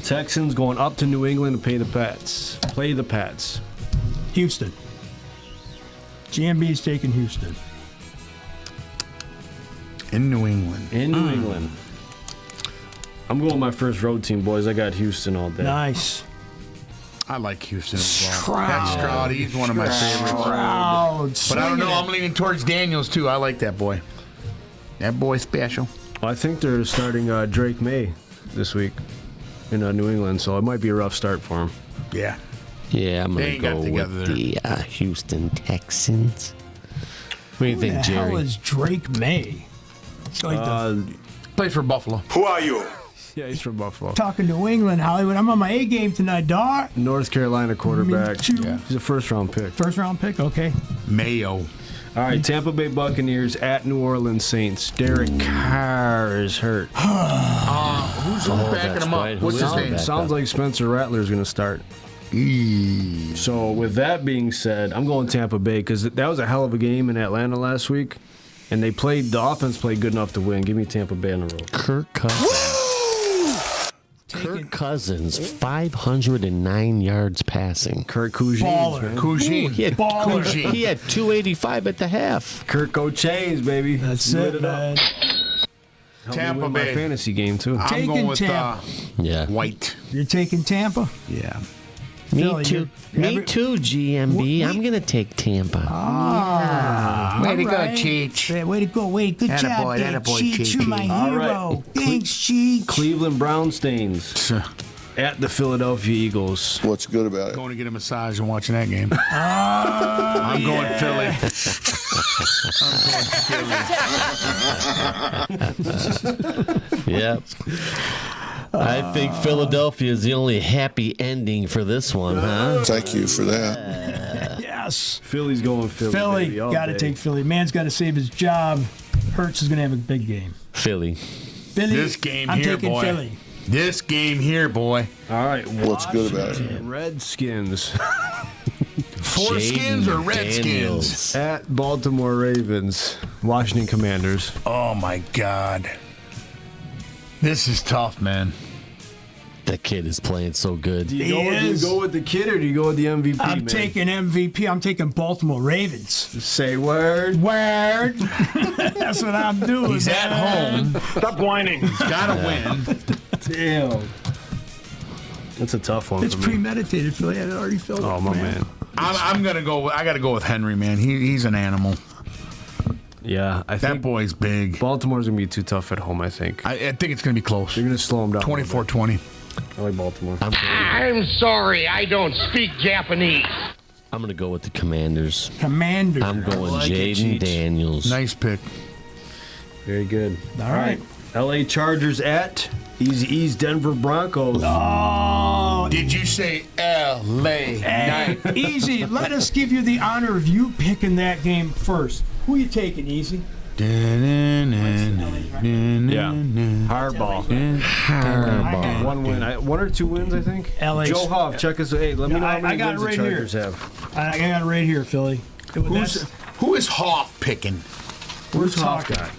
Texans going up to New England to play the Pats. Houston. GMB's taking Houston. In New England. I'm going with my first road team, boys. I got Houston all day. Nice. I like Houston as well. That's Stroud. He's one of my favorites. But I don't know. I'm leaning towards Daniels, too. I like that boy. That boy's special. Well, I think they're starting Drake May this week in New England, so it might be a rough start for him. Yeah. Yeah, I'm going to go with the Houston Texans. What do you think, Jerry? Who the hell is Drake May? It's like plays for Buffalo. Who are you? Yeah, he's from Buffalo. talking New England, Hollywood. I'm on my A game tonight, dog. North Carolina quarterback. He's a first-round pick. First-round pick, okay. Mayo. All right, Tampa Bay Buccaneers at New Orleans Saints. Derek Carr is hurt. Who's backing him up? right. What's his name? Sounds like Spencer Rattler's going to start. So with that being said, I'm going Tampa Bay because that was a hell of a game in Atlanta last week, and the offense played good enough to win. Give me Tampa Bay on the road. Kirk Cousins, 509 yards passing. Kirk Cousins, man. He had 285 at the half. Kirk Chains, baby. That's Lit it, man. Tampa my Bay. fantasy game too. I'm going with Tampa. White. You're taking Tampa? Yeah. Me Philly, too. Me too, GMB. I'm going to take Tampa. Way to go, Cheech. Way to go. Good job, there, Cheech. You're my hero. Thanks, Cheech. Cleveland Brown Stains at the Philadelphia Eagles. What's good about it? Going to get a massage and watching that game. I'm going Philly. Yep. I think Philadelphia is the only happy ending for this one, huh? Thank you for that. Yes. Philly's going Philly. Philly. Got to take Philly. Man's got to save his job. Hurts is going to have a big game. Philly. This game I'm here, taking boy. Philly. This game here, boy. All right. What's good about it? Redskins. Foreskins or Redskins? At Baltimore Ravens. Washington Commanders. Oh, my God. This is tough, man. That kid is playing so good. Do you go with the kid or do you go with the MVP, I'm man? taking MVP. I'm taking Baltimore Ravens. Say word. Word. That's what I'm doing. He's at home. Stop whining. He's got to win. Damn. That's a tough one It's for me. premeditated, Philly. I already filled it. Oh, my man. I'm going to go. I got to go with Henry, man. He's an animal. Yeah, I think that boy's big. Baltimore's going to be too tough at home, I think. I think it's going to be close. They're going to slow him down. 24-20. I like Baltimore. I'm sorry, I don't speak Japanese. I'm going to go with the Commanders. Commanders. I'm going like Jaden Daniels. Nice pick. Very good. All right. LA Chargers at Easy's Denver Broncos. Oh, Did you say L.A. Hey, Easy, let us give you the honor of you picking that game first. Who are you taking, Easy? Yeah. Hardball. Hardball. One win. One or two wins, I think. LA. Joe Hoff, check us. Hey, let me know how I many got wins it right the Chargers have. I got it right here, Philly. Who is Hoff picking? Where's Hoff talking. got?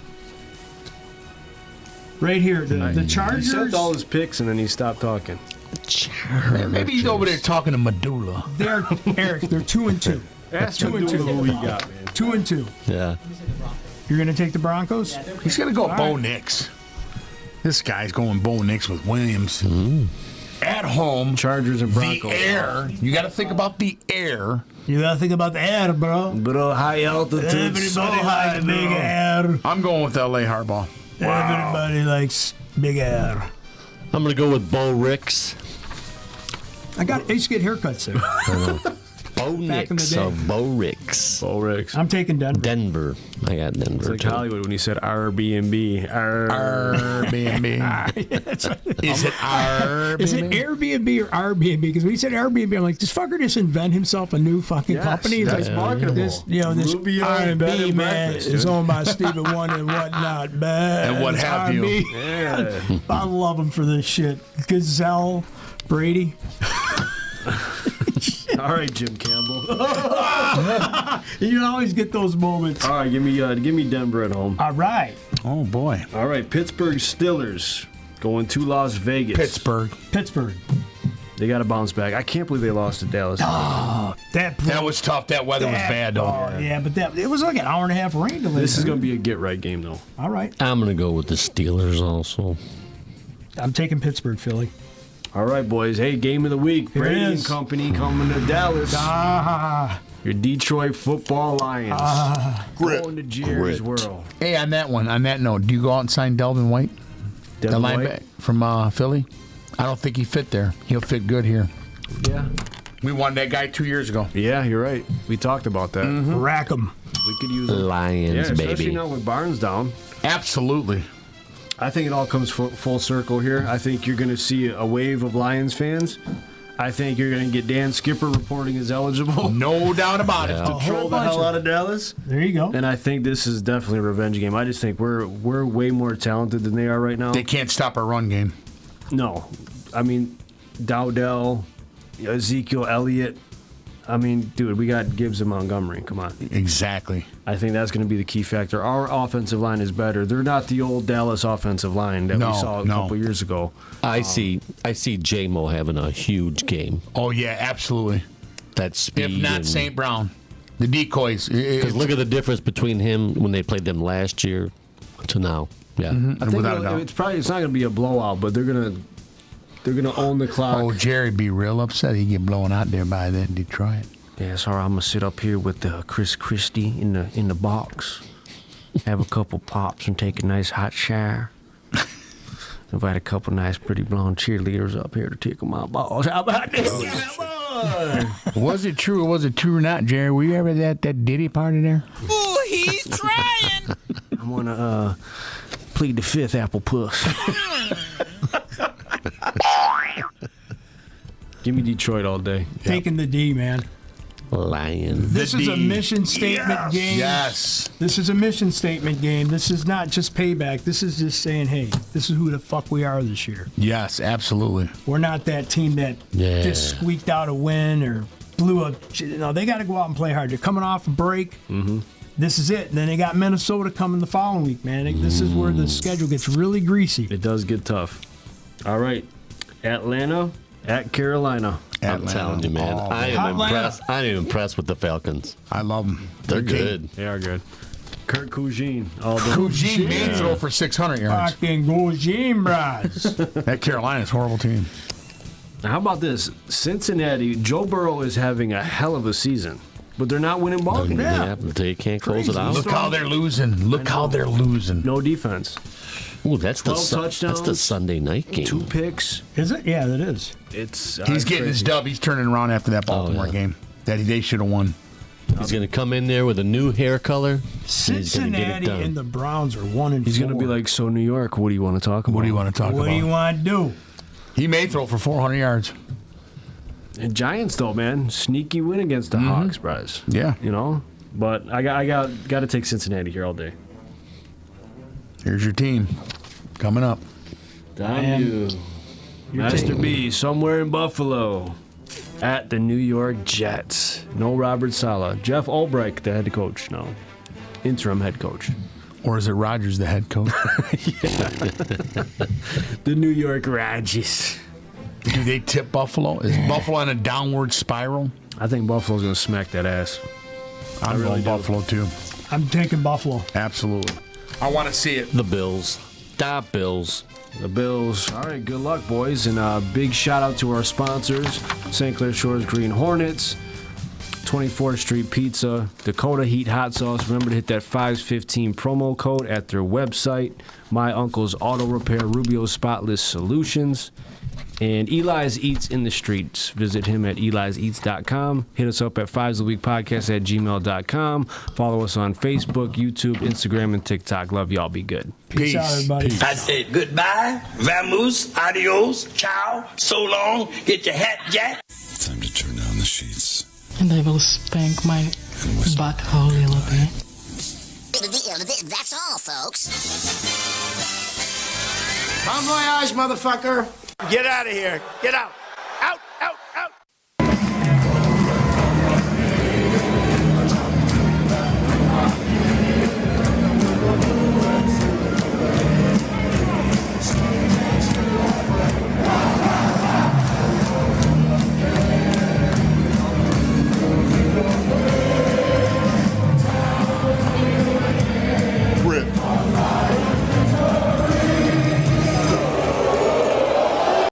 Right here, the He Chargers. said all his picks and then he stopped talking. Maybe he's over there talking to Medulla. They're Eric. They're 2-2. Ask 2-2. who he got, man. 2-2. Yeah. You're gonna take the Broncos? He's going to go All Bo right. Nix. This guy's going Bo Nix with Williams. At home. Chargers and Broncos. The air. You got to think about the air. You gotta think about the air, bro. Bro, high altitude. Everybody so likes high, big bro. air. I'm going with L.A. Hardball. Everybody likes big air. I'm going to go with Bo Ricks. I used to get haircuts there. Bo Back in the Nix day. of Bo Ricks. Bo Ricks. I'm taking Denver. Denver. I got Denver. It's like too. Hollywood when he said Airbnb. Airbnb. Is it Airbnb? Is it Airbnb or Airbnb? Because when he said Airbnb, I'm like, this fucker just invent himself a new fucking company. He's That's like, marketable. this Rubio Bed R&B and man Breakfast, is dude. owned by Stephen Wonder and whatnot, man. And what have you. R&B. Yeah. I love him for this shit. Gazelle, Brady. All right, Jim Campbell. You always get those moments. All right, give me Denver at home. All right. Oh, boy. All right, Pittsburgh Steelers Going to Las Vegas. Pittsburgh. They got to bounce back. I can't believe they lost to Dallas. Oh, that was tough. That weather was bad, though. Oh, yeah, but it was like an hour and a half rain delay. This is going to be a get-right game, though. All right. I'm going to go with the Steelers also. I'm taking Pittsburgh, Philly. All right, boys. Hey, game of the week. Here Brady it and is. company coming to Dallas. Your Detroit football Lions. Going to Jerry's world. Hey, on that note, do you go out and sign Delvin White? Delvin the linebacker White? from Philly? I don't think he fit there. He'll fit good here. Yeah. We won that guy 2 years ago. Yeah, you're right. We talked about that. Rack 'em. We could use him. Lions, especially baby. now with Barnes down. Absolutely. I think it all comes full circle here. I think you're going to see a wave of Lions fans. I think you're going to get Dan Skipper reporting as eligible. No doubt about it. To troll the hell out of Dallas. There you go. And I think this is definitely a revenge game. I just think we're way more talented than they are right now. They can't stop our run game. No. I mean, Dowdell, Ezekiel Elliott. I mean, dude, we got Gibbs and Montgomery. Come on. Exactly. I think that's going to be the key factor. Our offensive line is better. They're not the old Dallas offensive line that we saw a couple years ago. I see J-Mo having a huge game. Oh, yeah, absolutely. That speed. If not St. Brown. The decoys. Because look at the difference between him when they played them last year to now. Yeah. I think it's not going to be a blowout, but they're going to own the clock. Oh, Jerry be real upset. He get blown out there by that Detroit. Yeah, sorry, I'm gonna sit up here with Chris Christie in the box, have a couple pops, and take a nice hot shower. Invite a couple nice, pretty blonde cheerleaders up here to tickle my balls. How about this? Was it true or was it true or not, Jerry? Were you ever at that Diddy party there? Ooh, he's trying. I'm gonna plead the fifth, apple puss. Give me Detroit all day. Taking the D, man. Lions. This is a mission statement game. Yes. This is a mission statement game. This is not just payback. This is just saying, hey, this is who the fuck we are this year. Yes, absolutely. We're not that team that just squeaked out a win or blew a. No, they got to go out and play hard. They're coming off a break. Mm-hmm. This is it. And then they got Minnesota coming the following week, man. This is where the schedule gets really greasy. It does get tough. All right, Atlanta at Carolina. I'm telling you, man. I am impressed. I am impressed with the Falcons. I love them. They're good. They are good. Kurt Cousine. Cousine may throw for 600 yards. Fucking Cousine, bros. That Carolina's a horrible team. Now, how about this? Cincinnati, Joe Burrow is having a hell of a season, but they're not winning ball games. Yeah, they can't close it out. Look how they're losing. Look how they're losing. No defense. Ooh, that's the 12 touchdowns. That's the Sunday night game. 2 picks. Is it? Yeah, that is. He's getting his dub. He's turning around after that Baltimore game that they should have won. He's going to come in there with a new hair color. Cincinnati and the Browns are 1-4. He's going to be like, so New York, what do you want to talk about? What do you want to talk about? What do you want to do? He may throw for 400 yards. And Giants, though, man, sneaky win against the Hawks, Bryce. Yeah, you know. But I got to take Cincinnati here all day. Here's your team coming up. Master B, somewhere in Buffalo, at the New York Jets. No Robert Saleh. Jeff Ulbrich, the head coach. No, interim head coach. Or is it Rodgers, the head coach? The New York Rodgers. Do they tip Buffalo? Is Buffalo on a downward spiral? I think Buffalo's going to smack that ass. I'm going Buffalo, too. I'm taking Buffalo. Absolutely. I want to see it. The Bills. The Bills. The Bills. All right, good luck, boys. And a big shout out to our sponsors, St. Clair Shores Green Hornets, 24th Street Pizza, Dakota Heat Hot Sauce. Remember to hit that 515 promo code at their website. My Uncle's Auto Repair, Rubio Spotless Solutions. And Eli's Eats in the Streets. Visit him at eliseats.com. Hit us up at fivesoftheweekpodcast@gmail.com. Follow us on Facebook, YouTube, Instagram, and TikTok. Love y'all. Be good. Peace out, everybody. I said goodbye, vamoose, adios, ciao, so long, get your hat jack. Time to turn down the sheets. And I will spank my butthole a little bit. That's all, folks. Bon voyage, motherfucker. Get out of here. Get out.